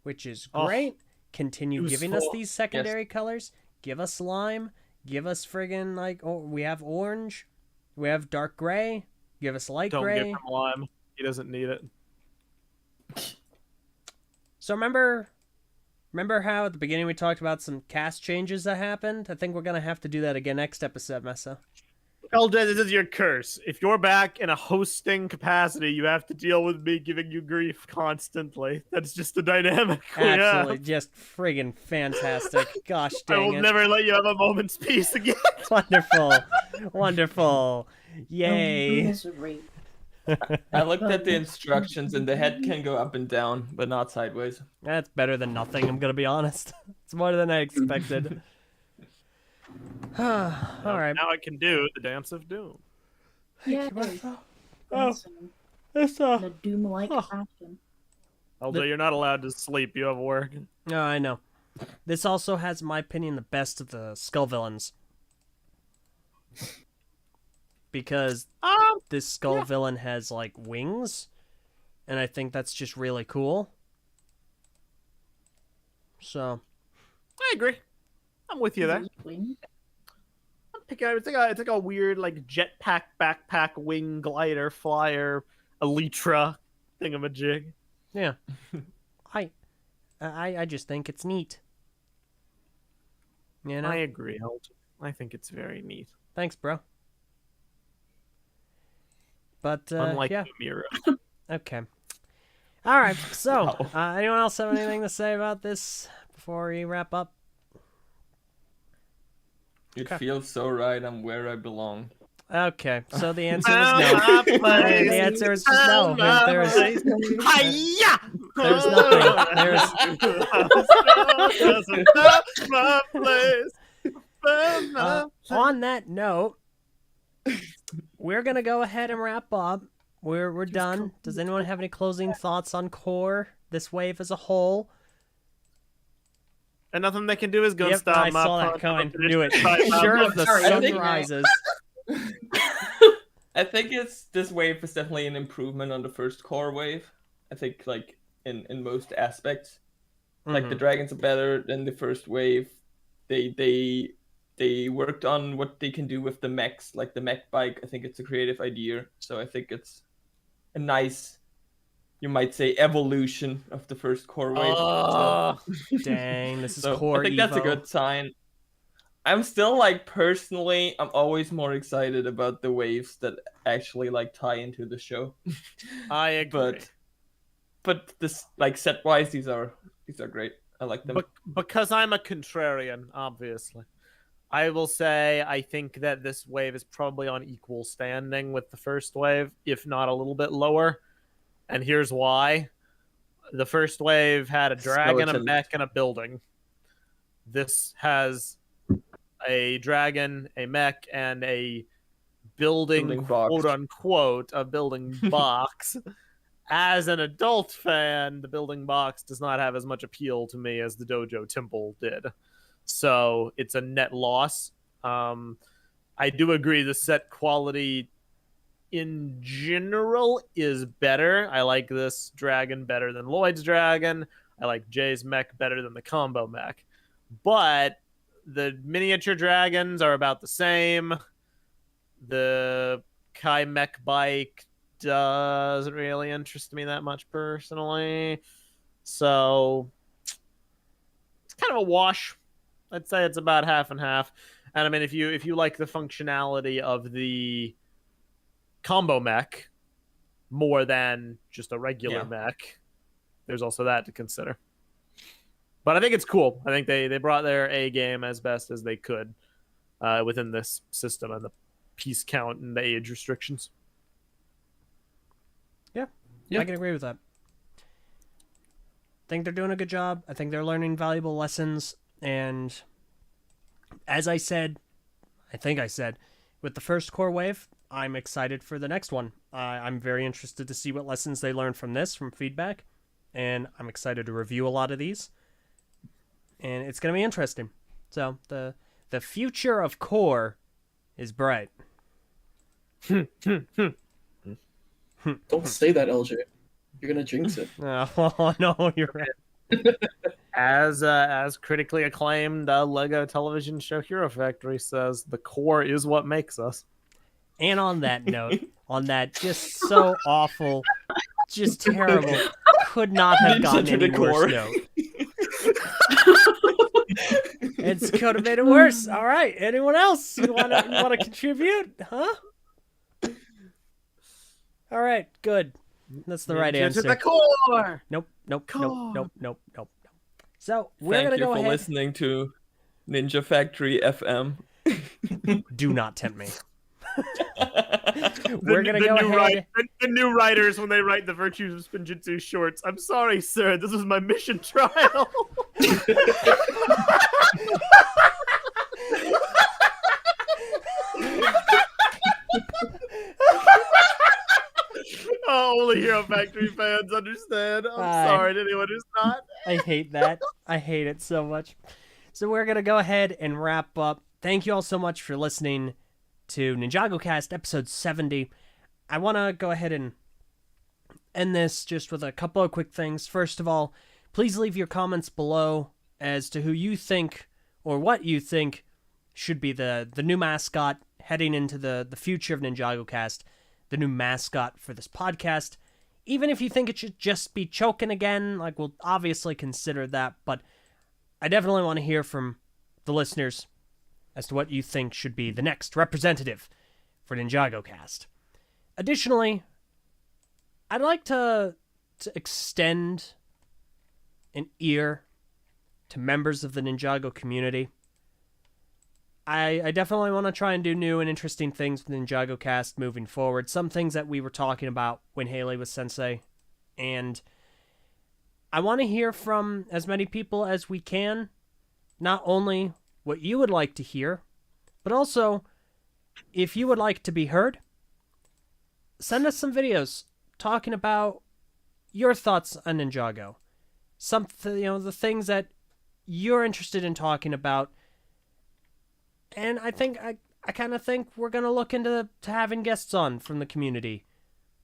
which is great. Continue giving us these secondary colors. Give us lime. Give us friggin' like, oh, we have orange. We have dark gray. Give us light gray. Don't give him lime. He doesn't need it. So remember how at the beginning we talked about some cast changes that happened? I think we're going to have to do that again next episode, Messa. LJ, this is your curse. If you're back in a hosting capacity, you have to deal with me giving you grief constantly. That's just the dynamic. Absolutely, just friggin' fantastic. Gosh dang it. I will never let you have a moment's peace again. Wonderful. Wonderful. Yay. I looked at the instructions and the head can go up and down, but not sideways. That's better than nothing, I'm going to be honest. It's more than I expected. All right. Now I can do the Dance of Doom. Yeah. It's in a Doom-like fashion. Although you're not allowed to sleep, you have work. No, I know. This also has, in my opinion, the best of the skull villains. Because this skull villain has, like, wings. And I think that's just really cool. So. I agree. I'm with you there. It's like a weird, like, jetpack, backpack, wing, glider, flyer, elytra thingamajig. Yeah. I just think it's neat. You know? I agree, Elton. I think it's very neat. Thanks, bro. But, unlike yeah. Mira. Okay. All right. So, anyone else have anything to say about this before we wrap up? It feels so right. I'm where I belong. Okay. So the answer was no. The answer is just no. There's nothing. On that note, we're gonna go ahead and wrap up. We're done. Does anyone have any closing thoughts on core, this wave as a whole? And nothing they can do is go stop. I saw that coming. Knew it. Sure as the sun rises. I think this wave is definitely an improvement on the first core wave. I think like in most aspects, like the dragons are better than the first wave. They worked on what they can do with the mechs, like the mech bike. I think it's a creative idea. So I think it's a nice, you might say, evolution of the first core wave. Dang, this is core. I think that's a good sign. I'm still like personally, I'm always more excited about the waves that actually like tie into the show. I agree. But this like set wise, these are great. I like them. Because I'm a contrarian, obviously. I will say I think that this wave is probably on equal standing with the first wave, if not a little bit lower. And here's why. The first wave had a dragon, a mech, and a building. This has a dragon, a mech, and a building quote unquote, a building box. As an adult fan, the building box does not have as much appeal to me as the Dojo Temple did. So it's a net loss. I do agree the set quality in general is better. I like this dragon better than Lloyd's dragon. I like Jay's mech better than the combo mech. But the miniature dragons are about the same. The Kai mech bike doesn't really interest me that much personally. So it's kind of a wash. I'd say it's about half and half. And I mean, if you like the functionality of the combo mech more than just a regular mech, there's also that to consider. But I think it's cool. I think they brought their A game as best as they could within this system and the piece count and the age restrictions. Yeah, I can agree with that. I think they're doing a good job. I think they're learning valuable lessons. And as I said, with the first core wave, I'm excited for the next one. I'm very interested to see what lessons they learned from this, from feedback, and I'm excited to review a lot of these. And it's going to be interesting. So the future of core is bright. Don't say that, LJ. You're gonna jinx it. Oh no, you're right. As critically acclaimed Lego television show Hero Factory says, the core is what makes us. And on that note, on that just so awful, just terrible, could not have gotten any worse note. It's could have made it worse. All right, anyone else? You wanna contribute? Huh? All right, good. That's the right answer. To the core. Nope. So we're Thank gonna you go for ahead. listening to Ninja Factory FM. Do not tempt me. We're gonna go ahead. The new writers, when they write the Virtues of Spinjitzu shorts, I'm sorry, sir, this was my mission trial. Oh, only Hero Factory fans understand. I'm sorry to anyone who's not. I hate that. I hate it so much. So we're going to go ahead and wrap up. Thank you all so much for listening to NinjagoCast episode 70. I want to go ahead and end this just with a couple of quick things. First of all, please leave your comments below as to who you think or what you think should be the new mascot heading into the future of NinjagoCast, the new mascot for this podcast. Even if you think it should just be Chokin again, like, we'll obviously consider that, but I definitely want to hear from the listeners as to what you think should be the next representative for NinjagoCast. Additionally, I'd like to extend an ear to members of the Ninjago community. I definitely want to try and do new and interesting things with NinjagoCast moving forward. Some things that we were talking about when Haley was sensei. And I want to hear from as many people as we can. Not only what you would like to hear, but also, if you would like to be heard, send us some videos talking about your thoughts on Ninjago. The things that you're interested in talking about. And I kind of think we're going to look into having guests on from the community.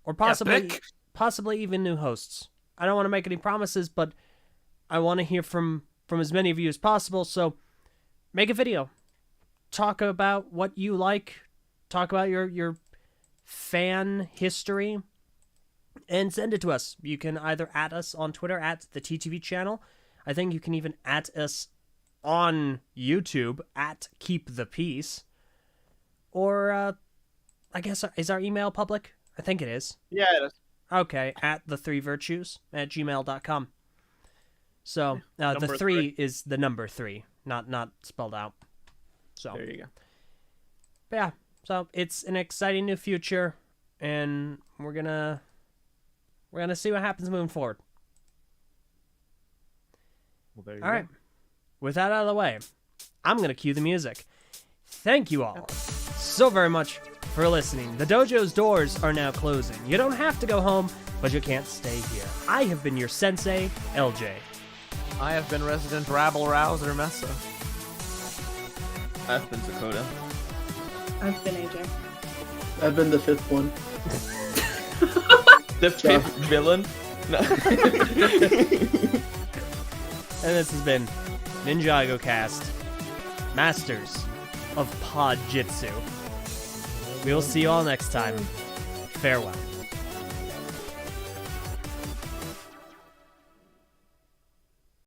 Or possibly even new hosts. I don't want to make any promises, but I want to hear from as many of you as possible. So make a video. Talk about what you like. Talk about your fan history. And send it to us. You can either @ us on Twitter @ the TTV channel. I think you can even @ us on YouTube @ Keep the Peace. Or, I guess, is our email public? I think it is. Yeah, it is. Okay, @the3virtues @gmail.com. So, the 3 is the number 3, not spelled out. So there you go. But yeah, so it's an exciting new future, and we're gonna see what happens moving forward. Well, there you All go. right. With that out of the way, I'm going to cue the music. Thank you all so very much for listening. The dojo's doors are now closing. You don't have to go home, but you can't stay here. I have been your sensei, LJ. I have been resident rabble-rouser Mesa. I've been Dakota. I've been AJ. I've been the 5th one. The 5th villain? No. And this has been NinjagoCast, Masters of Podjitsu. We will see you all next time. Farewell.